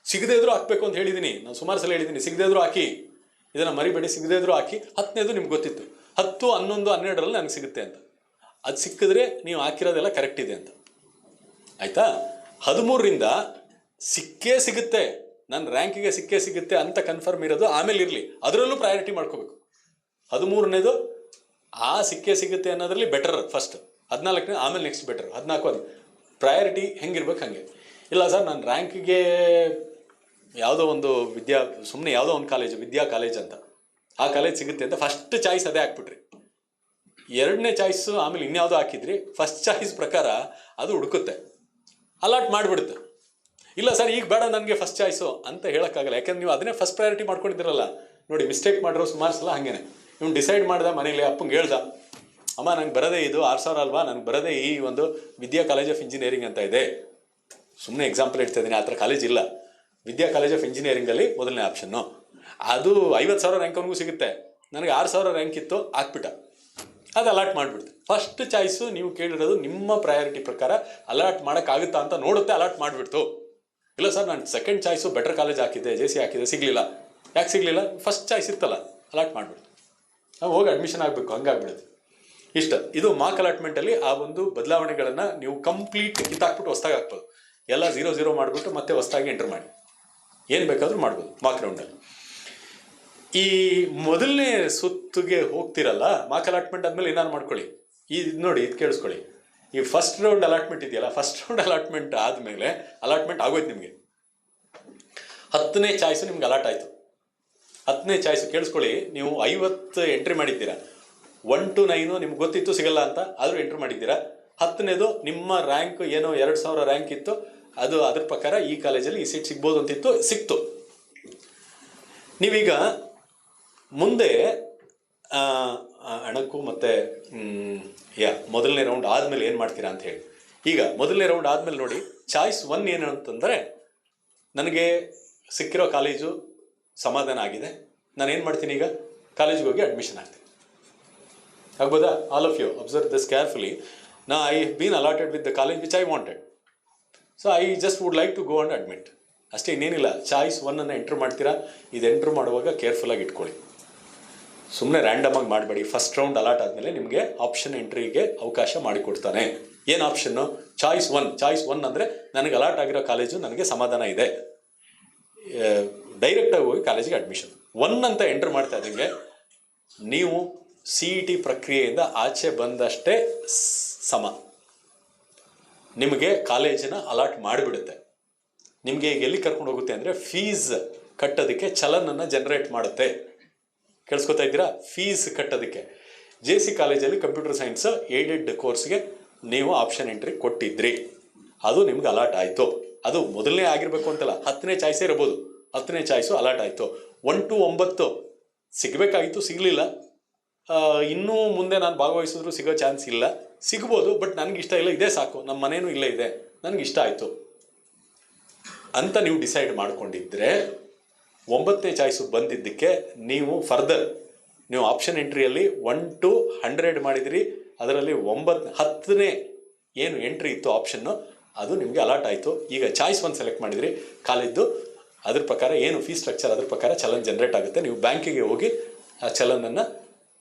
ಸಿಗದೇ ಇದ್ರೂ ಹಾಕಬೇಕು ಅಂತ ಹೇಳಿದ್ದೀನಿ, ನಾನು ಸುಮಾರು ಸಲ ಹೇಳಿದ್ದೀನಿ, ಸಿಗದೇ ಇದ್ರೂ ಹಾಕಿ, ಇದನ್ನು ಮರಿಬೇಡಿ, ಸಿಗದೇ ಇದ್ರೂ ಹಾಕಿ. 10ನೇದು ನಿಮ್ಗೆ ಗೊತ್ತಿತ್ತು, 10, 11, 12ರಲ್ಲಿ ನನಗೆ ಸಿಗುತ್ತೆ ಅಂತ. ಅದು ಸಿಕ್ಕಿದ್ರೆ ನೀವು ಹಾಕಿರೋದೆಲ್ಲ ಕರೆಕ್ಟ್ ಇದೆ ಅಂತ, ಆಯಿತಾ? 13ರಿಂದ ಸಿಕ್ಕೇ ಸಿಗುತ್ತೆ, ನನ್ನ ರ್ಯಾಂಕಿಗೆ ಸಿಕ್ಕೇ ಸಿಗುತ್ತೆ ಅಂತ ಕನ್ಫರ್ಮ್ ಇರೋದು ಆಮೇಲೆ ಇರಲಿ, ಅದರಲ್ಲೂ ಪ್ರಯಾರಿಟಿ ಮಾಡ್ಕೋಬೇಕು. 13ನೇದು ಸಿಕ್ಕೇ ಸಿಗುತ್ತೆ ಅನ್ನೋದ್ರಲ್ಲಿ ಬೆಟರ್ ಫಸ್ಟ್, 14ನೇ ಆಮೇಲೆ ನೆಕ್ಸ್ಟ್ ಬೆಟರ್, 14 ಅದು ಪ್ರಯಾರಿಟಿ ಹೆಂಗಿರ್ಬೇಕು ಹಾಗೆ. ಇಲ್ಲ ಸರ್ ನನ್ನ ರ್ಯಾಂಕಿಗೆ ಯಾವುದೋ ಒಂದು ಸುಮ್ಮನೆ ಯಾವುದೋ ಒಂದು ಕಾಲೇಜು, ವಿದ್ಯಾ ಕಾಲೇಜ್ ಅಂತ, ಆ ಕಾಲೇಜ್ ಸಿಗುತ್ತೆ ಅಂತ ಫಸ್ಟ್ ಚಾಯ್ಸ್ ಅದೇ ಹಾಕ್ಬಿಟ್ರಿ. 2ನೇ ಚಾಯ್ಸು ಆಮೇಲೆ ಇನ್ಯಾವುದೋ ಹಾಕಿದ್ರಿ, ಫಸ್ಟ್ ಚಾಯ್ಸ್ ಪ್ರಕಾರ ಅದು ಹುಡುಕುತ್ತೆ, ಅಲಾಟ್ ಮಾಡಿಬಿಡುತ್ತೆ. ಇಲ್ಲ ಸರ್ ಈಗ ಬೇಡ ನನಗೆ ಫಸ್ಟ್ ಚಾಯ್ಸು ಅಂತ ಹೇಳೋಕ್ಕಾಗಲ್ಲ, ಯಾಕೆಂದ್ರೆ ನೀವು ಅದನ್ನೇ ಫಸ್ಟ್ ಪ್ರಯಾರಿಟಿ ಮಾಡ್ಕೊಂಡಿದ್ದೀರಲ್ಲ. ನೋಡಿ ಮಿಸ್ಟೇಕ್ ಮಾಡಿರೋ ಸುಮಾರು ಸಲ ಹಾಗೇನೆ. ಇವ್ನು ಡಿಸೈಡ್ ಮಾಡ್ದ, ಮನೇಲಿ ಅಪ್ಪಂಗೆ ಹೇಳ್ದ, ಅಮ್ಮ ನನಗೆ ಬರೋದೇ ಇದು 6,000 ಅಲ್ವಾ, ನನಗೆ ಬರೋದೇ ಈ ಒಂದು ವಿದ್ಯಾ ಕಾಲೇಜ್ ಆಫ್ ಇಂಜಿನಿಯರಿಂಗ್ ಅಂತ ಇದೆ. ಸುಮ್ಮನೆ ಎಕ್ಸಾಂಪಲ್ ಇಡ್ತಾ ಇದ್ದೀನಿ, ಆ ಥರ ಕಾಲೇಜ್ ಇಲ್ಲ. ವಿದ್ಯಾ ಕಾಲೇಜ್ ಆಫ್ ಇಂಜಿನಿಯರಿಂಗಲ್ಲಿ ಮೊದಲನೇ ಆಪ್ಷನ್ನು, ಅದು 50,000 ರ್ಯಾಂಕ್ ಅವನಿಗೂ ಸಿಗುತ್ತೆ. ನನಗೆ 6,000 ರ್ಯಾಂಕ್ ಇತ್ತು, ಹಾಕ್ಬಿಟ್ಟ, ಅದು ಅಲಾಟ್ ಮಾಡಿಬಿಡ್ತು. ಫಸ್ಟ್ ಚಾಯ್ಸು ನೀವು ಕೇಳಿರೋದು ನಿಮ್ಮ ಪ್ರಯಾರಿಟಿ ಪ್ರಕಾರ ಅಲಾಟ್ ಮಾಡೋಕ್ಕಾಗುತ್ತಾ ಅಂತ ನೋಡುತ್ತೆ, ಅಲಾಟ್ ಮಾಡಿಬಿಡ್ತು. ಇಲ್ಲ ಸರ್ ನಾನು ಸೆಕೆಂಡ್ ಚಾಯ್ಸು ಬೆಟರ್ ಕಾಲೇಜ್ ಹಾಕಿದ್ದೆ, JC ಹಾಕಿದ್ದೆ, ಸಿಗಲಿಲ್ಲ. ಯಾಕೆ ಸಿಗಲಿಲ್ಲ? ಫಸ್ಟ್ ಚಾಯ್ಸ್ ಇತ್ತಲ್ಲ, ಅಲಾಟ್ ಮಾಡಿಬಿಡ್ತು. ನಾವು ಹೋಗಿ ಅಡ್ಮಿಷನ್ ಆಗಬೇಕು, ಹಂಗಾಗ್ಬಿಡುತ್ತೆ. ಇದು ಮಾರ್ಕ್ ಅಲಾಟ್ಮೆಂಟಲ್ಲಿ ಆ ಒಂದು ಬದಲಾವಣೆಗಳನ್ನು ನೀವು ಕಂಪ್ಲೀಟ್ ಕಿತ್ತಾಕ್ಬಿಟ್ಟು ಹೊಸ್ದಾಗಿ ಹಾಕ್ಬೋದು. ಎಲ್ಲ 0 ಮಾಡಿಬಿಟ್ಟು ಮತ್ತೆ ಹೊಸ್ದಾಗಿ ಎಂಟರ್ ಮಾಡಿ, ಏನು ಬೇಕಾದರೂ ಮಾಡ್ಬೋದು ಮಾರ್ಕ್ ರೌಂಡಲ್ಲಿ. ಈ ಮೊದಲನೇ ಸುತ್ತಿಗೆ ಹೋಗ್ತಿರಲ್ಲ, ಮಾರ್ಕ್ ಅಲಾಟ್ಮೆಂಟ್ ಆದಮೇಲೆ ಏನಾದ್ರು ಮಾಡ್ಕೊಳ್ಳಿ. ಇದು ನೋಡಿ, ಇದು ಕೇಳಿಸ್ಕೊಳ್ಳಿ. ಈ ಫಸ್ಟ್ ರೌಂಡ್ ಅಲಾಟ್ಮೆಂಟ್ ಇದೆಯಲ್ಲ, ಫಸ್ಟ್ ರೌಂಡ್ ಅಲಾಟ್ಮೆಂಟ್ ಆದಮೇಲೆ ಅಲಾಟ್ಮೆಂಟ್ ಆಗೋಯ್ತು ನಿಮಗೆ. 10ನೇ ಚಾಯ್ಸು ನಿಮ್ಗೆ ಅಲಾಟ್ ಆಯಿತು. 10ನೇ ಚಾಯ್ಸು ಕೇಳಿಸ್ಕೊಳ್ಳಿ, ನೀವು 50 ಎಂಟ್ರಿ ಮಾಡಿದ್ದೀರಾ, 1 to 9 ನಿಮ್ಗೆ ಗೊತ್ತಿತ್ತು ಸಿಗಲ್ಲ ಅಂತ, ಆದರೂ ಎಂಟ್ರಿ ಮಾಡಿದ್ದೀರಾ. 10ನೇದು ನಿಮ್ಮ ರ್ಯಾಂಕ್ ಏನೋ 2000 ರ್ಯಾಂಕ್ ಇತ್ತು, ಅದು ಅದ್ರ ಪ್ರಕಾರ ಈ ಕಾಲೇಜಲ್ಲಿ ಈ ಸೀಟ್ ಸಿಗ್ಬೋದು ಅಂತಿತ್ತು, ಸಿಕ್ತು. ನೀವೀಗ ಮುಂದೆ ಅಣಕು ಮತ್ತು ಮೊದಲನೇ ರೌಂಡ್ ಆದಮೇಲೆ ಏನು ಮಾಡ್ತೀರಾ ಅಂತ ಹೇಳಿ. ಈಗ ಮೊದಲನೇ ರೌಂಡ್ ಆದಮೇಲೆ ನೋಡಿ, ಚಾಯ್ಸ್ 1 ಏನು ಅಂತಂದರೆ, ನನಗೆ ಸಿಕ್ಕಿರೋ ಕಾಲೇಜು ಸಮಾಧಾನ ಆಗಿದೆ, ನಾನೇನು ಮಾಡ್ತೀನಿ, ಈಗ ಕಾಲೇಜಿಗೆ ಹೋಗಿ ಅಡ್ಮಿಷನ್ ಆಗ್ತೀನಿ. ಆಗ್ಬೋದಾ? All of you observe this carefully. ನಾ I been allotted with the college which I wanted, so I just would like to go and admit. ಅಷ್ಟೇ, ಇನ್ನೇನಿಲ್ಲ. ಚಾಯ್ಸ್ 1 ಎಂಟ್ರ್ ಮಾಡ್ತೀರಾ. ಇದು ಎಂಟ್ರ್ ಮಾಡುವಾಗ ಕೇರ್ಫುಲ್ಲಾಗಿ ಇಟ್ಕೊಳ್ಳಿ, ಸುಮ್ಮನೆ ರ್ಯಾಂಡಮ್ ಆಗಿ ಮಾಡಬೇಡಿ. ಫಸ್ಟ್ ರೌಂಡ್ ಅಲಾಟ್ ಆದಮೇಲೆ ನಿಮಗೆ ಆಪ್ಷನ್ ಎಂಟ್ರಿಗೆ ಅವಕಾಶ ಮಾಡಿಕೊಡ್ತಾನೆ. ಏನು ಆಪ್ಷನ್ನು? ಚಾಯ್ಸ್ 1 ಅಂದರೆ ನನಗೆ ಅಲಾಟ್ ಆಗಿರೋ ಕಾಲೇಜು ನನಗೆ ಸಮಾಧಾನ ಇದೆ, ಡೈರೆಕ್ಟಾಗಿ ಹೋಗಿ ಕಾಲೇಜಿಗೆ ಅಡ್ಮಿಷನ್. 1 ಅಂತ ಎಂಟ್ರ್ ಮಾಡ್ತಾ ಇದ್ದಂಗೆ ನೀವು CET ಪ್ರಕ್ರಿಯೆಯಿಂದ ಆಚೆ ಬಂದಷ್ಟೇ ಸಮ, ನಿಮಗೆ ಕಾಲೇಜಿನ ಅಲಾಟ್ ಮಾಡಿಬಿಡುತ್ತೆ. ನಿಮಗೆ ಈಗ ಎಲ್ಲಿ ಕರ್ಕೊಂಡು ಹೋಗುತ್ತೆ ಅಂದರೆ, ಫೀಸ್ ಕಟ್ಟೋದಕ್ಕೆ ಚಲನನ್ನು ಜನರೇಟ್ ಮಾಡುತ್ತೆ. ಕೇಳಿಸ್ಕೊತಾ ಇದ್ದೀರಾ? ಫೀಸ್ ಕಟ್ಟೋದಕ್ಕೆ. JC ಕಾಲೇಜಲ್ಲಿ ಕಂಪ್ಯೂಟರ್ ಸೈನ್ಸ್ ಏಡೆಡ್ ಕೋರ್ಸ್ಗೆ ನೀವು ಆಪ್ಷನ್ ಎಂಟ್ರಿ ಕೊಟ್ಟಿದ್ರಿ, ಅದು ನಿಮ್ಗೆ ಅಲಾಟ್ ಆಯಿತು. ಅದು ಮೊದಲನೇ ಆಗಿರಬೇಕು ಅಂತಲ್ಲ, 10ನೇ ಚಾಯ್ಸೇ ಇರ್ಬೋದು. 10ನೇ ಚಾಯ್ಸು ಅಲಾಟ್ ಆಯಿತು. 1 to 9 ಸಿಗಬೇಕಾಗಿತ್ತು, ಸಿಗಲಿಲ್ಲ. ಇನ್ನೂ ಮುಂದೆ ನಾನು ಭಾಗವಹಿಸಿದ್ರು ಸಿಗೋ ಚಾನ್ಸ್ ಇಲ್ಲ, ಸಿಗ್ಬೋದು, ಬಟ್ ನನಗಿಷ್ಟ ಇಲ್ಲ, ಇದೇ ಸಾಕು, ನಮ್ಮ ಮನೇನೂ ಇಲ್ಲೇ ಇದೆ, ನನಗಿಷ್ಟ ಆಯಿತು ಅಂತ ನೀವು ಡಿಸೈಡ್ ಮಾಡ್ಕೊಂಡಿದ್ರೆ, 9ನೇ ಚಾಯ್ಸು ಬಂದಿದ್ದಕ್ಕೆ ನೀವು ಫರ್ದರ್ ನೀವು ಆಪ್ಷನ್ ಎಂಟ್ರಿಯಲ್ಲಿ 1 to 100 ಮಾಡಿದಿರಿ. ಅದರಲ್ಲಿ 10ನೇ ಏನು ಎಂಟ್ರಿ ಇತ್ತು ಆಪ್ಷನ್ನು, ಅದು ನಿಮಗೆ ಅಲಾಟ್ ಆಯಿತು. ಈಗ ಚಾಯ್ಸ್ 1 ಸೆಲೆಕ್ಟ್ ಮಾಡಿದಿರಿ, ಕಾಲೇಜ್ದು ಅದ್ರ ಪ್ರಕಾರ ಏನು ಫೀಸ್ ಸ್ಟ್ರಕ್ಚರ್, ಅದ್ರ ಪ್ರಕಾರ ಚಲನ್ ಜನರೇಟ್ ಆಗುತ್ತೆ. ನೀವು ಬ್ಯಾಂಕಿಗೆ ಹೋಗಿ ಆ ಚಲನನ್ನು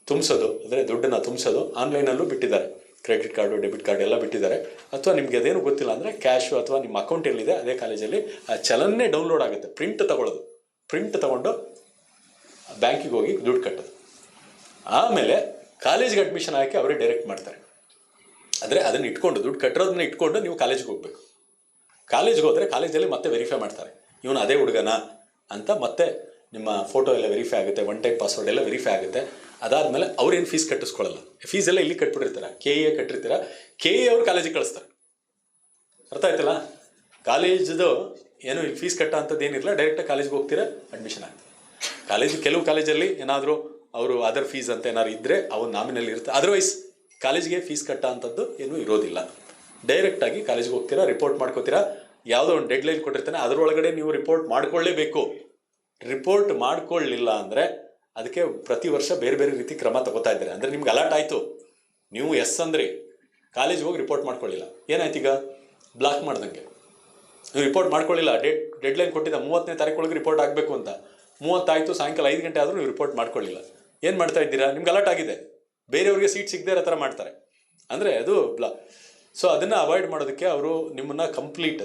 ತುಂಬಿಸೋದು, ಅಂದರೆ ದುಡ್ಡನ್ನು ತುಂಬಿಸೋದು. ಆನ್ಲೈನಲ್ಲೂ ಬಿಟ್ಟಿದ್ದಾರೆ, ಕ್ರೆಡಿಟ್ ಕಾರ್ಡು, ಡೆಬಿಟ್ ಕಾರ್ಡ್ ಎಲ್ಲ ಬಿಟ್ಟಿದ್ದಾರೆ. ಅಥವಾ ನಿಮಗೆ ಅದೇನು ಗೊತ್ತಿಲ್ಲ ಅಂದರೆ ಕ್ಯಾಶು ಅಥವಾ ನಿಮ್ಮ ಅಕೌಂಟ್ ಎಲ್ಲಿದೆ ಅದೇ ಕಾಲೇಜಲ್ಲಿ ಆ ಚಲನ್ನೇ ಡೌನ್ಲೋಡ್ ಆಗುತ್ತೆ. ಪ್ರಿಂಟ್ ತಗೊಂಡು ಬ್ಯಾಂಕಿಗೆ ಹೋಗಿ ದುಡ್ಡು ಕಟ್ಟೋದು. ಆಮೇಲೆ ಕಾಲೇಜಿಗೆ ಅಡ್ಮಿಷನ್ ಹಾಕಿ ಅವರೇ ಡೈರೆಕ್ಟ್ ಮಾಡ್ತಾರೆ. ಆದರೆ ಅದನ್ನು ಇಟ್ಕೊಂಡು, ದುಡ್ಡು ಕಟ್ಟಿರೋದನ್ನ ಇಟ್ಕೊಂಡು ನೀವು ಕಾಲೇಜಿಗೆ ಹೋಗಬೇಕು. ಕಾಲೇಜಿಗೆ ಹೋದರೆ ಕಾಲೇಜಲ್ಲಿ ಮತ್ತೆ ವೆರಿಫೈ ಮಾಡ್ತಾರೆ, ಇವನು ಅದೇ ಹುಡುಗನ ಅಂತ. ಮತ್ತೆ ನಿಮ್ಮ ಫೋಟೋ ಎಲ್ಲ ವೆರಿಫೈ ಆಗುತ್ತೆ, 1 ಟೈಮ್ ಪಾಸ್ವರ್ಡ್ ಎಲ್ಲ ವೆರಿಫೈ ಆಗುತ್ತೆ. ಅದಾದಮೇಲೆ ಅವ್ರೇನು ಫೀಸ್ ಕಟ್ಟಿಸ್ಕೊಳ್ಳಲ್ಲ, ಫೀಸೆಲ್ಲ ಇಲ್ಲಿ ಕಟ್ಬಿಟ್ಟಿರ್ತಾರೆ, KE ಕಟ್ಟಿರ್ತೀರ, KE ಅವ್ರು ಕಾಲೇಜಿಗೆ ಕಳಿಸ್ತಾರೆ. ಅರ್ಥ ಆಯ್ತಲ್ಲ? ಕಾಲೇಜ್ದು ಏನು ಇಲ್ಲಿ ಫೀಸ್ ಕಟ್ಟೋ ಅಂಥದ್ದು ಏನಿರಲ್ಲ, ಡೈರೆಕ್ಟಾಗಿ ಕಾಲೇಜ್ಗೆ ಹೋಗ್ತೀರಾ, ಅಡ್ಮಿಷನ್ ಆಗ್ತದೆ. ಕೆಲವು ಕಾಲೇಜಲ್ಲಿ ಏನಾದರೂ ಅವರು ಅದರ್ ಫೀಸ್ ಅಂತ ಏನಾದ್ರು ಇದ್ದರೆ ಅವು ನಾಮಿನಲ್ಲಿ ಇರುತ್ತೆ. ಅದರ್ವೈಸ್ ಕಾಲೇಜಿಗೆ ಫೀಸ್ ಕಟ್ಟೋ ಅಂಥದ್ದು ಏನೂ ಇರೋದಿಲ್ಲ. ಡೈರೆಕ್ಟಾಗಿ ಕಾಲೇಜಿಗೆ ಹೋಗ್ತೀರಾ, ರಿಪೋರ್ಟ್ ಮಾಡ್ಕೋತೀರಾ. ಯಾವುದೋ ಒಂದು ಡೆಡ್ ಲೈನ್ ಕೊಟ್ಟಿರ್ತಾನೆ, ಅದರೊಳಗಡೆ ನೀವು ರಿಪೋರ್ಟ್ ಮಾಡ್ಕೊಳ್ಳೇಬೇಕು. ರಿಪೋರ್ಟ್ ಮಾಡ್ಕೊಳ್ಳಿಲ್ಲ ಅಂದರೆ ಅದಕ್ಕೆ ಪ್ರತಿ ವರ್ಷ ಬೇರೆ ಬೇರೆ ರೀತಿ ಕ್ರಮ ತಗೋತಾ ಇದ್ದಾರೆ. ಅಂದರೆ ನಿಮ್ಗೆ ಅಲಾಟ್ ಆಯಿತು, ನೀವು ಎಸ್ ಅಂದ್ರಿ, ಕಾಲೇಜಿಗೆ ಹೋಗಿ ರಿಪೋರ್ಟ್ ಮಾಡ್ಕೊಳ್ಳಿಲ್ಲ, ಏನಾಯ್ತು ಈಗ? ಬ್ಲಾಕ್ ಮಾಡ್ದಂಗೆ. ನೀವು ರಿಪೋರ್ಟ್ ಮಾಡ್ಕೊಳ್ಳಿಲ್ಲ, ಡೆಡ್ ಲೈನ್ ಕೊಟ್ಟಿದ್ದ 30ನೇ ತಾರೀಕು ರಿಪೋರ್ಟ್ ಆಗಬೇಕು ಅಂತ, 30 ಆಯಿತು, ಸಾಯಂಕಾಲ 5 ಗಂಟೆ ಆದರೂ ನೀವು ರಿಪೋರ್ಟ್ ಮಾಡ್ಕೊಳ್ಳಿಲ್ಲ, ಏನು ಮಾಡ್ತಾ ಇದ್ದೀರಾ? ನಿಮ್ಗೆ ಅಲಾಟ್ ಆಗಿದೆ, ಬೇರೆಯವ್ರಿಗೆ ಸೀಟ್ ಸಿಗದೇ ಇರೋ ಥರ ಮಾಡ್ತಾರೆ. ಅಂದರೆ ಅದು ಸೊ ಅದನ್ನು ಅವಾಯ್ಡ್ ಮಾಡೋದಕ್ಕೆ ಅವರು ನಿಮ್ಮನ್ನು ಕಂಪ್ಲೀಟ್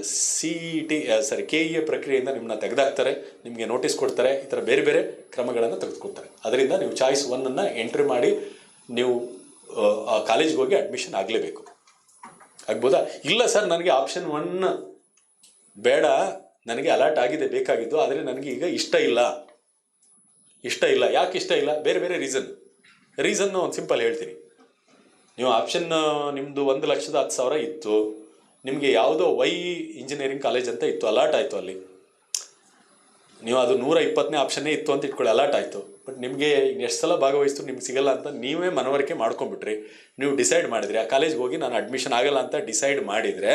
KE ಪ್ರಕ್ರಿಯೆಯಿಂದ ನಿಮ್ಮನ್ನ ತೆಗೆದಾಕ್ತಾರೆ, ನಿಮಗೆ ನೋಟಿಸ್ ಕೊಡ್ತಾರೆ, ಈ ಥರ ಬೇರೆ ಬೇರೆ ಕ್ರಮಗಳನ್ನು ತೆಗೆದುಕೊಡ್ತಾರೆ. ಅದರಿಂದ ನೀವು ಚಾಯ್ಸ್ 1 ಎಂಟ್ರಿ ಮಾಡಿ ನೀವು ಕಾಲೇಜಿಗೆ ಹೋಗಿ ಅಡ್ಮಿಷನ್ ಆಗಲೇಬೇಕು. ಆಗ್ಬೋದಾ? ಇಲ್ಲ ಸರ್, ನನಗೆ ಆಪ್ಷನ್ 1 ಬೇಡ, ನನಗೆ ಅಲಾಟ್ ಆಗಿದೆ ಬೇಕಾಗಿದ್ದು, ಆದರೆ ನನಗೆ ಈಗ ಇಷ್ಟ ಇಲ್ಲ. ಯಾಕೆ ಇಷ್ಟ ಇಲ್ಲ? ಬೇರೆ ಬೇರೆ ರೀಸನ್ನು ಒಂದು ಸಿಂಪಲ್ ಹೇಳ್ತೀನಿ. ನೀವು ಆಪ್ಷನ್ ನಿಮ್ಮದು 1,10,000 ಇತ್ತು, ನಿಮಗೆ ಯಾವುದೋ ಇಂಜಿನಿಯರಿಂಗ್ ಕಾಲೇಜ್ ಅಂತ ಇತ್ತು, ಅಲಾಟ್ ಆಯಿತು. ಅಲ್ಲಿ ನೀವು ಅದು 120ನೇ ಆಪ್ಷನ್ನೇ ಇತ್ತು ಅಂತ ಇಟ್ಕೊಳ್ಳಿ, ಅಲಾಟ್ ಆಯಿತು. ಬಟ್ ನಿಮಗೆ ಎಷ್ಟು ಸಲ ಭಾಗವಹಿಸ್ತು ನಿಮ್ಗೆ ಸಿಗಲ್ಲ ಅಂತ ನೀವೇ ಮನವರಿಕೆ ಮಾಡ್ಕೊಂಡ್ಬಿಟ್ರಿ. ನೀವು ಡಿಸೈಡ್ ಮಾಡಿದ್ರಿ ಆ ಕಾಲೇಜ್ಗೆ ಹೋಗಿ ನಾನು ಅಡ್ಮಿಷನ್ ಆಗಲ್ಲ ಅಂತ ಡಿಸೈಡ್ ಮಾಡಿದರೆ,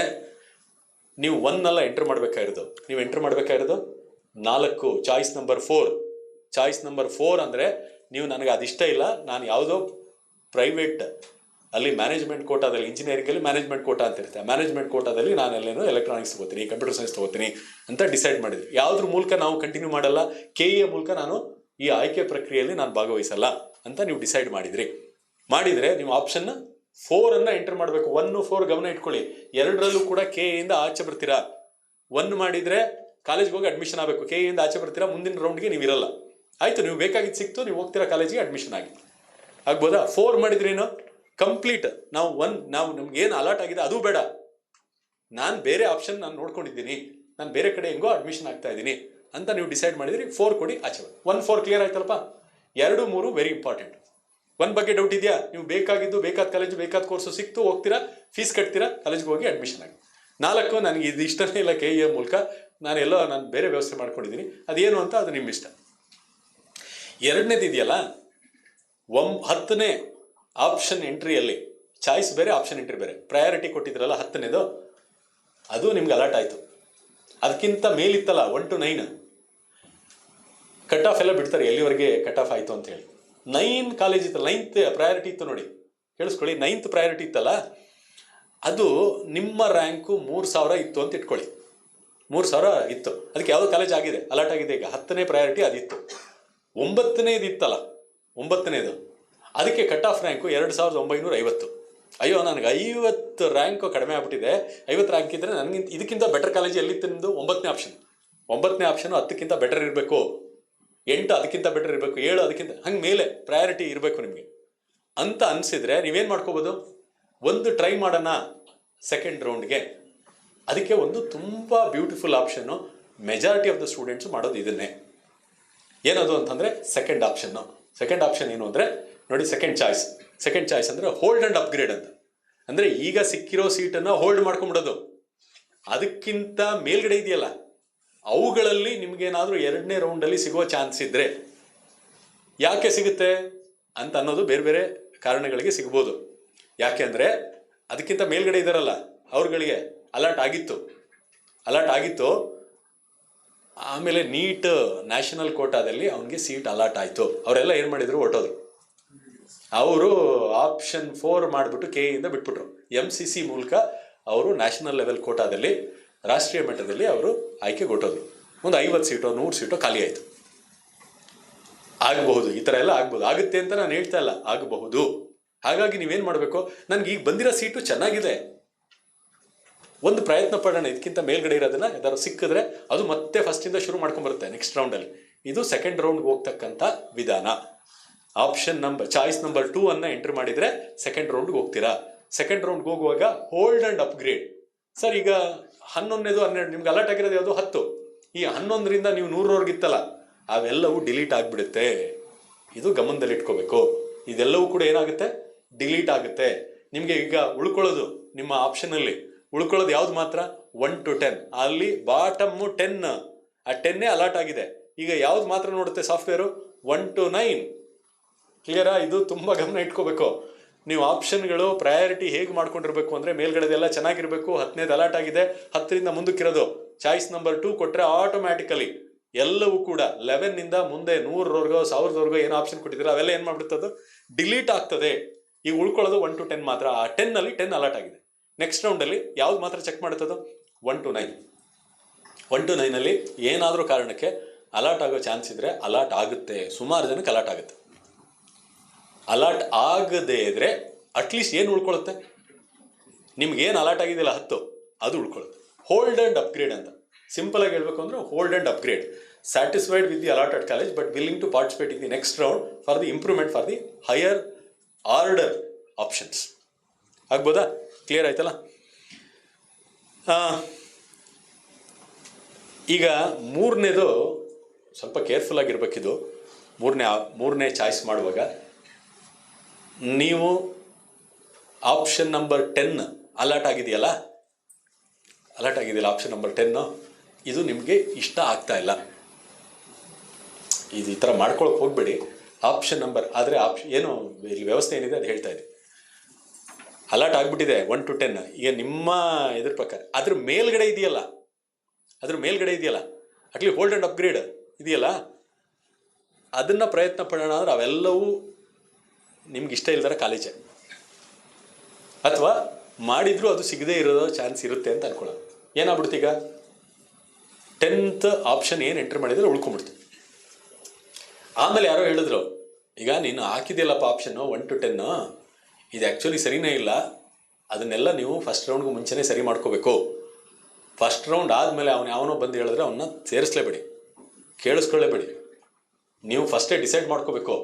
ನೀವು 1 ಎಂಟ್ರ್ ಮಾಡಬೇಕಾಗಿರೋದು. ನೀವು ಎಂಟ್ರ್ ಮಾಡಬೇಕಾಗಿರೋದು 4, ಚಾಯ್ಸ್ ನಂಬರ್ 4. ಚಾಯ್ಸ್ ನಂಬರ್ 4 ಅಂದರೆ ನೀವು ನನಗೆ ಅದಿಷ್ಟ ಇಲ್ಲ, ನಾನು ಯಾವುದೋ ಪ್ರೈವೇಟ್ ಅಲ್ಲಿ ಮ್ಯಾನೇಜ್ಮೆಂಟ್ ಕೋಟಾದಲ್ಲಿ, ಇಂಜಿನಿಯರಿಂಗಲ್ಲಿ ಮ್ಯಾನೇಜ್ಮೆಂಟ್ ಕೋಟಾ ಅಂತ ಇರುತ್ತೆ, ಮ್ಯಾನೇಜ್ಮೆಂಟ್ ಕೋಟಾದಲ್ಲಿ ನಾನೆಲ್ಲೇನೋ ಎಲೆಕ್ಟ್ರಾನಿಕ್ಸ್ ತೊಗೋತೀನಿ, ಕಂಪ್ಯೂಟರ್ ಸೈನ್ಸ್ ತೊಗೋತೀನಿ ಅಂತ ಡಿಸೈಡ್ ಮಾಡಿದ್ವಿ. ಯಾವುದ್ರ ಮೂಲಕ ನಾವು ಕಂಟಿನ್ಯೂ ಮಾಡಲ್ಲ, KE ಮೂಲಕ ನಾನು ಈ ಆಯ್ಕೆ ಪ್ರಕ್ರಿಯೆಯಲ್ಲಿ ನಾನು ಭಾಗವಹಿಸಲ್ಲ ಅಂತ ನೀವು ಡಿಸೈಡ್ ಮಾಡಿದರೆ ನೀವು ಆಪ್ಷನ್ 4 ಎಂಟರ್ ಮಾಡಬೇಕು. 1, 4 ಗಮನ ಇಟ್ಕೊಳ್ಳಿ. 2ರಲ್ಲೂ ಕೂಡ KEಯಿಂದ ಆಚೆ ಬರ್ತೀರಾ. 1 ಮಾಡಿದರೆ ಕಾಲೇಜ್ಗೆ ಹೋಗಿ ಅಡ್ಮಿಷನ್ ಆಗಬೇಕು, KEಯಿಂದ ಆಚೆ ಬರ್ತೀರಾ, ಮುಂದಿನ ರೌಂಡ್ಗೆ ನೀವು ಇರಲ್ಲ. ಆಯಿತು, ನೀವು ಬೇಕಾಗಿದ್ದು ಸಿಕ್ತು, ನೀವು ಹೋಗ್ತೀರಾ ಕಾಲೇಜಿಗೆ, ಅಡ್ಮಿಷನ್ ಆಗಿ. ಆಗ್ಬೋದಾ? 4 ಮಾಡಿದ್ರೇನು ಕಂಪ್ಲೀಟ್. ನಾವು ನಮ್ಗೆ ಏನು ಅಲಾಟ್ ಆಗಿದೆ ಅದು ಬೇಡ, ನಾನು ಬೇರೆ ಆಪ್ಷನ್ ನಾನು ನೋಡ್ಕೊಂಡಿದ್ದೀನಿ, ನಾನು ಬೇರೆ ಕಡೆ ಹೆಂಗೋ ಅಡ್ಮಿಷನ್ ಆಗ್ತಾ ಇದ್ದೀನಿ ಅಂತ ನೀವು ಡಿಸೈಡ್ ಮಾಡಿದ್ರಿ 4 ಕೊಡಿ ಆಚೆ 1-4 ಕ್ಲಿಯರ್ ಆಯ್ತಲ್ಲಪ್ಪ. 2-3 very important. 1 ಬಗ್ಗೆ ಡೌಟ್ ಇದೆಯಾ? ನೀವು ಬೇಕಾದ ಕಾಲೇಜು ಬೇಕಾದ ಕೋರ್ಸು ಸಿಕ್ತು, ಹೋಗ್ತೀರಾ, ಫೀಸ್ ಕಟ್ತೀರಾ, ಕಾಲೇಜ್ಗೆ ಹೋಗಿ ಅಡ್ಮಿಷನ್ ಆಗಿ. 4 ನನಗೆ ಇದು ಇಷ್ಟನೇ ಇಲ್ಲ, KEA ಮೂಲಕ ನಾನು ಬೇರೆ ವ್ಯವಸ್ಥೆ ಮಾಡ್ಕೊಂಡಿದ್ದೀನಿ, ಅದೇನು ಅಂತ ಅದು ನಿಮ್ಮ ಇಷ್ಟ. ಎರಡನೇದು ಇದೆಯಲ್ಲ, 10ನೇ ಆಪ್ಷನ್ ಎಂಟ್ರಿಯಲ್ಲಿ ಚಾಯ್ಸ್ ಬೇರೆ, ಆಪ್ಷನ್ ಎಂಟ್ರಿ ಬೇರೆ, ಪ್ರಯಾರಿಟಿ ಕೊಟ್ಟಿದ್ರಲ್ಲ 10ನೇದು, ಅದು ನಿಮ್ಗೆ ಅಲರ್ಟ್ ಆಯಿತು. ಅದಕ್ಕಿಂತ ಮೇಲಿತ್ತಲ್ಲ 1 to 9 ಕಟ್ ಆಫ್ ಎಲ್ಲ ಬಿಡ್ತಾರೆ, ಎಲ್ಲಿವರೆಗೆ ಕಟ್ ಆಫ್ ಆಯಿತು ಅಂತ ಹೇಳಿ. 9 ಕಾಲೇಜ್ ಇತ್ತಲ್ಲ, 9th ಪ್ರಯಾರಿಟಿ ಇತ್ತು ನೋಡಿ, ಕೇಳಿಸ್ಕೊಳ್ಳಿ. 9th ಪ್ರಯಾರಿಟಿ ಇತ್ತಲ್ಲ, ಅದು ನಿಮ್ಮ ರ್ಯಾಂಕು 3000 ಇತ್ತು ಅಂತ ಇಟ್ಕೊಳ್ಳಿ. 3000 ಇತ್ತು, ಅದಕ್ಕೆ ಯಾವುದೋ ಕಾಲೇಜ್ ಆಗಿದೆ, ಅಲರ್ಟ್ ಆಗಿದೆ. ಈಗ 10ನೇ ಪ್ರಯಾರಿಟಿ ಅದಿತ್ತು. 9ನೇದು ಇತ್ತಲ್ಲ, 9ನೇದು, ಅದಕ್ಕೆ ಕಟ್ ಆಫ್ ರ್ಯಾಂಕು 2950. ಅಯ್ಯೋ, ನನಗೆ 50 ರ್ಯಾಂಕು ಕಡಿಮೆ ಆಗ್ಬಿಟ್ಟಿದೆ, 50 ರ್ಯಾಂಕ್ ಇದ್ದರೆ ನನಗಿಂತ ಇದಕ್ಕಿಂತ ಬೆಟರ್ ಕಾಲೇಜ್ ಎಲ್ಲಿತ್ತು ನಿಮ್ಮದು? 9ನೇ ಆಪ್ಷನ್. 9ನೇ ಆಪ್ಷನು 10ಕ್ಕಿಂತ ಬೆಟರ್ ಇರಬೇಕು, 8 ಅದಕ್ಕಿಂತ ಬೆಟರ್ ಇರಬೇಕು, 7 ಅದಕ್ಕಿಂತ, ಹಂಗೆ ಮೇಲೆ ಪ್ರಯಾರಿಟಿ ಇರಬೇಕು ನಿಮಗೆ ಅಂತ ಅನಿಸಿದ್ರೆ ನೀವೇನು ಮಾಡ್ಕೋಬೋದು? ಒಂದು ಟ್ರೈ ಮಾಡೋಣ ಸೆಕೆಂಡ್ ರೌಂಡ್ಗೆ. ಅದಕ್ಕೆ ಒಂದು ತುಂಬ beautiful option, majority of the students ಮಾಡೋದು ಇದನ್ನೇ. ಏನದು ಅಂತಂದರೆ ಸೆಕೆಂಡ್ ಆಪ್ಷನ್ನು. ಸೆಕೆಂಡ್ ಆಪ್ಷನ್ ಏನು ಅಂದರೆ ನೋಡಿ, ಸೆಕೆಂಡ್ ಚಾಯ್ಸ್ ಅಂದರೆ ಹೋಲ್ಡ್ ಆ್ಯಂಡ್ ಅಪ್ಗ್ರೇಡ್ ಅಂತ. ಅಂದರೆ ಈಗ ಸಿಕ್ಕಿರೋ ಸೀಟನ್ನು ಹೋಲ್ಡ್ ಮಾಡ್ಕೊಂಬಿಡೋದು. ಅದಕ್ಕಿಂತ ಮೇಲ್ಗಡೆ ಇದೆಯಲ್ಲ, ಅವುಗಳಲ್ಲಿ ನಿಮಗೇನಾದರೂ 2ನೇ ರೌಂಡಲ್ಲಿ ಸಿಗುವ ಚಾನ್ಸ್ ಇದ್ದರೆ, ಯಾಕೆ ಸಿಗುತ್ತೆ ಅಂತ ಅನ್ನೋದು ಬೇರೆ ಬೇರೆ ಕಾರಣಗಳಿಗೆ ಸಿಗ್ಬೋದು. ಯಾಕೆ ಅಂದರೆ ಅದಕ್ಕಿಂತ ಮೇಲ್ಗಡೆ ಇದ್ದಾರಲ್ಲ, ಅವ್ರುಗಳಿಗೆ ಅಲರ್ಟ್ ಆಗಿತ್ತು. ಆಮೇಲೆ ನೀಟ್ ನ್ಯಾಷನಲ್ ಕೋಟಾದಲ್ಲಿ ಅವನಿಗೆ ಸೀಟ್ ಅಲಾಟ್ ಆಯಿತು. ಅವರೆಲ್ಲ ಏನು ಮಾಡಿದರು? ಹೊರಟೋದ್ರು. ಅವರು ಆಪ್ಷನ್ 4 ಮಾಡಿಬಿಟ್ಟು KEಯಿಂದ ಬಿಟ್ಬಿಟ್ರು. MCC ಮೂಲಕ ಅವರು ನ್ಯಾಷನಲ್ ಲೆವೆಲ್ ಕೋಟಾದಲ್ಲಿ, ರಾಷ್ಟ್ರೀಯ ಮಟ್ಟದಲ್ಲಿ ಅವರು ಆಯ್ಕೆಗೆ ಹೊರಟೋದ್ರು. ಒಂದು 50 ಸೀಟೋ 100 ಸೀಟೋ ಖಾಲಿ ಆಯಿತು. ಆಗಬಹುದು, ಈ ಥರ ಎಲ್ಲ ಆಗ್ಬೋದು. ಆಗುತ್ತೆ ಅಂತ ನಾನು ಹೇಳ್ತಾ ಇಲ್ಲ, ಆಗಬಹುದು. ಹಾಗಾಗಿ ನೀವೇನು ಮಾಡಬೇಕು? ನನಗೆ ಈಗ ಬಂದಿರೋ ಸೀಟು ಚೆನ್ನಾಗಿದೆ, ಒಂದು ಪ್ರಯತ್ನ ಪಡೋಣ, ಇದಕ್ಕಿಂತ ಮೇಲ್ಗಡೆ ಇರೋದನ್ನ ಯಾವ್ದಾದ್ರು ಸಿಕ್ಕಿದ್ರೆ ಅದು ಮತ್ತೆ ಫಸ್ಟಿಂದ ಶುರು ಮಾಡ್ಕೊಂಡ್ಬರುತ್ತೆ ನೆಕ್ಸ್ಟ್ ರೌಂಡಲ್ಲಿ. ಇದು ಸೆಕೆಂಡ್ ರೌಂಡ್ಗೆ ಹೋಗ್ತಕ್ಕಂಥ ವಿಧಾನ. ಚಾಯ್ಸ್ ನಂಬರ್ 2 ಅನ್ನ ಎಂಟ್ರಿ ಮಾಡಿದರೆ ಸೆಕೆಂಡ್ ರೌಂಡ್ಗೆ ಹೋಗ್ತೀರಾ. ಸೆಕೆಂಡ್ ರೌಂಡ್ಗೆ ಹೋಗುವಾಗ ಹೋಲ್ಡ್ ಆ್ಯಂಡ್ ಅಪ್ಗ್ರೇಡ್. ಸರ್, ಈಗ 11ನೇದು 12 ನಿಮ್ಗೆ ಅಲರ್ಟ್ ಆಗಿರೋದು ಯಾವುದು? 10. ಈ 11ರಿಂದ ನೀವು 100ರವರೆಗೆ ಇತ್ತಲ್ಲ, ಅವೆಲ್ಲವೂ ಡಿಲೀಟ್ ಆಗಿಬಿಡುತ್ತೆ. ಇದು ಗಮನದಲ್ಲಿ ಇಟ್ಕೋಬೇಕು. ಇದೆಲ್ಲವೂ ಕೂಡ ಏನಾಗುತ್ತೆ? ಡಿಲೀಟ್ ಆಗುತ್ತೆ. ನಿಮಗೆ ಈಗ ಉಳ್ಕೊಳ್ಳೋದು ನಿಮ್ಮ ಆಪ್ಷನಲ್ಲಿ ಉಳ್ಕೊಳ್ಳೋದು ಯಾವ್ದು ಮಾತ್ರ? 1 to 10. ಅಲ್ಲಿ ಬಾಟಮ್ಮು 10, ಆ 10 ಅಲರ್ಟ್ ಆಗಿದೆ. ಈಗ ಯಾವ್ದು ಮಾತ್ರ ನೋಡುತ್ತೆ ಸಾಫ್ಟ್ವೇರು? 1 to 9. ಕ್ಲಿಯರಾ? ಇದು ತುಂಬ ಗಮನ ಇಟ್ಕೋಬೇಕು. ನೀವು ಆಪ್ಷನ್ಗಳು ಪ್ರಯಾರಿಟಿ ಹೇಗೆ ಮಾಡ್ಕೊಂಡಿರ್ಬೇಕು ಅಂದರೆ, ಮೇಲ್ಗಡೆದೆಲ್ಲ ಚೆನ್ನಾಗಿರಬೇಕು. 10ನೇದು ಅಲರ್ಟ್ ಆಗಿದೆ, 10ರಿಂದ ಮುಂದಕ್ಕಿರೋದು ಚಾಯ್ಸ್ ನಂಬರ್ 2 ಕೊಟ್ಟರೆ ಆಟೋಮ್ಯಾಟಿಕಲಿ ಎಲ್ಲವೂ ಕೂಡ 11ನಿಂದ ಮುಂದೆ 100ರವರೆಗೋ 1000ರವರೆಗೋ ಏನು ಆಪ್ಷನ್ ಕೊಟ್ಟಿದ್ದೀರಾ ಅವೆಲ್ಲ ಏನು ಮಾಡ್ಬಿಡ್ತದೆ? ಡಿಲೀಟ್ ಆಗ್ತದೆ. ಈಗ ಉಳ್ಕೊಳ್ಳೋದು 1 to 10 ಮಾತ್ರ. ಆ 10ನಲ್ಲಿ 10 ಅಲರ್ಟ್ ಆಗಿದೆ. ನೆಕ್ಸ್ಟ್ ರೌಂಡಲ್ಲಿ ಯಾವ್ದು ಮಾತ್ರ ಚೆಕ್ ಮಾಡುತ್ತದೋ? 1 to 9. 1 to 9ಅಲ್ಲಿ ಏನಾದರೂ ಕಾರಣಕ್ಕೆ ಅಲರ್ಟ್ ಆಗೋ ಚಾನ್ಸ್ ಇದ್ದರೆ ಅಲರ್ಟ್ ಆಗುತ್ತೆ. ಸುಮಾರು ಜನಕ್ಕೆ ಅಲರ್ಟ್ ಆಗುತ್ತೆ. ಅಲರ್ಟ್ ಆಗದೇ ಇದ್ರೆ ಅಟ್ಲೀಸ್ಟ್ ಏನು ಉಳ್ಕೊಳ್ಳುತ್ತೆ? ನಿಮ್ಗೆ ಏನು ಅಲರ್ಟ್ ಆಗಿದೆಯಲ್ಲ 10, ಅದು ಉಳ್ಕೊಳ್ಳುತ್ತೆ. ಹೋಲ್ಡ್ ಆ್ಯಂಡ್ ಅಪ್ಗ್ರೇಡ್ ಅಂತ ಸಿಂಪಲ್ ಆಗಿ ಹೇಳ್ಬೇಕು ಅಂದರೆ, hold and upgrade. Satisfied with the allotted college but willing to participate in the next round for the improvement for the higher order options. ಆಗ್ಬೋದಾ? ಕ್ಲಿಯರ್ ಆಯ್ತಲ್ಲ? ಈಗ 3ನೇದು ಸ್ವಲ್ಪ ಕೇರ್ಫುಲ್ ಆಗಿರ್ಬೇಕಿದು. ಮೂರನೇ ಚಾಯ್ಸ್ ಮಾಡುವಾಗ ನೀವು ಆಪ್ಷನ್ ನಂಬರ್ 10 ಅಲರ್ಟ್ ಆಗಿದೆಯಲ್ಲ, ಆಪ್ಷನ್ ನಂಬರ್ 10 ಇದು ನಿಮಗೆ ಇಷ್ಟ ಆಗ್ತಾ ಇಲ್ಲ. ಇದು ಈ ಥರ ಮಾಡ್ಕೊಳಕ್ಕೆ ಹೋಗ್ಬೇಡಿ. ಆಪ್ಷನ್ ನಂಬರ್ ಆದರೆ ಏನು ಇಲ್ಲಿ ವ್ಯವಸ್ಥೆ ಏನಿದೆ ಅದು ಹೇಳ್ತಾ ಇದೆ. ಅಲರ್ಟ್ ಆಗಿಬಿಟ್ಟಿದೆ 1 to 10. ಈಗ ನಿಮ್ಮ ಇದ್ರ ಪ್ರಕಾರ ಅದ್ರ ಮೇಲ್ಗಡೆ ಇದೆಯಲ್ಲ, ಅಟ್ಲಿ ಹೋಲ್ಡ್ ಆ್ಯಂಡ್ ಅಪ್ಗ್ರೇಡ್ ಇದೆಯಲ್ಲ, ಅದನ್ನು ಪ್ರಯತ್ನ ಪಡೋಣ ಅಂದ್ರೆ ಅವೆಲ್ಲವೂ ನಿಮ್ಗೆ ಇಷ್ಟ ಇಲ್ದಾರ ಕಾಲೇಜೇ, ಅಥವಾ ಮಾಡಿದರೂ ಅದು ಸಿಗದೇ ಇರೋದು ಚಾನ್ಸ್ ಇರುತ್ತೆ ಅಂತ ಅನ್ಕೊಳ್ಳೋದು. ಏನಾಗ್ಬಿಡ್ತು? ಈಗ 10th ಆಪ್ಷನ್ ಏನು ಎಂಟ್ರಿ ಮಾಡಿದರೆ ಉಳ್ಕೊಂಬಿಡ್ತು. ಆಮೇಲೆ ಯಾರೋ ಹೇಳಿದ್ರು, ಈಗ ನೀನು ಹಾಕಿದೆಯಲ್ಲಪ್ಪ ಆಪ್ಷನ್ನು 1 to 10, ಇದು ಆ್ಯಕ್ಚುಲಿ ಸರಿನೇ ಇಲ್ಲ, ಅದನ್ನೆಲ್ಲ ನೀವು ಫಸ್ಟ್ ರೌಂಡ್ಗೂ ಮುಂಚೆನೇ ಸರಿ ಮಾಡ್ಕೋಬೇಕು. ಫಸ್ಟ್ ರೌಂಡ್ ಆದಮೇಲೆ ಯಾವನೋ ಬಂದು ಹೇಳಿದ್ರೆ ಅವನ್ನ ಸೇರಿಸ್ಲೇಬೇಡಿ, ಕೇಳಿಸ್ಕೊಳ್ಳೇಬೇಡಿ. ನೀವು ಫಸ್ಟೇ ಡಿಸೈಡ್ ಮಾಡ್ಕೋಬೇಕು,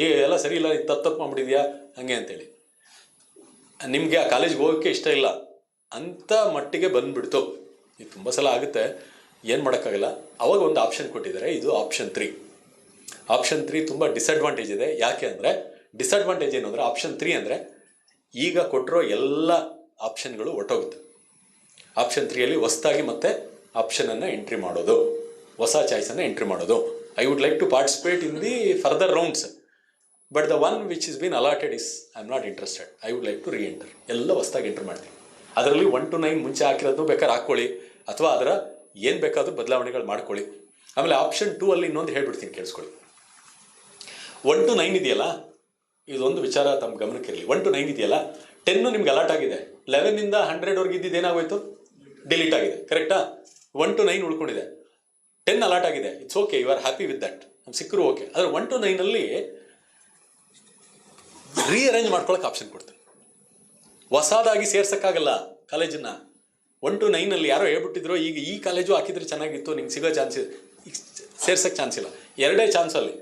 ಈಗ ಎಲ್ಲ ಸರಿ ಇಲ್ಲ, ಇದು ತಪ್ಪು ಮಾಡಿಬಿಟ್ಟಿದ್ಯಾ ಹಾಗೆ ಅಂತೇಳಿ. ನಿಮಗೆ ಆ ಕಾಲೇಜ್ಗೆ ಹೋಗೋಕ್ಕೆ ಇಷ್ಟ ಇಲ್ಲ ಅಂತ ಮಟ್ಟಿಗೆ ಬಂದುಬಿಡ್ತು. ಇದು ತುಂಬ ಸಲ ಆಗುತ್ತೆ. ಏನು ಮಾಡೋಕ್ಕಾಗಲ್ಲ. ಅವಾಗ ಒಂದು ಆಪ್ಷನ್ ಕೊಟ್ಟಿದ್ದಾರೆ, ಇದು ಆಪ್ಷನ್ 3. ಆಪ್ಷನ್ 3 ತುಂಬ ಡಿಸಡ್ವಾಂಟೇಜ್ ಇದೆ. ಯಾಕೆ ಅಂದರೆ ಡಿಸಡ್ವಾಂಟೇಜ್ ಏನು ಅಂದರೆ ಆಪ್ಷನ್ 3 ಅಂದರೆ ಈಗ ಕೊಟ್ಟಿರೋ ಎಲ್ಲ ಆಪ್ಷನ್ಗಳು ಒಟ್ಟೋಗುತ್ತೆ. ಆಪ್ಷನ್ 3ಯಲ್ಲಿ ಹೊಸದಾಗಿ ಮತ್ತೆ ಆಪ್ಷನನ್ನು ಎಂಟ್ರಿ ಮಾಡೋದು, ಹೊಸ ಚಾಯ್ಸನ್ನು ಎಂಟ್ರಿ ಮಾಡೋದು. I would like to participate in the further rounds, but the one which is been allotted is I am not interested. I would like to enter. ಎಲ್ಲ ಹೊಸದಾಗಿ ಎಂಟ್ರ್ ಮಾಡ್ತೀನಿ. ಅದರಲ್ಲಿ 1 to 9 ಮುಂಚೆ ಹಾಕಿರೋದು ಬೇಕಾದ್ರೆ ಹಾಕ್ಕೊಳ್ಳಿ, ಅಥವಾ ಅದರ ಏನು ಬೇಕಾದರೂ ಬದಲಾವಣೆಗಳು ಮಾಡ್ಕೊಳ್ಳಿ. ಆಮೇಲೆ ಆಪ್ಷನ್ 2 ಅಲ್ಲಿ ಇನ್ನೊಂದು ಹೇಳ್ಬಿಡ್ತೀನಿ, ಕೇಳಿಸ್ಕೊಳ್ಳಿ. 1 to 9 ಇದೆಯಲ್ಲ, ಇದೊಂದು ವಿಚಾರ ತಮ್ಮ ಗಮನಕ್ಕಿರಲಿ. 1 to 9 ಇದೆಯಲ್ಲ, 10 ನಿಮ್ಗೆ ಅಲಾಟ್ ಆಗಿದೆ. 11ಇಂದ 100ವರೆಗೆ ಇದ್ದಿದ್ದು ಏನಾಗೋಯ್ತು? ಡಿಲೀಟ್ ಆಗಿದೆ. ಕರೆಕ್ಟಾ? 1 to 9 ಉಳ್ಕೊಂಡಿದೆ. 10 ಅಲಾಟ್ ಆಗಿದೆ. It's okay, you are happy with that. ನಮ್ಗೆ ಸಿಕ್ಕರು ಓಕೆ. ಆದರೆ 1 to 9ಅಲ್ಲಿ ರೀಅರೇಂಜ್ ಮಾಡ್ಕೊಳಕ್ಕೆ ಆಪ್ಷನ್ ಕೊಡ್ತಾರೆ. ಹೊಸದಾಗಿ ಸೇರ್ಸೋಕ್ಕಾಗಲ್ಲ ಕಾಲೇಜನ್ನು. 1 to 9ಅಲ್ಲಿ ಯಾರೋ ಹೇಳ್ಬಿಟ್ಟಿದ್ರು, ಈಗ ಈ ಕಾಲೇಜು ಹಾಕಿದ್ರೆ ಚೆನ್ನಾಗಿತ್ತು, ನಿಂಗೆ ಸಿಗೋ ಚಾನ್ಸ್ ಇದೆ, ಸೇರ್ಸೋಕ್ಕೆ ಚಾನ್ಸ್ ಇಲ್ಲ. ಎರಡೇ ಚಾನ್ಸಲ್ಲಿ,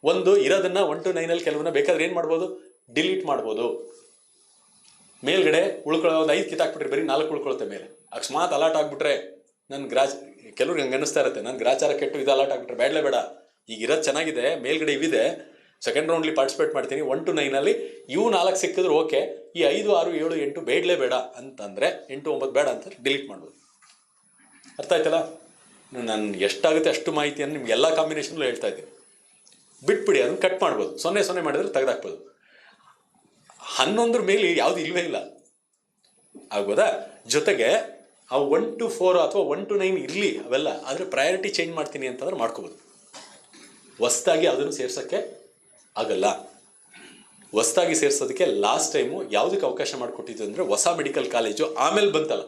ಒಂದು ಇರೋದನ್ನು 1 to 9ಅಲ್ಲಿ ಕೆಲವನ್ನ ಬೇಕಾದ್ರೆ ಏನು ಮಾಡ್ಬೋದು? ಡಿಲೀಟ್ ಮಾಡ್ಬೋದು. ಮೇಲ್ಗಡೆ ಉಳ್ಕೊಳ್ಳೋ ಒಂದು 5 ಕಿತ್ತಾಕ್ಬಿಟ್ರೆ ಬರೀ 4 ಉಳ್ಕೊಳುತ್ತೆ ಮೇಲೆ. ಅಕಸ್ಮಾತ್ ಅಲಾಟ್ ಆಗಿಬಿಟ್ರೆ ನನ್ನ ಕೆಲವ್ರಿಗೆ ಹಂಗೆ ಅನ್ನಿಸ್ತಾ ಇರುತ್ತೆ, ನನ್ನ ಗ್ರಾಚಾರ ಕೆಟ್ಟು ಇದು ಅಲಾಟ್ ಆಗಿಬಿಟ್ರೆ ಬೇಡಲೇ ಬೇಡ, ಈಗ ಇರೋದು ಚೆನ್ನಾಗಿದೆ, ಮೇಲ್ಗಡೆ ಇವಿದೆ, ಸೆಕೆಂಡ್ ರೌಂಡ್ಲಿ ಪಾರ್ಟಿಸಿಪೇಟ್ ಮಾಡ್ತೀನಿ. 1 to 9ಅಲ್ಲಿ ಇವು 4 ಸಿಕ್ಕಿದ್ರು ಓಕೆ, ಈ 5, 6, 7, 8 ಬೇಡಲೇ ಬೇಡ ಅಂತಂದರೆ 8, 9 ಬೇಡ ಅಂತ ಡಿಲೀಟ್ ಮಾಡ್ಬೋದು. ಅರ್ಥ ಆಯ್ತಲ್ಲ? ನಾನು ಎಷ್ಟಾಗುತ್ತೆ ಅಷ್ಟು ಮಾಹಿತಿಯನ್ನು ನಿಮ್ಗೆ ಎಲ್ಲ ಕಾಂಬಿನೇಷನ್ಲು ಹೇಳ್ತಾ ಇದ್ದೀನಿ. ಬಿಟ್ಬಿಡಿ, ಅದನ್ನು ಕಟ್ ಮಾಡ್ಬೋದು. 0 ಮಾಡಿದ್ರೆ ತೆಗೆದಾಕ್ಬೋದು. 11 ಮೇಲೆ ಯಾವುದು ಇಲ್ಲವೇ ಇಲ್ಲ, ಆಗ್ಬೋದಾ? ಜೊತೆಗೆ ಆ 1 to 4 ಅಥವಾ 1 to 9 ಇರಲಿ ಅವೆಲ್ಲ, ಆದರೆ ಪ್ರಯಾರಿಟಿ ಚೇಂಜ್ ಮಾಡ್ತೀನಿ ಅಂತಂದ್ರೆ ಮಾಡ್ಕೋಬೋದು. ಹೊಸ್ದಾಗಿ ಅದನ್ನು ಸೇರ್ಸೋಕ್ಕೆ ಆಗಲ್ಲ. ಹೊಸ್ದಾಗಿ ಸೇರ್ಸೋದಕ್ಕೆ ಲಾಸ್ಟ್ ಟೈಮು ಯಾವುದಕ್ಕೆ ಅವಕಾಶ ಮಾಡಿಕೊಟ್ಟಿದ್ದು ಅಂದರೆ ಹೊಸ ಮೆಡಿಕಲ್ ಕಾಲೇಜು ಆಮೇಲೆ ಬಂತಲ್ಲ,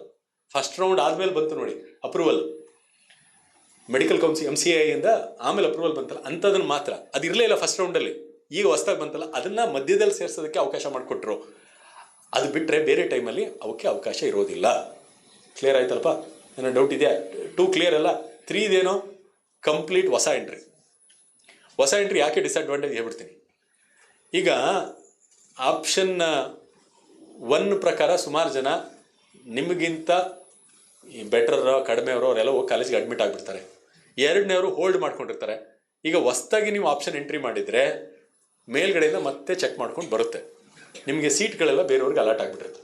ಫಸ್ಟ್ ರೌಂಡ್ ಆದಮೇಲೆ ಬಂತು ನೋಡಿ ಅಪ್ರೂವಲ್, ಮೆಡಿಕಲ್ ಕೌನ್ಸಿಲ್ MCI ಇಂದ ಆಮೇಲೆ ಅಪ್ರೂವಲ್ ಬಂತಲ್ಲ, ಅಂಥದನ್ನು ಮಾತ್ರ. ಅದು ಇರಲೇ ಇಲ್ಲ ಫಸ್ಟ್ ರೌಂಡಲ್ಲಿ, ಈಗ ಹೊಸ್ದಾಗಿ ಬಂತಲ್ಲ ಅದನ್ನು ಮಧ್ಯದಲ್ಲಿ ಸೇರ್ಸೋದಕ್ಕೆ ಅವಕಾಶ ಮಾಡಿಕೊಟ್ರು. ಅದು ಬಿಟ್ಟರೆ ಬೇರೆ ಟೈಮಲ್ಲಿ ಅವಕ್ಕೆ ಅವಕಾಶ ಇರೋದಿಲ್ಲ. ಕ್ಲಿಯರ್ ಆಯ್ತಲ್ಪ? ಏನೋ ಡೌಟ್ ಇದೆಯಾ? 2 ಕ್ಲಿಯರ್ ಅಲ್ಲ? 3 ಇದೇನೋ ಕಂಪ್ಲೀಟ್ ಹೊಸ ಎಂಟ್ರಿ. ಹೊಸ ಎಂಟ್ರಿ ಯಾಕೆ ಡಿಸಡ್ವಾಂಟೇಜ್ ಹೇಳ್ಬಿಡ್ತೀನಿ. ಈಗ ಆಪ್ಷನ್ 1 ಪ್ರಕಾರ ಸುಮಾರು ಜನ ನಿಮಗಿಂತ ಬೆಟ್ರರೋ ಕಡಿಮೆಯವರೋ ಅವರೆಲ್ಲ ಹೋಗಿ ಕಾಲೇಜ್ಗೆ ಅಡ್ಮಿಟ್ ಆಗಿಬಿಡ್ತಾರೆ. 2ನೇವರು ಹೋಲ್ಡ್ ಮಾಡ್ಕೊಂಡಿರ್ತಾರೆ. ಈಗ ಹೊಸ್ದಾಗಿ ನೀವು ಆಪ್ಷನ್ ಎಂಟ್ರಿ ಮಾಡಿದರೆ ಮೇಲ್ಗಡೆಯಿಂದ ಮತ್ತೆ ಚೆಕ್ ಮಾಡ್ಕೊಂಡು ಬರುತ್ತೆ. ನಿಮಗೆ ಸೀಟ್ಗಳೆಲ್ಲ ಬೇರೆಯವ್ರಿಗೆ ಅಲಾಟ್ ಆಗಿಬಿಟ್ಟಿರುತ್ತೆ.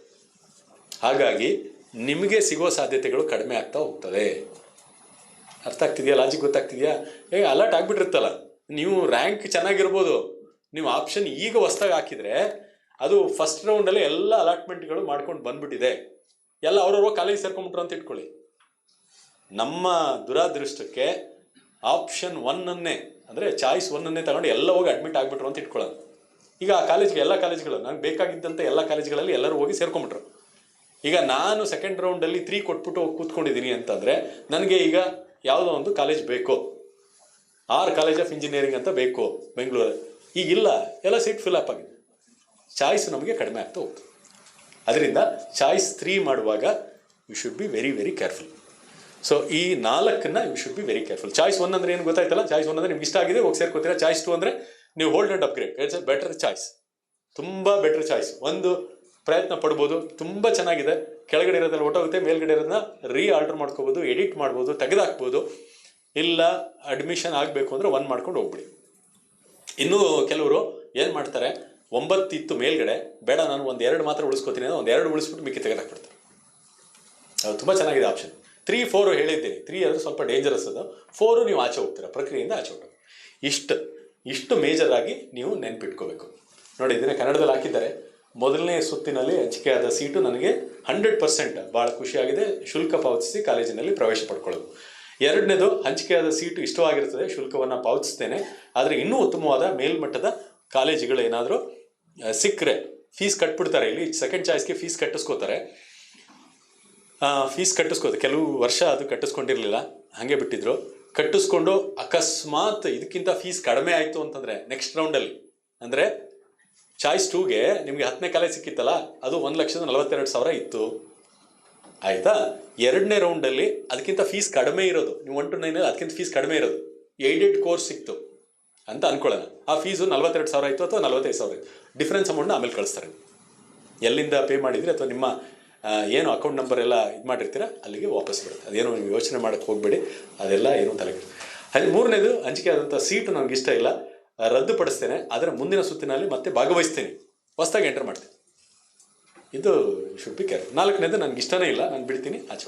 ಹಾಗಾಗಿ ನಿಮಗೆ ಸಿಗೋ ಸಾಧ್ಯತೆಗಳು ಕಡಿಮೆ ಆಗ್ತಾ ಹೋಗ್ತದೆ. ಅರ್ಥ ಆಗ್ತಿದೆಯಾ? ಲಾಜಿಕ್ ಗೊತ್ತಾಗ್ತಿದೆಯಾ? ಅಲಾಟ್ ಆಗಿಬಿಟ್ಟಿರುತ್ತಲ್ಲ, ನೀವು ರ್ಯಾಂಕ್ ಚೆನ್ನಾಗಿರ್ಬೋದು, ನೀವು ಆಪ್ಷನ್ ಈಗ ಹೊಸ್ದಾಗಿ ಹಾಕಿದರೆ ಅದು ಫಸ್ಟ್ ರೌಂಡಲ್ಲಿ ಎಲ್ಲ ಅಲಾಟ್ಮೆಂಟ್ಗಳು ಮಾಡ್ಕೊಂಡು ಬಂದ್ಬಿಟ್ಟಿದೆ, ಎಲ್ಲ ಅವ್ರವ್ರ ಕಾಲೇಜ್ ಸೇರ್ಕೊಂಡ್ಬಿಟ್ರು ಅಂತ ಇಟ್ಕೊಳ್ಳಿ. ನಮ್ಮ ದುರಾದೃಷ್ಟಕ್ಕೆ ಆಪ್ಷನ್ 1ಅನ್ನೇ ಅಂದರೆ ಚಾಯ್ಸ್ 1ಅನ್ನೇ ತಗೊಂಡು ಎಲ್ಲ ಹೋಗಿ ಅಡ್ಮಿಟ್ ಆಗಿಬಿಟ್ರು ಅಂತ ಇಟ್ಕೊಳ್ಳೋದು. ಈಗ ಆ ಕಾಲೇಜ್ಗೆ ಎಲ್ಲ ಕಾಲೇಜ್ಗಳು ನನಗೆ ಬೇಕಾಗಿದ್ದಂಥ ಎಲ್ಲ ಕಾಲೇಜ್ಗಳಲ್ಲಿ ಎಲ್ಲರೂ ಹೋಗಿ ಸೇರ್ಕೊಂಡ್ಬಿಟ್ರು. ಈಗ ನಾನು ಸೆಕೆಂಡ್ ರೌಂಡಲ್ಲಿ 3 ಕೊಟ್ಬಿಟ್ಟು ಹೋಗಿ ಕೂತ್ಕೊಂಡಿದ್ದೀನಿ ಅಂತಂದರೆ ನನಗೆ ಈಗ ಯಾವುದೋ ಒಂದು ಕಾಲೇಜ್ ಬೇಕು, ಕಾಲೇಜ್ ಆಫ್ ಇಂಜಿನಿಯರಿಂಗ್ ಅಂತ ಬೇಕು ಬೆಂಗಳೂರಲ್ಲಿ. ಈಗಿಲ್ಲ, ಎಲ್ಲ ಸೀಟ್ ಫಿಲ್ ಅಪ್ ಆಗಿದೆ. ಚಾಯ್ಸ್ ನಮಗೆ ಕಡಿಮೆ ಆಗ್ತಾ ಹೋಗ್ತದೆ. ಅದರಿಂದ ಚಾಯ್ಸ್ 3 ಮಾಡುವಾಗ you should be very very careful. So ಈ 4ನ್ನ you should be very careful. Choice 1 ಅಂದರೆ ಏನು ಗೊತ್ತಾಯ್ತಲ್ಲ? ಚಾಯ್ಸ್ 1 ಅಂದರೆ ನಿಮ್ಗೆ ಇಷ್ಟ ಆಗಿದೆ ಹೋಗಿ ಸೇರ್ಕೋತೀರಾ. ಚಾಯ್ಸ್ 2 ಅಂದರೆ ನೀವು hold and upgrade. It's a better choice, ತುಂಬ ಬೆಟರ್ ಚಾಯ್ಸ್. ಒಂದು ಪ್ರಯತ್ನ ಪಡ್ಬೋದು, ತುಂಬ ಚೆನ್ನಾಗಿದೆ. ಕೆಳಗಡೆ ಇರೋದ್ರಲ್ಲಿ ಹೊಟ್ಟೋಗುತ್ತೆ, ಮೇಲ್ಗಡೆ ಇರೋದನ್ನ ಆಲ್ಟರ್ ಮಾಡ್ಕೋಬೋದು, ಎಡಿಟ್ ಮಾಡ್ಬೋದು, ತೆಗೆದಾಕ್ಬೋದು. ಇಲ್ಲ ಅಡ್ಮಿಷನ್ ಆಗಬೇಕು ಅಂದರೆ 1 ಮಾಡ್ಕೊಂಡು ಹೋಗ್ಬಿಡಿ. ಇನ್ನೂ ಕೆಲವರು ಏನು ಮಾಡ್ತಾರೆ, 9 ಇತ್ತು ಮೇಲ್ಗಡೆ, ಬೇಡ ನಾನು 1-2 ಮಾತ್ರ ಉಳಿಸ್ಕೋತೀನಿ ಅಂದರೆ 1-2 ಉಳಿಸ್ಬಿಟ್ಟು ಮಿಕ್ಕಿ ತೆಗೆದಾಕ್ಬಿಡ್ತಾರೆ. ಅದು ತುಂಬ ಚೆನ್ನಾಗಿದೆ ಆಪ್ಷನ್. 3, 4 ಹೇಳಿದ್ದೀನಿ. 3 ಅಂದರೆ ಸ್ವಲ್ಪ ಡೇಂಜರಸ್, ಅದು 4 ನೀವು ಆಚೆ ಹೋಗ್ತೀರಾ, ಪ್ರಕ್ರಿಯೆಯಿಂದ ಆಚೆ ಹೋಗ್ತೀರಾ. ಇಷ್ಟು ಮೇಜರ್ ಆಗಿ ನೀವು ನೆನ್ಪಿಟ್ಕೋಬೇಕು. ನೋಡಿ, ಇದನ್ನೇ ಕನ್ನಡದಲ್ಲಿ ಹಾಕಿದ್ದಾರೆ. ಮೊದಲನೇ ಸುತ್ತಿನಲ್ಲಿ ಹಂಚಿಕೆಯಾದ ಸೀಟು ನನಗೆ 100% ಭಾಳ ಖುಷಿಯಾಗಿದೆ, ಶುಲ್ಕ ಪಾವತಿಸಿ ಕಾಲೇಜಿನಲ್ಲಿ ಪ್ರವೇಶ ಪಡ್ಕೊಳ್ಳೋದು. 2ನೇದು, ಹಂಚಿಕೆಯಾದ ಸೀಟು ಇಷ್ಟವಾಗಿರ್ತದೆ, ಶುಲ್ಕವನ್ನು ಪಾವತಿಸ್ತೇನೆ, ಆದರೆ ಇನ್ನೂ ಉತ್ತಮವಾದ ಮೇಲ್ಮಟ್ಟದ ಕಾಲೇಜುಗಳು ಏನಾದರೂ ಸಿಕ್ಕರೆ ಫೀಸ್ ಕಟ್ಬಿಡ್ತಾರೆ. ಇಲ್ಲಿ ಸೆಕೆಂಡ್ ಚಾಯ್ಸ್ಗೆ ಫೀಸ್ ಕಟ್ಟಿಸ್ಕೋತಾರೆ. ಕೆಲವು ವರ್ಷ ಅದು ಕಟ್ಟಿಸ್ಕೊಂಡಿರಲಿಲ್ಲ, ಹಾಗೆ ಬಿಟ್ಟಿದ್ರು. ಕಟ್ಟಿಸ್ಕೊಂಡು ಅಕಸ್ಮಾತ್ ಇದಕ್ಕಿಂತ ಫೀಸ್ ಕಡಿಮೆ ಆಯಿತು ಅಂತಂದರೆ ನೆಕ್ಸ್ಟ್ ರೌಂಡಲ್ಲಿ, ಅಂದರೆ ಚಾಯ್ಸ್ 2ಗೆ ನಿಮಗೆ 10ನೇ ಕಾಲೇಜ್ ಸಿಕ್ಕಿತ್ತಲ್ಲ, ಅದು 1,42,000 ಇತ್ತು. ಆಯಿತಾ? 2ನೇ ರೌಂಡಲ್ಲಿ ಅದಕ್ಕಿಂತ ಫೀಸ್ ಕಡಿಮೆ ಇರೋದು, ನೀವು 1 to 9 ಅದಕ್ಕಿಂತ ಫೀಸ್ ಕಡಿಮೆ ಇರೋದು, ಏಡೆಡ್ ಕೋರ್ಸ್ ಸಿಕ್ತು ಅಂತ ಅನ್ಕೊಳ್ಳೋಣ. ಆ ಫೀಸು 42,000 ಇತ್ತು ಅಥವಾ 45,000 ಇತ್ತು. ಡಿಫ್ರೆನ್ಸ್ ಅಮೌಂಟ್ನ ಆಮೇಲೆ ಕಳಿಸ್ತಾರೆ. ಎಲ್ಲಿಂದ ಪೇ ಮಾಡಿದ್ರಿ ಅಥವಾ ನಿಮ್ಮ ಏನು ಅಕೌಂಟ್ ನಂಬರ್ ಎಲ್ಲ ಇದು ಮಾಡಿರ್ತೀರ ಅಲ್ಲಿಗೆ ವಾಪಸ್ ಬರುತ್ತೆ. ಅದೇನು ನೀವು ಯೋಚನೆ ಮಾಡೋಕ್ಕೆ ಹೋಗಬೇಡಿ, ಅದೆಲ್ಲ ಏನು ತಲೆಗೆ. ಅಲ್ಲಿ ಮೂರನೇದು, ಹಂಚಿಕೆ ಆದಂಥ ಸೀಟು ನನಗೆ ಇಷ್ಟ ಇಲ್ಲ, ರದ್ದುಪಡಿಸ್ತೇನೆ, ಆದರೆ ಮುಂದಿನ ಸುತ್ತಿನಲ್ಲಿ ಮತ್ತೆ ಭಾಗವಹಿಸ್ತೀನಿ, ಹೊಸದಾಗಿ ಎಂಟರ್ ಮಾಡ್ತೀನಿ. ಇದು ಶುಡ್ ಬಿ ಕೇರ್. ನಾಲ್ಕನೇದು ನನಗೆ ಇಷ್ಟನೇ ಇಲ್ಲ, ನಾನು ಬಿಡ್ತೀನಿ, ಆಚೆ